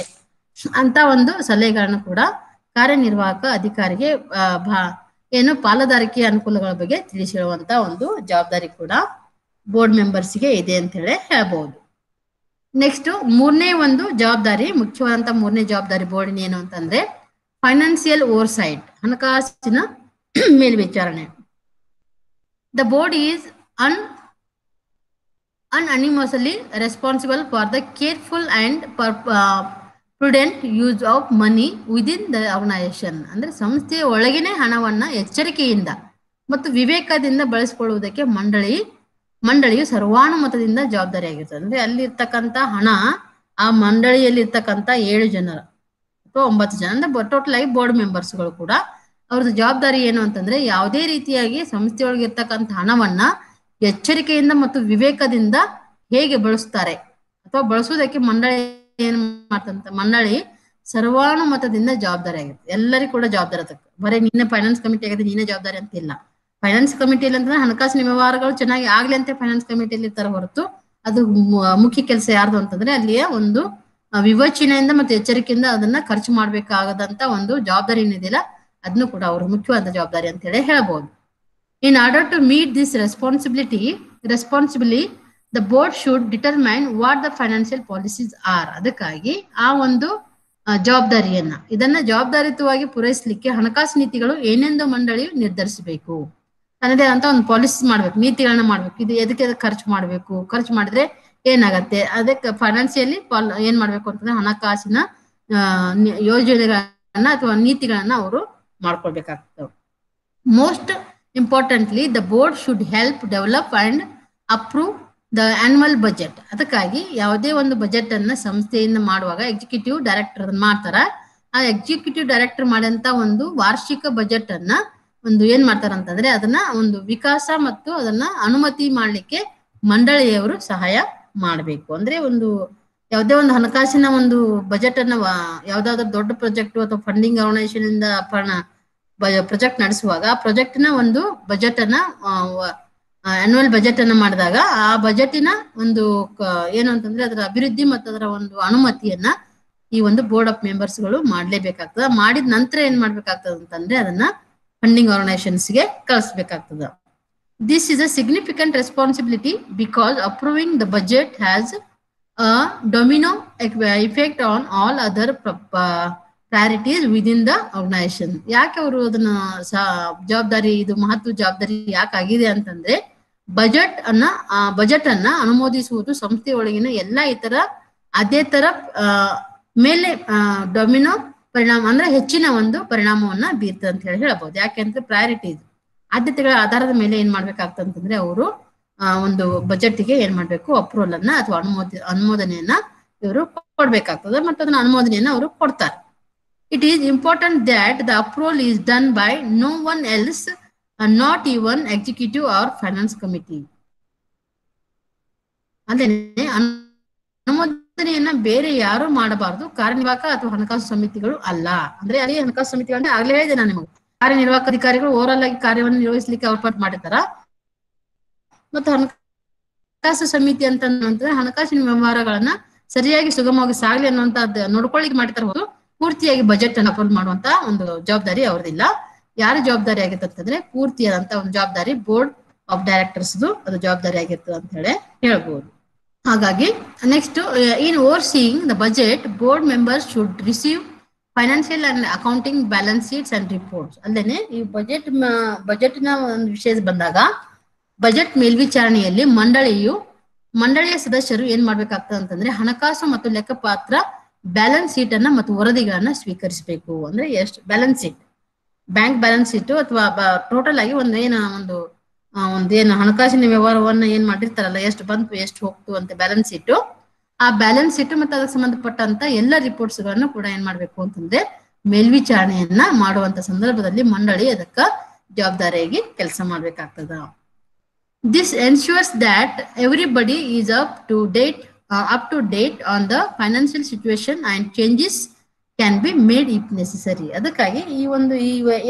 ಅಂತ ಒಂದು ಸಲಹೆಗಳನ್ನು ಕೂಡ ಕಾರ್ಯನಿರ್ವಾಹಕ ಅಧಿಕಾರಿಗೆ ಏನು ಪಾಲುದಾರಿಕೆಯ ಅನುಕೂಲಗಳ ಬಗ್ಗೆ ತಿಳಿಸಿ ಹೇಳುವಂತ ಒಂದು ಜವಾಬ್ದಾರಿ ಕೂಡ ಬೋರ್ಡ್ ಮೆಂಬರ್ಸ್ಗೆ ಇದೆ ಅಂತ ಹೇಳಿ ಹೇಳ್ಬಹುದು. ನೆಕ್ಸ್ಟ್ ಮೂರನೇ ಒಂದು ಜವಾಬ್ದಾರಿ, ಮುಖ್ಯವಾದಂತ ಮೂರನೇ ಜವಾಬ್ದಾರಿ ಬೋರ್ಡಿನ ಏನು ಅಂತಂದ್ರೆ ಫೈನಾನ್ಸಿಯಲ್ ಓವರ್ಸೈಟ್, ಹಣಕಾಸಿನ ಮೇಲ್ವಿಚಾರಣೆ. The board is unanimously responsible for the careful and prudent use of money within the organization. ಅಂದ್ರೆ ಸಂಸ್ಥೆಯ ಒಳಗಿನ ಹಣವನ್ನ ಎಚ್ಚರಿಕೆಯಿಂದ ಮತ್ತು ವಿವೇಕದಿಂದ ಬಳಸಿಕೊಳ್ಳುವುದಕ್ಕೆ ಮಂಡಳಿಯು ಸರ್ವಾನುಮತದಿಂದ ಜವಾಬ್ದಾರಿಯಾಗಿರ್ತದೆ. ಅಂದ್ರೆ ಅಲ್ಲಿರ್ತಕ್ಕಂಥ ಹಣ ಆ ಮಂಡಳಿಯಲ್ಲಿ ಇರ್ತಕ್ಕಂಥ 7 ಜನರ ಅಥವಾ 9 ಜನ ಅಂದ್ರೆ ಟೋಟಲ್ ಆಗಿ ಬೋರ್ಡ್ ಮೆಂಬರ್ಸ್ಗಳು ಕೂಡ ಅವ್ರದ್ದು ಜವಾಬ್ದಾರಿ ಏನು ಅಂತಂದ್ರೆ ಯಾವುದೇ ರೀತಿಯಾಗಿ ಸಂಸ್ಥೆಯೊಳಗೆ ಇರ್ತಕ್ಕಂಥ ಹಣವನ್ನ ಎಚ್ಚರಿಕೆಯಿಂದ ಮತ್ತು ವಿವೇಕದಿಂದ ಹೇಗೆ ಬಳಸ್ತಾರೆ ಅಥವಾ ಬಳಸುವುದಕ್ಕೆ ಮಂಡಳಿ ಏನ್ ಮಾಡ್ತಂತ ಮಂಡಳಿ ಸರ್ವಾನುಮತದಿಂದ ಜವಾಬ್ದಾರಿ ಆಗಿರುತ್ತೆ. ಎಲ್ಲರಿಗೂ ಕೂಡ ಜವಾಬ್ದಾರಿ ಇರುತ್ತೆ. ಬರೀ ನೀನೇ ಫೈನಾನ್ಸ್ ಕಮಿಟಿ ಆಗಿದೆ ನೀನೇ ಜವಾಬ್ದಾರಿ ಅಂತ ಇಲ್ಲ. ಫೈನಾನ್ಸ್ ಕಮಿಟಿಯಲ್ಲಿ ಅಂತಂದ್ರೆ ಹಣಕಾಸಿನ ವ್ಯವಹಾರಗಳು ಚೆನ್ನಾಗಿ ಆಗ್ಲಿ ಅಂತ ಫೈನಾನ್ಸ್ ಕಮಿಟಿಯಲ್ಲಿ ಇರ್ತಾರೆ ಹೊರತು ಅದು ಮುಖ್ಯ ಕೆಲಸ ಯಾರ್ದು ಅಂತಂದ್ರೆ ಅಲ್ಲಿಯ ಒಂದು ವಿವೇಚನೆಯಿಂದ ಮತ್ತು ಎಚ್ಚರಿಕೆಯಿಂದ ಅದನ್ನ ಖರ್ಚು ಮಾಡ್ಬೇಕಾಗದಂತ ಒಂದು ಜವಾಬ್ದಾರಿ ಏನಿದೆಯಲ್ಲ ಅದನ್ನು ಕೂಡ ಅವರು ಮುಖ್ಯವಾದ ಜವಾಬ್ದಾರಿ ಅಂತ ಹೇಳಿ ಹೇಳ್ಬಹುದು. In order to meet this responsibly, the board should determine what the financial policies are. ಅದಕ್ಕಾಗಿ ಆ ಒಂದು ಇದನ್ನ ಜವಾಬ್ದಾರಿಯುತವಾಗಿ ಪೂರೈಸಲಿಕ್ಕೆ ಹಣಕಾಸು ನೀತಿಗಳು ಏನೆಂದು ಮಂಡಳಿಯು ನಿರ್ಧರಿಸಬೇಕು. ತನ್ನದೇ ಅಂತ ಒಂದು ಪಾಲಿಸಿ ಮಾಡ್ಬೇಕು, ನೀತಿಗಳನ್ನ ಮಾಡ್ಬೇಕು. ಇದು ಎದಕ್ಕೆ ಖರ್ಚು ಮಾಡ್ಬೇಕು, ಖರ್ಚು ಮಾಡಿದ್ರೆ ಏನಾಗತ್ತೆ, ಅದಕ್ಕೆ ಫೈನಾನ್ಸಿಯಲಿ ಏನ್ ಮಾಡ್ಬೇಕು ಅಂತಂದ್ರೆ ಹಣಕಾಸಿನ ಯೋಜನೆಗಳನ್ನ ಅಥವಾ ನೀತಿಗಳನ್ನ ಅವರು ಮಾಡ್ಕೊಳ್ಬೇಕಾಗ್ತವೆ. Most Importantly, the board should help develop and approve the annual budget. ಅದಕ್ಕಾಗಿ ಯಾವುದೇ ಒಂದು ಬಜೆಟ್ ಅನ್ನ ಸಂಸ್ಥೆಯಿಂದ ಮಾಡುವಾಗ ಎಕ್ಸಿಕ್ಯೂಟಿವ್ ಡೈರೆಕ್ಟರ್ ಮಾಡ್ತಾರ. ಆ ಎಕ್ಸಿಕ್ಯೂಟಿವ್ ಡೈರೆಕ್ಟರ್ ಮಾಡಂತ ಒಂದು ವಾರ್ಷಿಕ ಬಜೆಟ್ ಅನ್ನ ಒಂದು ಏನ್ ಮಾಡ್ತಾರ ಅಂತಂದ್ರೆ ಅದನ್ನ ಒಂದು ವಿಕಾಸ ಮತ್ತು ಅದನ್ನ ಅನುಮತಿ ಮಾಡ್ಲಿಕ್ಕೆ ಮಂಡಳಿಯವರು ಸಹಾಯ ಮಾಡ್ಬೇಕು. ಅಂದ್ರೆ ಒಂದು ಯಾವುದೇ ಒಂದು ಹಣಕಾಸಿನ ಒಂದು ಬಜೆಟ್ ಅನ್ನ ಯಾವ್ದಾದ್ರು ದೊಡ್ಡ ಪ್ರಾಜೆಕ್ಟ್ ಅಥವಾ ಫಂಡಿಂಗ್ ಆರ್ಗನೈಸೇಷನ್ ಇಂದ ಪ್ರಾಜೆಕ್ಟ್ ನಡೆಸುವಾಗ ಆ ಪ್ರಾಜೆಕ್ಟ್ ನ ಒಂದು ಬಜೆಟ್ ಅನ್ನ ಆನ್ಯುವಲ್ ಬಜೆಟ್ ಅನ್ನ ಮಾಡಿದಾಗ ಆ ಬಜೆಟಿನ ಒಂದು ಏನು ಅಂತಂದ್ರೆ ಅದರ ಅಭಿವೃದ್ಧಿ ಮತ್ತು ಅದರ ಒಂದು ಅನುಮತಿಯನ್ನ ಈ ಒಂದು ಬೋರ್ಡ್ ಆಫ್ ಮೆಂಬರ್ಸ್ ಗಳು ಮಾಡ್ಲೇಬೇಕಾಗ್ತದ. ಮಾಡಿದ ನಂತರ ಏನ್ ಮಾಡ್ಬೇಕಾಗ್ತದ ಅಂತಂದ್ರೆ ಅದನ್ನ ಫಂಡಿಂಗ್ ಆರ್ಗನೈಸೇಷನ್ಸ್ ಗೆ ಕಳಿಸ್ಬೇಕಾಗ್ತದ. This is a significant responsibility because approving the budget has a domino effect on all other priorities within the organisation. ಯಾಕೆ ಅವರು ಅದನ್ನ ಜವಾಬ್ದಾರಿ ಇದು ಮಹತ್ವ ಜವಾಬ್ದಾರಿ ಯಾಕಾಗಿದೆ ಅಂತಂದ್ರೆ ಬಜೆಟ್ ಅನ್ನ ಅನುಮೋದಿಸುವುದು ಸಂಸ್ಥೆಯೊಳಗಿನ ಎಲ್ಲ ಇತರ ಅದೇ ತರ ಮೇಲೆ ಡೊಮಿನೋ ಪರಿಣಾಮ ಅಂದ್ರೆ ಹೆಚ್ಚಿನ ಒಂದು ಪರಿಣಾಮವನ್ನ ಬೀರ್ತದೆ ಅಂತ ಹೇಳ್ಬಹುದು. ಯಾಕೆಂದ್ರೆ ಪ್ರಯಾರಿಟೀಸ್ ಆದ್ಯತೆಗಳ ಆಧಾರದ ಮೇಲೆ ಏನ್ ಮಾಡ್ಬೇಕಾಗ್ತದೆ ಅಂತಂದ್ರೆ ಅವರು ಒಂದು ಬಜೆಟ್ಗೆ ಏನ್ ಮಾಡ್ಬೇಕು ಅಪ್ರೂವಲ್ ಅನ್ನ ಅಥವಾ ಅನುಮೋದನೆಯನ್ನ ಇವರು ಕೊಡ್ಬೇಕಾಗ್ತದೆ ಮತ್ತು ಅದನ್ನ ಅನುಮೋದನೆಯನ್ನ ಅವರು ಕೊಡ್ತಾರೆ. It is important that the approval is done by no one else, and not even executive or finance committee. ಅದೇನೆ ಅನುಮೋದನೆಯನ್ನ ಬೇರೆ ಯಾರು ಮಾಡಬಾರದು, ಕಾರ್ಯನಿರ್ವಾಹಕ ಅಥವಾ ಹಣಕಾಸು ಸಮಿತಿಗಳು ಅಲ್ಲ. ಅಂದ್ರೆ ಅಲ್ಲಿ ಹಣಕಾಸು ಸಮಿತಿಗಳನ್ನ ಆಗ್ಲೇ ಹೇಳಿದೆ ನಾನು ನಿಮಗೆ, ಕಾರ್ಯನಿರ್ವಾಹಕ ಅಧಿಕಾರಿಗಳು ಓವರ್ ಆಗಿ ಕಾರ್ಯವನ್ನು ನಿರ್ವಹಿಸಲಿಕ್ಕೆ ಅವಕಾಶ ಮಾಡಿರ್ತಾರ. ಮತ್ತು ಹಣಕಾಸು ಸಮಿತಿ ಅಂತಂದ್ರೆ ಹಣಕಾಸಿನ ವ್ಯವಹಾರಗಳನ್ನ ಸರಿಯಾಗಿ ಸುಗಮವಾಗಿ ಸಾಗಲಿ ಅನ್ನುವಂತ ನೋಡ್ಕೊಳ್ಳಿಕ್ಕೆ ಮಾಡಿರ್ತಾರ ಹೋದು ಪೂರ್ತಿಯಾಗಿ ಬಜೆಟ್ ಅನ್ನು ಅಪ್ರೂವ್ ಮಾಡುವಂತ ಒಂದು ಜವಾಬ್ದಾರಿ ಅವ್ರದಿಲ್ಲ. ಯಾರ ಜವಾಬ್ದಾರಿ ಆಗಿರ್ತದೆ ಅಂತಂದ್ರೆ ಪೂರ್ತಿಯಾದಂತ ಒಂದು ಜವಾಬ್ದಾರಿ ಬೋರ್ಡ್ ಆಫ್ ಡೈರೆಕ್ಟರ್ಸ್ ಅದು ಜವಾಬ್ದಾರಿ ಆಗಿರ್ತದೆ ಅಂತ ಹೇಳ್ಬಹುದು. ಹಾಗಾಗಿ next in overseeing the budget board members should receive financial and accounting balance sheets and reports. ಅಲ್ಲದೆ ಈ ಬಜೆಟ್ನ ಒಂದು ವಿಷಯ ಬಂದಾಗ ಬಜೆಟ್ ಮೇಲ್ವಿಚಾರಣೆಯಲ್ಲಿ ಮಂಡಳಿಯ ಸದಸ್ಯರು ಏನ್ ಮಾಡ್ಬೇಕಾಗ್ತದೆ ಅಂತಂದ್ರೆ ಹಣಕಾಸು ಮತ್ತು ಲೆಕ್ಕಪಾತ್ರ ಬ್ಯಾಲೆನ್ಸ್ ಶೀಟ್ ಅನ್ನ ಮತ್ತು ವರದಿಗಳನ್ನ ಸ್ವೀಕರಿಸಬೇಕು. ಅಂದ್ರೆ ಎಷ್ಟು balance sheet bank balance sheet ಅಥವಾ ಟೋಟಲ್ ಆಗಿ ಒಂದೇನು ಹಣಕಾಸಿನ ವ್ಯವಹಾರವನ್ನ ಏನ್ ಮಾಡಿರ್ತಾರಲ್ಲ, ಎಷ್ಟು ಬಂತು ಎಷ್ಟು ಹೋಗ್ತು ಅಂತ ಬ್ಯಾಲೆನ್ಸ್ ಶೀಟ್, ಆ ಬ್ಯಾಲೆನ್ಸ್ ಶೀಟ್ ಮತ್ತೆ ಅದಕ್ಕೆ ಸಂಬಂಧಪಟ್ಟಂತ ಎಲ್ಲ ರಿಪೋರ್ಟ್ಸ್ ಗಳನ್ನು ಕೂಡ ಏನ್ ಮಾಡ್ಬೇಕು ಅಂತಂದ್ರೆ ಮೇಲ್ವಿಚಾರಣೆಯನ್ನ ಮಾಡುವಂತ ಸಂದರ್ಭದಲ್ಲಿ ಮಂಡಳಿ ಅದಕ್ಕ ಜವಾಬ್ದಾರಿಯಾಗಿ ಕೆಲಸ ಮಾಡ್ಬೇಕಾಗ್ತದ. This ensures that everybody is up to date on the financial situation and changes can be made if necessary. ಅದಕ್ಕಾಗಿ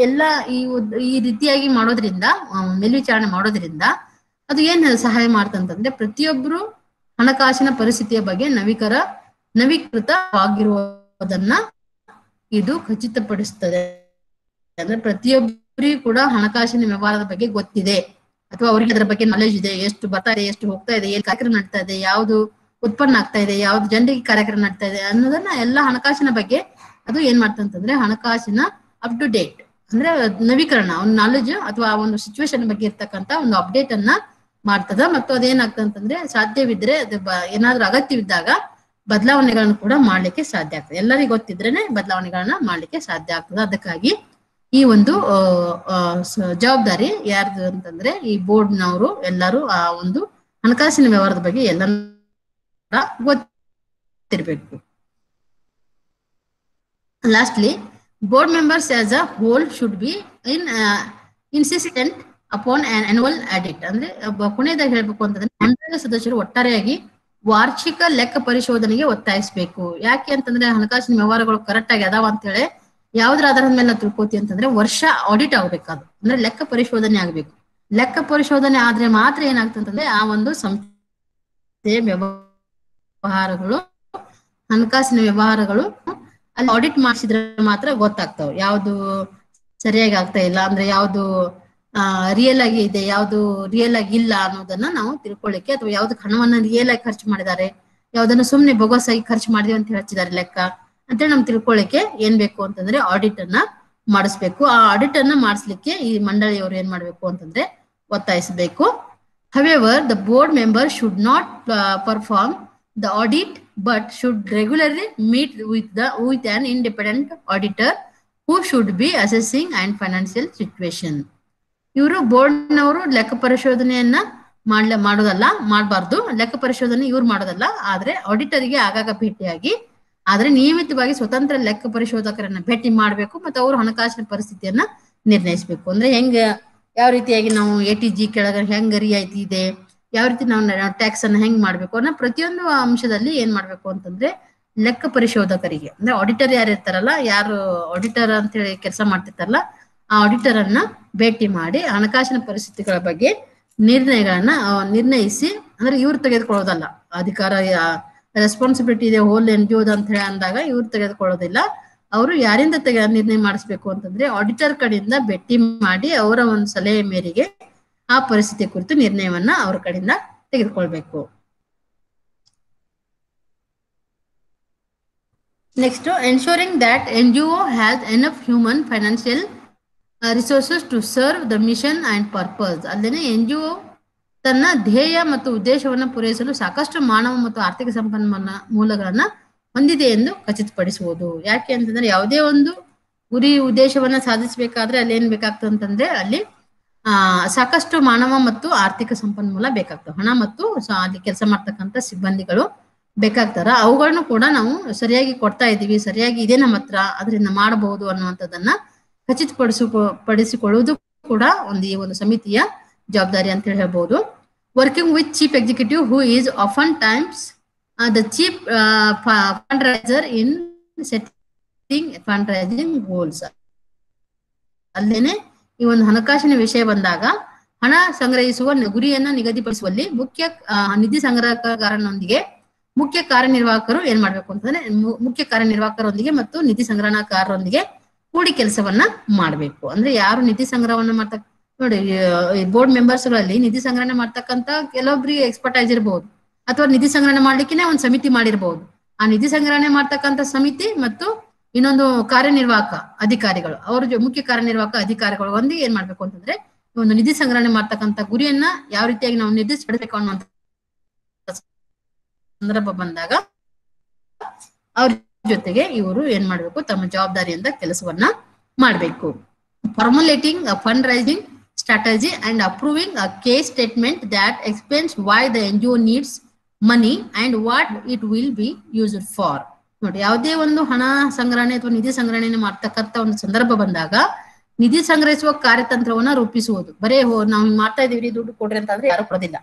ಈ ರೀತಿಯಾಗಿ ಮಾಡೋದ್ರಿಂದ, ಮೇಲ್ವಿಚಾರಣೆ ಮಾಡೋದ್ರಿಂದ ಅದು ಏನ್ ಸಹಾಯ ಮಾಡ್ತಂತಂದ್ರೆ ಪ್ರತಿಯೊಬ್ಬರು ಹಣಕಾಸಿನ ಪರಿಸ್ಥಿತಿಯ ಬಗ್ಗೆ ನವೀಕೃತವಾಗಿರುವುದನ್ನ ಇದು ಖಚಿತಪಡಿಸುತ್ತದೆ. ಅಂದ್ರೆ ಪ್ರತಿಯೊಬ್ಬರಿಗೂ ಕೂಡ ಹಣಕಾಸಿನ ವ್ಯವಹಾರದ ಬಗ್ಗೆ ಗೊತ್ತಿದೆ ಅಥವಾ ಅವರಿಗೆ ಅದರ ಬಗ್ಗೆ ನಾಲೆಜ್ ಇದೆ, ಎಷ್ಟು ಬರ್ತಾ ಇದೆ, ಎಷ್ಟು ಹೋಗ್ತಾ ಇದೆ, ಏನ್ ಕಾರ್ಯಕ್ರಮ ನಡ್ತಾ ಇದೆ, ಯಾವ್ದು ಉತ್ಪನ್ನ ಆಗ್ತಾ ಇದೆ, ಯಾವ್ದು ಜನರಿಗೆ ಕಾರ್ಯಕ್ರಮ ನಡ್ತಾ ಇದೆ ಅನ್ನೋದನ್ನ ಎಲ್ಲ ಹಣಕಾಸಿನ ಬಗ್ಗೆ ಅದು ಏನ್ ಮಾಡ್ತಂತಂದ್ರೆ ಹಣಕಾಸಿನ ಅಪ್ ಟು ಡೇಟ್ ಅಂದ್ರೆ ನವೀಕರಣ, ಒಂದು ನಾಲೆಜ್ ಅಥವಾ ಒಂದು ಸಿಚುವೇಶನ್ ಬಗ್ಗೆ ಇರ್ತಕ್ಕಂತ ಒಂದು ಅಪ್ಡೇಟ್ ಅನ್ನ ಮಾಡ್ತದ. ಮತ್ತು ಅದೇನಾಗ್ತಂತಂದ್ರೆ ಸಾಧ್ಯವಿದ್ರೆ ಅದು ಏನಾದ್ರೂ ಅಗತ್ಯವಿದ್ದಾಗ ಬದಲಾವಣೆಗಳನ್ನು ಕೂಡ ಮಾಡ್ಲಿಕ್ಕೆ ಸಾಧ್ಯ ಆಗ್ತದೆ. ಎಲ್ಲರಿಗೂ ಗೊತ್ತಿದ್ರೇನೆ ಬದಲಾವಣೆಗಳನ್ನ ಮಾಡ್ಲಿಕ್ಕೆ ಸಾಧ್ಯ ಆಗ್ತದೆ. ಅದಕ್ಕಾಗಿ ಈ ಒಂದು ಜವಾಬ್ದಾರಿ ಯಾರ್ದು ಅಂತಂದ್ರೆ ಈ ಬೋರ್ಡ್ನವರು ಎಲ್ಲರೂ ಆ ಒಂದು ಹಣಕಾಸಿನ ವ್ಯವಹಾರದ ಬಗ್ಗೆ ಎಲ್ಲ ಗೊತ್ತಿರ್ಬೇಕು. Lastly, board members as a whole should be insistent upon an annual audit. ಅಂದ್ರೆ ಕೊನೆಯದಾಗಿ ಹೇಳ್ಬೇಕು ಅಂತಂದ್ರೆ ಮಂಡಳಿಯ ಸದಸ್ಯರು ಒಟ್ಟಾರೆಯಾಗಿ ವಾರ್ಷಿಕ ಲೆಕ್ಕ ಪರಿಶೋಧನೆಗೆ ಒತ್ತಾಯಿಸಬೇಕು. ಯಾಕೆ ಅಂತಂದ್ರೆ ಹಣಕಾಸಿನ ವ್ಯವಹಾರಗಳು ಕರೆಕ್ಟ್ ಆಗಿ ಅದಾವ ಅಂತ ಹೇಳಿ ಯಾವ್ದ್ರ ಆಧಾರದ ಮೇಲೆ ನಾವು ತಿಳ್ಕೊತೀವಿ ಅಂತಂದ್ರೆ ವರ್ಷ ಆಡಿಟ್ ಆಗ್ಬೇಕಾದು, ಅಂದ್ರೆ ಲೆಕ್ಕ ಪರಿಶೋಧನೆ ಆಗ್ಬೇಕು. ಲೆಕ್ಕ ಪರಿಶೋಧನೆ ಆದ್ರೆ ಮಾತ್ರ ಏನಾಗ್ತಂತಂದ್ರೆ ಆ ಒಂದು ಸಂಸ್ಥೆ ವ್ಯವಹಾರಗಳು, ಹಣಕಾಸಿನ ವ್ಯವಹಾರಗಳು ಅಲ್ಲಿ ಆಡಿಟ್ ಮಾಡಿಸಿದ್ರೆ ಮಾತ್ರ ಗೊತ್ತಾಗ್ತಾವ ಯಾವ್ದು ಸರಿಯಾಗಿ ಆಗ್ತಾ ಇಲ್ಲ, ಅಂದ್ರೆ ಯಾವ್ದು ರಿಯಲ್ ಆಗಿ ಇದೆ, ಯಾವ್ದು ರಿಯಲ್ ಆಗಿ ಇಲ್ಲ ಅನ್ನೋದನ್ನ ನಾವು ತಿಳ್ಕೊಳ್ಳಿಕ್ಕೆ, ಅಥವಾ ಯಾವ್ದಕ್ ಹಣವನ್ನ ರಿಯಲ್ ಆಗಿ ಖರ್ಚು ಮಾಡಿದ್ದಾರೆ, ಯಾವ್ದನ್ನ ಸುಮ್ನೆ ಬೊಗಸಾಗಿ ಖರ್ಚು ಮಾಡಿದೀವಿ ಅಂತ ಹೇಳ್ತಿದ್ದಾರೆ ಲೆಕ್ಕ ಅಂತೇಳಿ ನಮ್ ತಿಳ್ಕೊಳ್ಳಿಕ್ಕೆ ಏನ್ ಬೇಕು ಅಂತಂದ್ರೆ ಆಡಿಟ್ ಅನ್ನ ಮಾಡಿಸ್ಬೇಕು. ಆ ಆಡಿಟ್ ಅನ್ನ ಮಾಡಿಸ್ಲಿಕ್ಕೆ ಈ ಮಂಡಳಿಯವರು ಏನ್ ಮಾಡ್ಬೇಕು ಅಂತಂದ್ರೆ ಒತ್ತಾಯಿಸಬೇಕು. However, the board member should not perform the audit but should regularly meet with an independent auditor who should be assessing and financial situation. ಇವರು ಬೋರ್ಡ್ನವರು ಲೆಕ್ಕ ಪರಿಶೋಧನೆಯನ್ನ ಮಾಡಬಾರ್ದು, ಲೆಕ್ಕ ಪರಿಶೋಧನೆ ಇವ್ರು ಮಾಡೋದಲ್ಲ, ಆದ್ರೆ ಆಡಿಟರ್ಗೆ ಆಗಾಗ ಭೇಟಿಯಾಗಿ ಆದ್ರೆ ನಿಯಮಿತವಾಗಿ ಸ್ವತಂತ್ರ ಲೆಕ್ಕ ಪರಿಶೋಧಕರನ್ನ ಭೇಟಿ ಮಾಡ್ಬೇಕು ಮತ್ತು ಅವರು ಹಣಕಾಸಿನ ಪರಿಸ್ಥಿತಿಯನ್ನ ನಿರ್ಣಯಿಸಬೇಕು. ಅಂದ್ರೆ ಯಾವ ರೀತಿಯಾಗಿ ನಾವು ATG ಕೆಳಗೆ ಹೆಂಗ್ ರಿಯಾಯಿತಿ ಇದೆ, ಯಾವ ರೀತಿ ನಾವು ಟ್ಯಾಕ್ಸ್ ಅನ್ನ ಹೆಂಗ್ ಮಾಡ್ಬೇಕು ಅನ್ನೋ ಪ್ರತಿಯೊಂದು ಅಂಶದಲ್ಲಿ ಏನ್ ಮಾಡ್ಬೇಕು ಅಂತಂದ್ರೆ ಲೆಕ್ಕ ಪರಿಶೋಧಕರಿಗೆ, ಅಂದ್ರೆ ಆಡಿಟರ್ ಯಾರು ಇರ್ತಾರಲ್ಲ, ಯಾರು ಆಡಿಟರ್ ಅಂತ ಹೇಳಿ ಕೆಲಸ ಮಾಡ್ತಿರ್ತಾರಲ್ಲ, ಆ ಆಡಿಟರ್ ಅನ್ನ ಭೇಟಿ ಮಾಡಿ ಹಣಕಾಸಿನ ಪರಿಸ್ಥಿತಿಗಳ ಬಗ್ಗೆ ನಿರ್ಣಯಿಸಿ, ಅಂದ್ರೆ ಇವ್ರು ತೆಗೆದುಕೊಳ್ಳೋದಲ್ಲ, ಅಧಿಕಾರ ರೆಸ್ಪಾನ್ಸಿಬಿಲಿಟಿ ಇದೆ ಹೋಲ್ NGO ಅಂತ ಹೇಳಿ ಅಂದಾಗ ಇವ್ರು ತೆಗೆದುಕೊಳ್ಳೋದಿಲ್ಲ. ಅವರು ಯಾರಿಂದ ನಿರ್ಣಯ ಮಾಡಿಸ್ಬೇಕು ಅಂತಂದ್ರೆ ಆಡಿಟರ್ ಕಡೆಯಿಂದ ಭೇಟಿ ಮಾಡಿ ಅವರ ಒಂದು ಸಲಹೆ ಮೇರೆಗೆ ಆ ಪರಿಸ್ಥಿತಿ ಕುರಿತು ನಿರ್ಣಯವನ್ನ ಅವ್ರ ಕಡೆಯಿಂದ ತೆಗೆದುಕೊಳ್ಬೇಕು. Next, ensuring that NGO has enough human financial resources to serve the mission and purpose. ಅಲ್ಲದೆ NGO ತನ್ನ ಧ್ಯೇಯ ಮತ್ತು ಉದ್ದೇಶವನ್ನು ಪೂರೈಸಲು ಸಾಕಷ್ಟು ಮಾನವ ಮತ್ತು ಆರ್ಥಿಕ ಮೂಲಗಳನ್ನ ಹೊಂದಿದೆ ಎಂದು ಖಚಿತಪಡಿಸುವುದು. ಯಾಕೆ ಅಂತಂದ್ರೆ ಯಾವುದೇ ಒಂದು ಗುರಿ ಉದ್ದೇಶವನ್ನ ಸಾಧಿಸಬೇಕಾದ್ರೆ ಅಲ್ಲಿ ಏನ್ ಬೇಕಾಗ್ತದೆ ಅಂತಂದ್ರೆ ಅಲ್ಲಿ ಸಾಕಷ್ಟು ಮಾನವ ಮತ್ತು ಆರ್ಥಿಕ ಸಂಪನ್ಮೂಲ ಬೇಕಾಗ್ತವೆ. ಹಣ ಮತ್ತು ಅಲ್ಲಿ ಕೆಲಸ ಮಾಡ್ತಕ್ಕಂಥ ಸಿಬ್ಬಂದಿಗಳು ಬೇಕಾಗ್ತಾರ. ಅವುಗಳನ್ನು ಕೂಡ ನಾವು ಸರಿಯಾಗಿ ಕೊಡ್ತಾ ಇದ್ದೀವಿ, ಸರಿಯಾಗಿ ಇದೆ ನಮ್ಮ ಹತ್ರ, ಅದರಿಂದ ಮಾಡಬಹುದು ಅನ್ನುವಂಥದ್ದನ್ನ ಖಚಿತಪಡಿಸಿಕೊಳ್ಳುವುದು ಕೂಡ ಈ ಒಂದು ಸಮಿತಿಯ ಜವಾಬ್ದಾರಿ ಅಂತ ಹೇಳಿ ಹೇಳ್ಬಹುದು. Working with chief executive who is often times the chief fundraiser in setting fundraising goals. ಅಲ್ಲೇನೆ ಈ ಒಂದು ಹಣಕಾಸಿನ ವಿಷಯ ಬಂದಾಗ ಹಣ ಸಂಗ್ರಹಿಸುವ ಗುರಿಯನ್ನ ನಿಗದಿಪಡಿಸುವಲ್ಲಿ ನಿಧಿ ಸಂಗ್ರಹಕಾರನೊಂದಿಗೆ ಮುಖ್ಯ ಕಾರ್ಯನಿರ್ವಾಹಕರು ಏನ್ ಮಾಡ್ಬೇಕು ಅಂತಂದ್ರೆ ಮುಖ್ಯ ಕಾರ್ಯನಿರ್ವಾಹಕರೊಂದಿಗೆ ಮತ್ತು ನಿಧಿ ಸಂಗ್ರಹಣಕಾರರೊಂದಿಗೆ ಕೂಡಿ ಕೆಲಸವನ್ನ ಮಾಡ್ಬೇಕು. ಅಂದ್ರೆ ಯಾರು ನಿಧಿ ಸಂಗ್ರಹವನ್ನ ನೋಡಿ, ಬೋರ್ಡ್ ಮೆಂಬರ್ಸ್ ಗಳಲ್ಲಿ ನಿಧಿ ಸಂಗ್ರಹಣೆ ಮಾಡ್ತಕ್ಕಂತ ಕೆಲವೊಬ್ರಿಗೆ ಎಕ್ಸ್ಪರ್ಟೈಸ್ ಇರಬಹುದು, ಅಥವಾ ನಿಧಿ ಸಂಗ್ರಹಣೆ ಮಾಡ್ಲಿಕ್ಕೆ ಒಂದು ಸಮಿತಿ ಮಾಡಿರಬಹುದು. ಆ ನಿಧಿ ಸಂಗ್ರಹಣೆ ಮಾಡ್ತಕ್ಕಂಥ ಸಮಿತಿ ಮತ್ತು ಇನ್ನೊಂದು ಕಾರ್ಯನಿರ್ವಾಹಕ ಅಧಿಕಾರಿಗಳು, ಅವ್ರ ಮುಖ್ಯ ಕಾರ್ಯನಿರ್ವಾಹಕ ಅಧಿಕಾರಿಗಳು ಒಂದಿಗೆ ಏನ್ ಮಾಡ್ಬೇಕು ಅಂತಂದ್ರೆ ಒಂದು ನಿಧಿ ಸಂಗ್ರಹಣೆ ಮಾಡ್ತಕ್ಕಂಥ ಗುರಿಯನ್ನ ಯಾವ ರೀತಿಯಾಗಿ ನಾವು ನಿರ್ದಿಷ್ಟಪಡಿಸಬೇಕು ಅನ್ನುವಂತ ಸಂದರ್ಭ ಬಂದಾಗ ಅವ್ರ ಜೊತೆಗೆ ಇವರು ಏನ್ ಮಾಡ್ಬೇಕು, ತಮ್ಮ ಜವಾಬ್ದಾರಿಯಿಂದ ಕೆಲಸವನ್ನ ಮಾಡ್ಬೇಕು. formulating a fundraising strategy and approving a case statement that explains why the NGO needs money and what it will be used for. ನೋಡಿ, ಯಾವುದೇ ಒಂದು ಹಣ ಸಂಗ್ರಹಣೆ ಅಥವಾ ನಿಧಿ ಸಂಗ್ರಹಣೆ ಮಾಡ್ತಕ್ಕಂಥ ಒಂದು ಸಂದರ್ಭ ಬಂದಾಗ ನಿಧಿ ಸಂಗ್ರಹಿಸುವ ಕಾರ್ಯತಂತ್ರವನ್ನ ರೂಪಿಸುವುದು. ಬರೇ ನಾವು ಮಾಡ್ತಾ ಇದೀವಿ ದುಡ್ಡು ಕೊಡ್ರಿ ಅಂತಂದ್ರೆ ಯಾರು ಕೊಡೋದಿಲ್ಲ.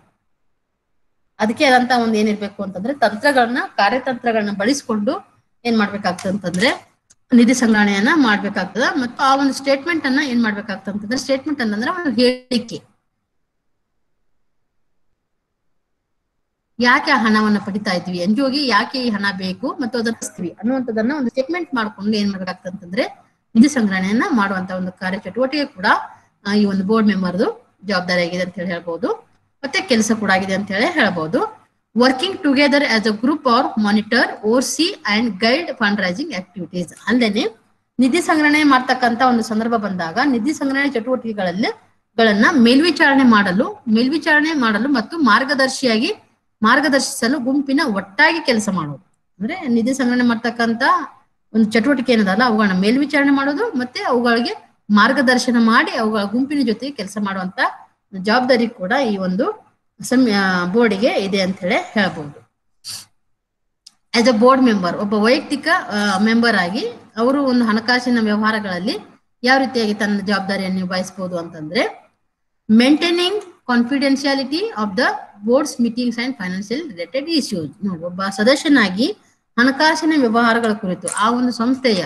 ಅದಕ್ಕೆ ಆದಂತ ಒಂದು ಏನಿರ್ಬೇಕು ಅಂತಂದ್ರೆ ಕಾರ್ಯತಂತ್ರಗಳನ್ನ ಬಳಸಿಕೊಂಡು ಏನ್ ಮಾಡ್ಬೇಕಾಗ್ತದೆ ಅಂತಂದ್ರೆ ನಿಧಿ ಸಂಗ್ರಹಣೆಯನ್ನ ಮಾಡ್ಬೇಕಾಗ್ತದ. ಮತ್ತು ಆ ಒಂದು ಸ್ಟೇಟ್ಮೆಂಟ್ ಅನ್ನ ಏನ್ ಮಾಡ್ಬೇಕಾಗ್ತಂತಂದ್ರೆ, ಸ್ಟೇಟ್ಮೆಂಟ್ ಅಂತಂದ್ರೆ ಒಂದು ಹೇಳಿಕೆ, ಯಾಕೆ ಆ ಹಣವನ್ನ ಪಡಿತಾ ಇದ್ವಿ, NGOಗೆ ಯಾಕೆ ಈ ಹಣ ಬೇಕು ಮತ್ತು ಅದನ್ನ ಅನ್ನುವಂಥದ್ದನ್ನ ಒಂದು ಸ್ಟೇಟ್ಮೆಂಟ್ ಮಾಡ್ಕೊಂಡು ಏನ್ ಮಾಡ್ಬೇಕಾಗ್ತಂತಂದ್ರೆ ನಿಧಿ ಸಂಗ್ರಹಣೆಯನ್ನ ಮಾಡುವಂತ ಒಂದು ಕಾರ್ಯ ಚಟುವಟಿಕೆ ಕೂಡ ಈ ಒಂದು ಬೋರ್ಡ್ ಮೆಂಬರ್ದು ಜವಾಬ್ದಾರಿ ಆಗಿದೆ ಅಂತ ಹೇಳಿ ಹೇಳ್ಬಹುದು. ಮತ್ತೆ ಕೆಲಸ ಕೂಡ ಆಗಿದೆ ಅಂತ ಹೇಳಿ ಹೇಳ್ಬಹುದು. Working together as a group or monitor, oversee and guide fund raising activities. ಅಲ್ಲದೆ ನಿಧಿ ಸಂಗ್ರಹಣೆ ಮಾಡ್ತಕ್ಕಂತ ಒಂದು ಸಂದರ್ಭ ಬಂದಾಗ ನಿಧಿ ಸಂಗ್ರಹಣೆ ಚಟುವಟಿಕೆಗಳನ್ನ ಮೇಲ್ವಿಚಾರಣೆ ಮಾಡಲು ಮತ್ತು ಮಾರ್ಗದರ್ಶಿಸಲು ಗುಂಪಿನ ಒಟ್ಟಾಗಿ ಕೆಲಸ ಮಾಡೋದು. ಅಂದ್ರೆ ನಿಧಿ ಸಂಗ್ರಹಣೆ ಮಾಡ್ತಕ್ಕಂತ ಒಂದು ಚಟುವಟಿಕೆ ಏನದಲ್ಲ ಅವುಗಳನ್ನ ಮೇಲ್ವಿಚಾರಣೆ ಮಾಡೋದು ಮತ್ತೆ ಅವುಗಳಿಗೆ ಮಾರ್ಗದರ್ಶನ ಮಾಡಿ ಅವುಗಳ ಗುಂಪಿನ ಜೊತೆಗೆ ಕೆಲಸ ಮಾಡುವಂತ ಜವಾಬ್ದಾರಿ ಕೂಡ ಈ ಒಂದು ಬೋರ್ಡಿಗೆ ಇದೆ ಅಂತ ಹೇಳಿ ಹೇಳ್ಬಹುದು. ಆಸ್ ಅ ಬೋರ್ಡ್ ಮೆಂಬರ್, ಒಬ್ಬ ವೈಯಕ್ತಿಕ ಮೆಂಬರ್ ಆಗಿ ಅವರು ಒಂದು ಹಣಕಾಸಿನ ವ್ಯವಹಾರಗಳಲ್ಲಿ ಯಾವ ರೀತಿಯಾಗಿ ತನ್ನ ಜವಾಬ್ದಾರಿಯನ್ನು ನಿಭಾಯಿಸಬಹುದು ಅಂತಂದ್ರೆ, maintaining confidentiality of the boards meetings and financial related issues. ನೋಡಿ, ಒಬ್ಬ ಸದಸ್ಯನಾಗಿ ಹಣಕಾಸಿನ ವ್ಯವಹಾರಗಳ ಕುರಿತು ಆ ಒಂದು ಸಂಸ್ಥೆಯ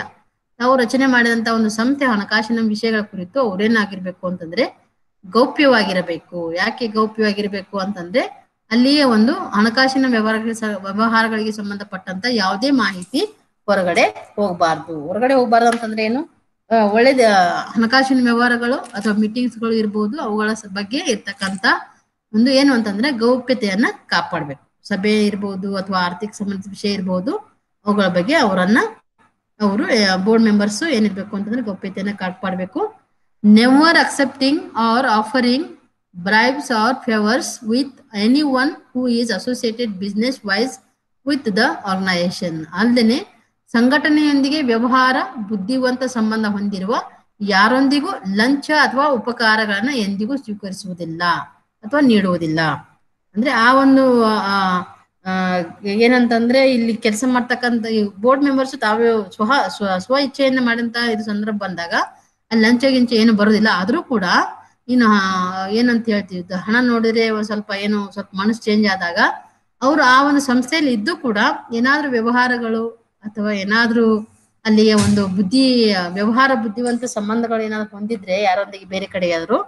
ನಾವು ರಚನೆ ಮಾಡಿದಂತ ಒಂದು ಸಂಸ್ಥೆ ಹಣಕಾಸಿನ ವಿಷಯಗಳ ಕುರಿತು ಅವ್ರೇನಾಗಿರ್ಬೇಕು ಅಂತಂದ್ರೆ ಗೌಪ್ಯವಾಗಿರಬೇಕು. ಯಾಕೆ ಗೌಪ್ಯವಾಗಿರ್ಬೇಕು ಅಂತಂದ್ರೆ, ಅಲ್ಲಿಯೇ ಒಂದು ಹಣಕಾಸಿನ ವ್ಯವಹಾರಗಳಿಗೆ ಸಂಬಂಧಪಟ್ಟಂತ ಯಾವುದೇ ಮಾಹಿತಿ ಹೊರಗಡೆ ಹೋಗ್ಬಾರ್ದು ಅಂತಂದ್ರೆ ಏನು, ಒಳ್ಳೆದ ಹಣಕಾಸಿನ ವ್ಯವಹಾರಗಳು ಅಥವಾ ಮೀಟಿಂಗ್ಸ್ಗಳು ಇರ್ಬೋದು, ಅವುಗಳ ಬಗ್ಗೆ ಇರ್ತಕ್ಕಂತ ಒಂದು ಏನು ಅಂತಂದ್ರೆ ಗೌಪ್ಯತೆಯನ್ನ ಕಾಪಾಡ್ಬೇಕು. ಸಭೆ ಇರ್ಬೋದು ಅಥವಾ ಆರ್ಥಿಕ ಸಂಬಂಧಿತ ವಿಷಯ ಇರ್ಬೋದು, ಅವುಗಳ ಬಗ್ಗೆ ಅವರು ಬೋರ್ಡ್ ಮೆಂಬರ್ಸ್ ಏನಿರ್ಬೇಕು ಅಂತಂದ್ರೆ ಗೌಪ್ಯತೆಯನ್ನ ಕಾಪಾಡ್ಬೇಕು. never accepting or offering bribes or favors with anyone who is associated business wise with the organization. ಅಲ್ಲದೆ ಸಂಘಟನೆಯೊಂದಿಗೆ ವ್ಯವಹಾರ ಬುದ್ಧಿವಂತ ಸಂಬಂಧ ಹೊಂದಿರುವ ಯಾರೊಂದಿಗೂ ಲಂಚ ಅಥವಾ ಉಪಕಾರಗಳನ್ನ ಎಂದಿಗೂ ಸ್ವೀಕರಿಸುವುದಿಲ್ಲ ಅಥವಾ ನೀಡುವುದಿಲ್ಲ. ಅಂದ್ರೆ ಆ ಒಂದು ಏನಂತಂದ್ರೆ ಇಲ್ಲಿ ಕೆಲಸ ಮಾಡ್ತಕ್ಕಂಥ ಬೋರ್ಡ್ ಮೆಂಬರ್ಸ್ ತಾವೇ ಸ್ವ ಇಚ್ಛೆಯನ್ನ ಮಾಡಿದಂತ ಇದು ಸಂದರ್ಭ ಬಂದಾಗ ಅಲ್ಲಿ ಲಂಚ ಗಿಂಚ ಏನು ಬರೋದಿಲ್ಲ. ಆದ್ರೂ ಕೂಡ ಇನ್ನು ಏನಂತ ಹೇಳ್ತೀವಿ, ಹಣ ನೋಡಿದ್ರೆ ಒಂದ್ ಸ್ವಲ್ಪ ಮನಸ್ಸು ಚೇಂಜ್ ಆದಾಗ ಅವರು ಆ ಒಂದು ಸಂಸ್ಥೆಯಲ್ಲಿ ಇದ್ದು ಕೂಡ ಏನಾದ್ರೂ ವ್ಯವಹಾರಗಳು ಅಥವಾ ಏನಾದ್ರೂ ಅಲ್ಲಿಯ ಒಂದು ವ್ಯವಹಾರ ಬುದ್ಧಿವಂತ ಸಂಬಂಧಗಳು ಏನಾದ್ರು ಹೊಂದಿದ್ರೆ ಯಾರೊಂದಿಗೆ ಬೇರೆ ಕಡೆ ಆದ್ರು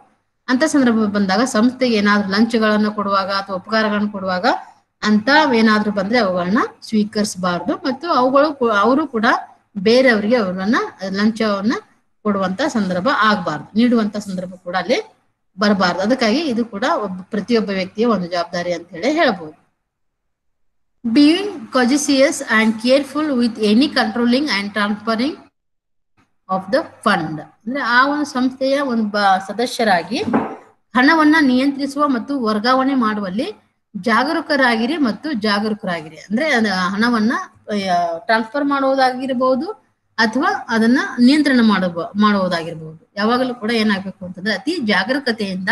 ಅಂತ ಸಂದರ್ಭ ಬಂದಾಗ ಸಂಸ್ಥೆಗೆ ಏನಾದ್ರು ಲಂಚಗಳನ್ನ ಕೊಡುವಾಗ ಅಥವಾ ಉಪಕಾರಗಳನ್ನ ಕೊಡುವಾಗ ಅಂತ ಏನಾದ್ರು ಬಂದ್ರೆ ಅವುಗಳನ್ನ ಸ್ವೀಕರಿಸಬಾರ್ದು ಮತ್ತು ಅವರು ಕೂಡ ಬೇರೆಯವರಿಗೆ ಅವರನ್ನ ಲಂಚವನ್ನ ಕೊಡುವಂತ ಸಂದರ್ಭ ಆಗ್ಬಾರ್ದು, ನೀಡುವಂತ ಸಂದರ್ಭ ಕೂಡ ಅಲ್ಲಿ ಬರಬಾರ್ದು. ಅದಕ್ಕಾಗಿ ಇದು ಕೂಡ ಪ್ರತಿಯೊಬ್ಬ ವ್ಯಕ್ತಿಯ ಒಂದು ಜವಾಬ್ದಾರಿ ಅಂತ ಹೇಳಿ ಹೇಳ್ಬೋದು. Being cautious and careful with any controlling and transferring of the fund. ಅಂದ್ರೆ ಆ ಒಂದು ಸಂಸ್ಥೆಯ ಒಂದು ಸದಸ್ಯರಾಗಿ ಹಣವನ್ನ ನಿಯಂತ್ರಿಸುವ ಮತ್ತು ವರ್ಗಾವಣೆ ಮಾಡುವಲ್ಲಿ ಜಾಗರೂಕರಾಗಿರಿ. ಅಂದ್ರೆ ಹಣವನ್ನ ಟ್ರಾನ್ಸ್ಫರ್ ಮಾಡುವುದಾಗಿರ್ಬಹುದು ಅಥವಾ ಅದನ್ನ ನಿಯಂತ್ರಣ ಮಾಡುವುದಾಗಿರ್ಬಹುದು. ಯಾವಾಗಲೂ ಕೂಡ ಏನಾಗಬೇಕು ಅಂತಂದ್ರೆ ಅತಿ ಜಾಗರೂಕತೆಯಿಂದ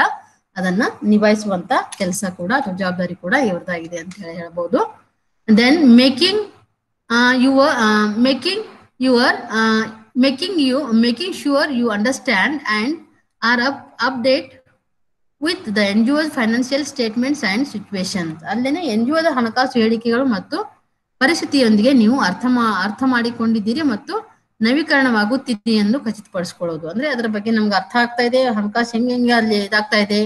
ಅದನ್ನ ನಿಭಾಯಿಸುವಂತ ಕೆಲಸ ಕೂಡ ಅಥವಾ ಜವಾಬ್ದಾರಿ ಕೂಡ ಇವ್ರದಾಗಿದೆ ಅಂತ ಹೇಳಿ ಹೇಳ್ಬಹುದು. Then making sure you understand and are update with the NGO's financial statements and situations. ಅಲ್ಲೇನೆ NGOದ ಹಣಕಾಸು ಹೇಳಿಕೆಗಳು ಮತ್ತು ಪರಿಸ್ಥಿತಿಯೊಂದಿಗೆ ನೀವು ಅರ್ಥ ಮಾಡಿಕೊಂಡಿದ್ದೀರಿ ಮತ್ತು ನವೀಕರಣವಾಗುತ್ತಿದೆ ಎಂದು ಖಚಿತಪಡಿಸಿಕೊಳ್ಳೋದು. ಅಂದ್ರೆ ಅದರ ಬಗ್ಗೆ ನಮ್ಗೆ ಅರ್ಥ ಆಗ್ತಾ ಇದೆ, ಹಣಕಾಸು ಹೆಂಗೆ ಅಲ್ಲಿ ಇದಾಗ್ತಾ ಇದೆ,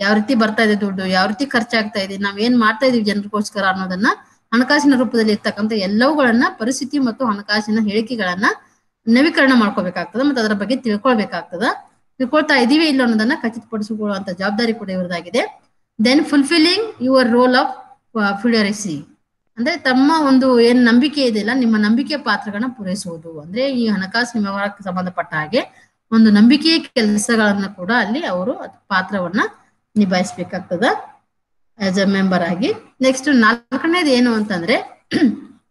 ಯಾವ ರೀತಿ ಬರ್ತಾ ಇದೆ ದುಡ್ಡು, ಯಾವ ರೀತಿ ಖರ್ಚಾಗ್ತಾ ಇದೆ, ನಾವ್ ಏನ್ ಮಾಡ್ತಾ ಇದೀವಿ ಜನರಿಗೋಸ್ಕರ ಅನ್ನೋದನ್ನ ಹಣಕಾಸಿನ ರೂಪದಲ್ಲಿ ಇರ್ತಕ್ಕಂಥ ಎಲ್ಲವುಗಳನ್ನ ಪರಿಸ್ಥಿತಿ ಮತ್ತು ಹಣಕಾಸಿನ ಹೇಳಿಕೆಗಳನ್ನ ನವೀಕರಣ ಮಾಡ್ಕೋಬೇಕಾಗ್ತದೆ ಮತ್ತು ಅದರ ಬಗ್ಗೆ ತಿಳ್ಕೊಳ್ತಾ ಇದೀವಿ ಇಲ್ಲ ಅನ್ನೋದನ್ನ ಖಚಿತಪಡಿಸಿಕೊಳ್ಳುವಂತ ಜವಾಬ್ದಾರಿ ಕೂಡ ಇವ್ರದಾಗಿದೆ. Then fulfilling your role of fiduciary. ಅಂದ್ರೆ ತಮ್ಮ ಒಂದು ಏನ್ ನಂಬಿಕೆ ಇದೆಯಲ್ಲ, ನಿಮ್ಮ ನಂಬಿಕೆ ಪಾತ್ರಗಳನ್ನ ಪೂರೈಸುವುದು. ಅಂದ್ರೆ ಈ ಹಣಕಾಸಿನ ವ್ಯವಹಾರಕ್ಕೆ ಸಂಬಂಧಪಟ್ಟ ಹಾಗೆ ಒಂದು ನಂಬಿಕೆಯ ಕೆಲಸಗಳನ್ನ ಕೂಡ ಅಲ್ಲಿ ಅವರು ಪಾತ್ರವನ್ನ ನಿಭಾಯಿಸ್ಬೇಕಾಗ್ತದ ಆಸ್ ಅ ಮೆಂಬರ್ ಆಗಿ. ನೆಕ್ಸ್ಟ್ 4ನೇದು ಏನು ಅಂತಂದ್ರೆ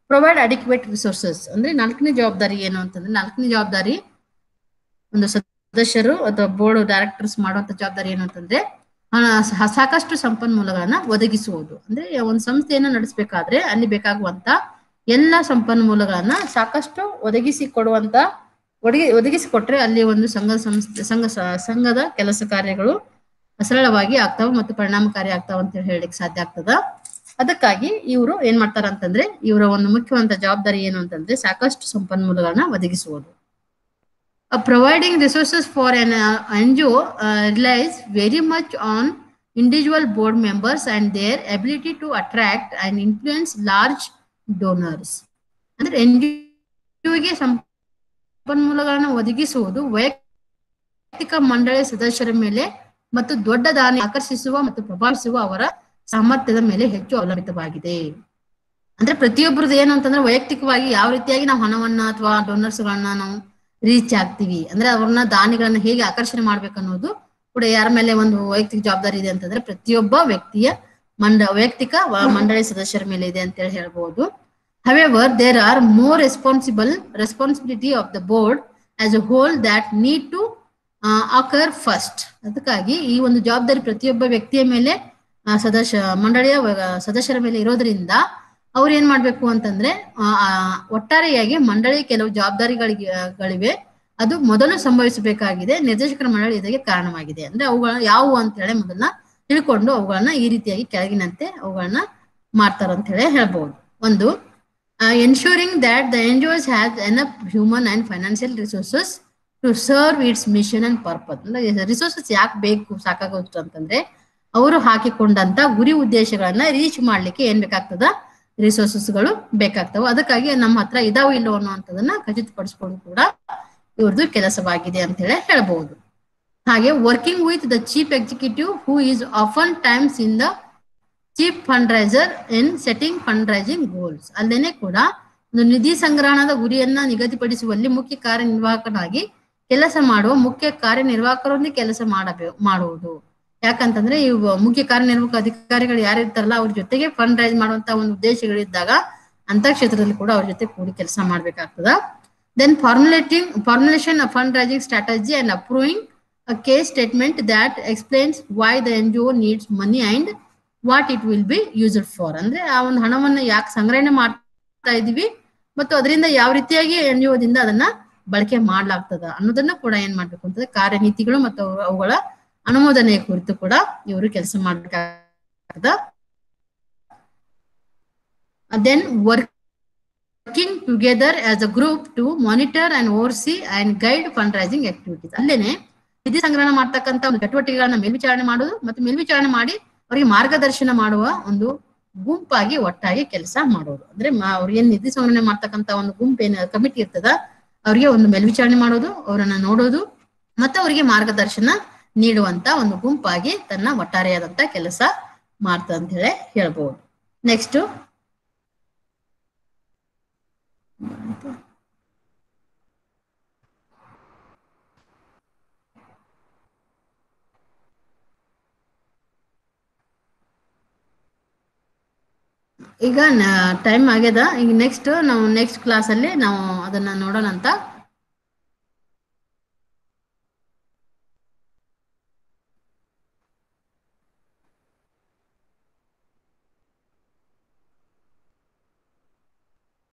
ಪ್ರೊವೈಡ್ ಅಡಿಕ್ವೇಟ್ ರಿಸೋರ್ಸಸ್. ಅಂದ್ರೆ 4ನೇ ಜವಾಬ್ದಾರಿ ಏನು ಅಂತಂದ್ರೆ, 4ನೇ ಜವಾಬ್ದಾರಿ ಒಂದು ಸದಸ್ಯರು ಅಥವಾ ಬೋರ್ಡ್ ಡೈರೆಕ್ಟರ್ಸ್ ಮಾಡುವಂತ ಜವಾಬ್ದಾರಿ ಏನು ಅಂತಂದ್ರೆ ಸಾಕಷ್ಟು ಸಂಪನ್ಮೂಲಗಳನ್ನ ಒದಗಿಸುವುದು. ಅಂದ್ರೆ ಒಂದು ಸಂಸ್ಥೆಯನ್ನ ನಡೆಸಬೇಕಾದ್ರೆ ಅಲ್ಲಿ ಬೇಕಾಗುವಂತ ಎಲ್ಲ ಸಂಪನ್ಮೂಲಗಳನ್ನ ಸಾಕಷ್ಟು ಒದಗಿಸಿಕೊಟ್ರೆ ಅಲ್ಲಿ ಒಂದು ಸಂಘದ ಕೆಲಸ ಕಾರ್ಯಗಳು ಸರಳವಾಗಿ ಆಗ್ತಾವ ಮತ್ತು ಪರಿಣಾಮಕಾರಿ ಆಗ್ತಾವ ಅಂತ ಹೇಳಲಿಕ್ಕೆ ಸಾಧ್ಯ ಆಗ್ತದ. ಅದಕ್ಕಾಗಿ ಇವರು ಏನ್ ಮಾಡ್ತಾರ ಅಂತಂದ್ರೆ ಇವರ ಒಂದು ಮುಖ್ಯವಾದ ಜವಾಬ್ದಾರಿ ಏನು ಅಂತಂದ್ರೆ ಸಾಕಷ್ಟು ಸಂಪನ್ಮೂಲಗಳನ್ನ ಒದಗಿಸುವುದು. Providing resources for an NGO relies very much on individual board members and their ability to attract and influence large donors. ಅಂದ್ರೆ NGOಗೆ ಸಂಪನ್ಮೂಲಗಳನ್ನು ಒದಗಿಸುವುದು ವೈಯಕ್ತಿಕ ಮಂಡಳಿ ಸದಸ್ಯರ ಮೇಲೆ ಮತ್ತು ದೊಡ್ಡ ದಾನಿ ಆಕರ್ಷಿಸುವ ಮತ್ತು ಪ್ರಭಾವಿಸುವ ಅವರ ಸಾಮರ್ಥ್ಯದ ಮೇಲೆ ಹೆಚ್ಚು ಅವಲಂಬಿತವಾಗಿದೆ. ಅಂದ್ರೆ ಪ್ರತಿಯೊಬ್ಬರದ್ದು ಏನು ಅಂತಂದ್ರೆ ವೈಯಕ್ತಿಕವಾಗಿ ಯಾವ ರೀತಿಯಾಗಿ ನಾವು ಹಣವನ್ನ ಅಥವಾ ಡೋನರ್ಸ್ಗಳನ್ನ ನಾವು ರೀಚ್ ಆಗ್ತೀವಿ, ಅಂದ್ರೆ ಅವ್ರನ್ನ ದಾನಿಗಳನ್ನ ಹೇಗೆ ಆಕರ್ಷಣೆ ಮಾಡ್ಬೇಕು ಅನ್ನೋದು ಕೂಡ ಯಾರ ಮೇಲೆ ಒಂದು ವೈಯಕ್ತಿಕ ಜವಾಬ್ದಾರಿ ಇದೆ ಅಂತಂದ್ರೆ ಪ್ರತಿಯೊಬ್ಬ ವ್ಯಕ್ತಿಯ ವೈಯಕ್ತಿಕ ಮಂಡಳಿ ಸದಸ್ಯರ ಮೇಲೆ ಇದೆ ಅಂತ ಹೇಳಿ ಹೇಳ್ಬಹುದು. However, there are more responsibility of the board as a whole that need to occur first. ಅದಕ್ಕಾಗಿ ಈ ಒಂದು ಜವಾಬ್ದಾರಿ ಪ್ರತಿಯೊಬ್ಬ ವ್ಯಕ್ತಿಯ ಮೇಲೆ ಮಂಡಳಿಯ ಸದಸ್ಯರ ಮೇಲೆ ಇರೋದ್ರಿಂದ ಅವ್ರು ಏನ್ ಮಾಡ್ಬೇಕು ಅಂತಂದ್ರೆ ಒಟ್ಟಾರೆಯಾಗಿ ಮಂಡಳಿ ಕೆಲವು ಜವಾಬ್ದಾರಿಗಳಿವೆ, ಅದು ಮೊದಲು ಸಂಭವಿಸಬೇಕಾಗಿದೆ. ನಿರ್ದೇಶಕರ ಮಂಡಳಿ ಇದಕ್ಕೆ ಕಾರಣವಾಗಿದೆ. ಅಂದ್ರೆ ಅವುಗಳ ಯಾವುವು ಅಂತ ಹೇಳಿ ಮೊದಲನ್ನ ತಿಳ್ಕೊಂಡು ಅವುಗಳನ್ನ ಈ ರೀತಿಯಾಗಿ ಕೆಳಗಿನಂತೆ ಅವುಗಳನ್ನ ಮಾಡ್ತಾರ ಅಂತ ಹೇಳಿ ಹೇಳ್ಬಹುದು. ಒಂದು, ensuring that the NGOs has enough human and financial resources to serve its mission and purpose. ಅಂದ್ರೆ ರಿಸೋರ್ಸಸ್ ಯಾಕೆ ಬೇಕು ಸಾಕಾಗುತ್ತೆ ಅಂತಂದ್ರೆ ಅವರು ಹಾಕಿಕೊಂಡಂತ ಗುರಿ ಉದ್ದೇಶಗಳನ್ನ ರೀಚ್ ಮಾಡ್ಲಿಕ್ಕೆ ಏನ್ ಬೇಕಾಗ್ತದ, ರಿಸೋರ್ಸಸ್ಗಳು ಬೇಕಾಗ್ತವೆ. ಅದಕ್ಕಾಗಿ ನಮ್ಮ ಹತ್ರ ಇದಾವ ಇಲ್ಲೋ ಅನ್ನೋಂಥದನ್ನ ಖಚಿತಪಡಿಸ್ಕೊಂಡು ಕೂಡ ಇವ್ರದ್ದು ಕೆಲಸವಾಗಿದೆ ಅಂತ ಹೇಳಿ ಹೇಳ್ಬಹುದು. ಹಾಗೆ working with the chief executive who is often times in the chief fund raiser in setting fund raising goals. ಅಲ್ಲೇನೆ ಕೂಡ ಒಂದು ನಿಧಿ ಸಂಗ್ರಹಣದ ಗುರಿಯನ್ನ ನಿಗದಿಪಡಿಸುವಲ್ಲಿ ಮುಖ್ಯ ಕಾರ್ಯನಿರ್ವಾಹಕನಾಗಿ ಕೆಲಸ ಮಾಡುವ ಮುಖ್ಯ ಕಾರ್ಯನಿರ್ವಾಹಕರೊಂದಿಗೆ ಕೆಲಸ ಮಾಡುವುದು. ಯಾಕಂತಂದ್ರೆ ಇವು ಮುಖ್ಯ ಕಾರ್ಯನಿರ್ವಾಹಕ ಅಧಿಕಾರಿಗಳು ಯಾರಿರ್ತಾರಲ್ಲ ಅವ್ರ ಜೊತೆಗೆ ಫಂಡ್ ರೈಸ್ ಮಾಡುವಂತ ಒಂದು ಉದ್ದೇಶಗಳಿದ್ದಾಗ ಅಂತ ಕ್ಷೇತ್ರದಲ್ಲಿ ಕೂಡ ಅವ್ರ ಜೊತೆ ಕೂಡಿ ಕೆಲಸ ಮಾಡ್ಬೇಕಾಗ್ತದ. Then formulation of fund raising strategy and approving a case statement that explains why the NGO needs money and what it will be used for. ಅಂದ್ರೆ ಆ ಒಂದು ಹಣವನ್ನ ಯಾಕೆ ಸಂಗ್ರಹಣೆ ಮಾಡ್ತಾ ಇದೀವಿ ಮತ್ತು ಅದರಿಂದ ಯಾವ ರೀತಿಯಾಗಿ NGOದಿಂದ ಅದನ್ನ ಬಳಕೆ ಮಾಡ್ಲಾಗ್ತದ ಅನ್ನೋದನ್ನ ಕೂಡ ಏನ್ ಮಾಡ್ಬೇಕು ಅಂತಂದ್ರೆ ಕಾರ್ಯನೀತಿಗಳು ಮತ್ತು ಅವುಗಳ ಅನುಮೋದನೆಯ ಕುರಿತು ಕೂಡ ಇವರು ಕೆಲಸ ಮಾಡ್ಬೇಕಾಗ್ತದ. Then working together as a group to monitor and oversee and guide fund raising activities. ಅಲ್ಲೇನೆ ನಿಧಿ ಸಂಗ್ರಹಣ ಮಾಡ್ತಕ್ಕಂಥ ಒಂದು ಚಟುವಟಿಕೆಗಳನ್ನ ಮೇಲ್ವಿಚಾರಣೆ ಮಾಡೋದು ಮತ್ತು ಮೇಲ್ವಿಚಾರಣೆ ಮಾಡಿ ಅವರಿಗೆ ಮಾರ್ಗದರ್ಶನ ಮಾಡುವ ಒಂದು ಗುಂಪಾಗಿ ಒಟ್ಟಾಗಿ ಕೆಲಸ ಮಾಡೋದು. ಅಂದ್ರೆ ಅವ್ರಿಗೆ ಏನ್ ನಿಧಿ ಸಂಗ್ರಹಣೆ ಮಾಡ್ತಕ್ಕಂಥ ಒಂದು ಗುಂಪು ಏನ್ ಕಮಿಟಿ ಇರ್ತದ ಅವ್ರಿಗೆ ಒಂದು ಮೇಲ್ವಿಚಾರಣೆ ಮಾಡೋದು, ಅವರನ್ನ ನೋಡೋದು ಮತ್ತೆ ಅವರಿಗೆ ಮಾರ್ಗದರ್ಶನ ನೀಡುವಂತ ಒಂದು ಗುಂಪಾಗಿ ತನ್ನ ಒಟ್ಟಾರೆಯಾದಂತ ಕೆಲಸ ಮಾಡ್ತಾ ಅಂತ ಹೇಳಿ ಹೇಳ್ಬಹುದು. ನೆಕ್ಸ್ಟ್ ಈಗ ಟೈಮ್ ಆಗ್ಯದ. ಈಗ ನೆಕ್ಸ್ಟ್ ಕ್ಲಾಸ್ ಅಲ್ಲಿ ನಾವು ಅದನ್ನ ನೋಡೋಣ ಅಂತ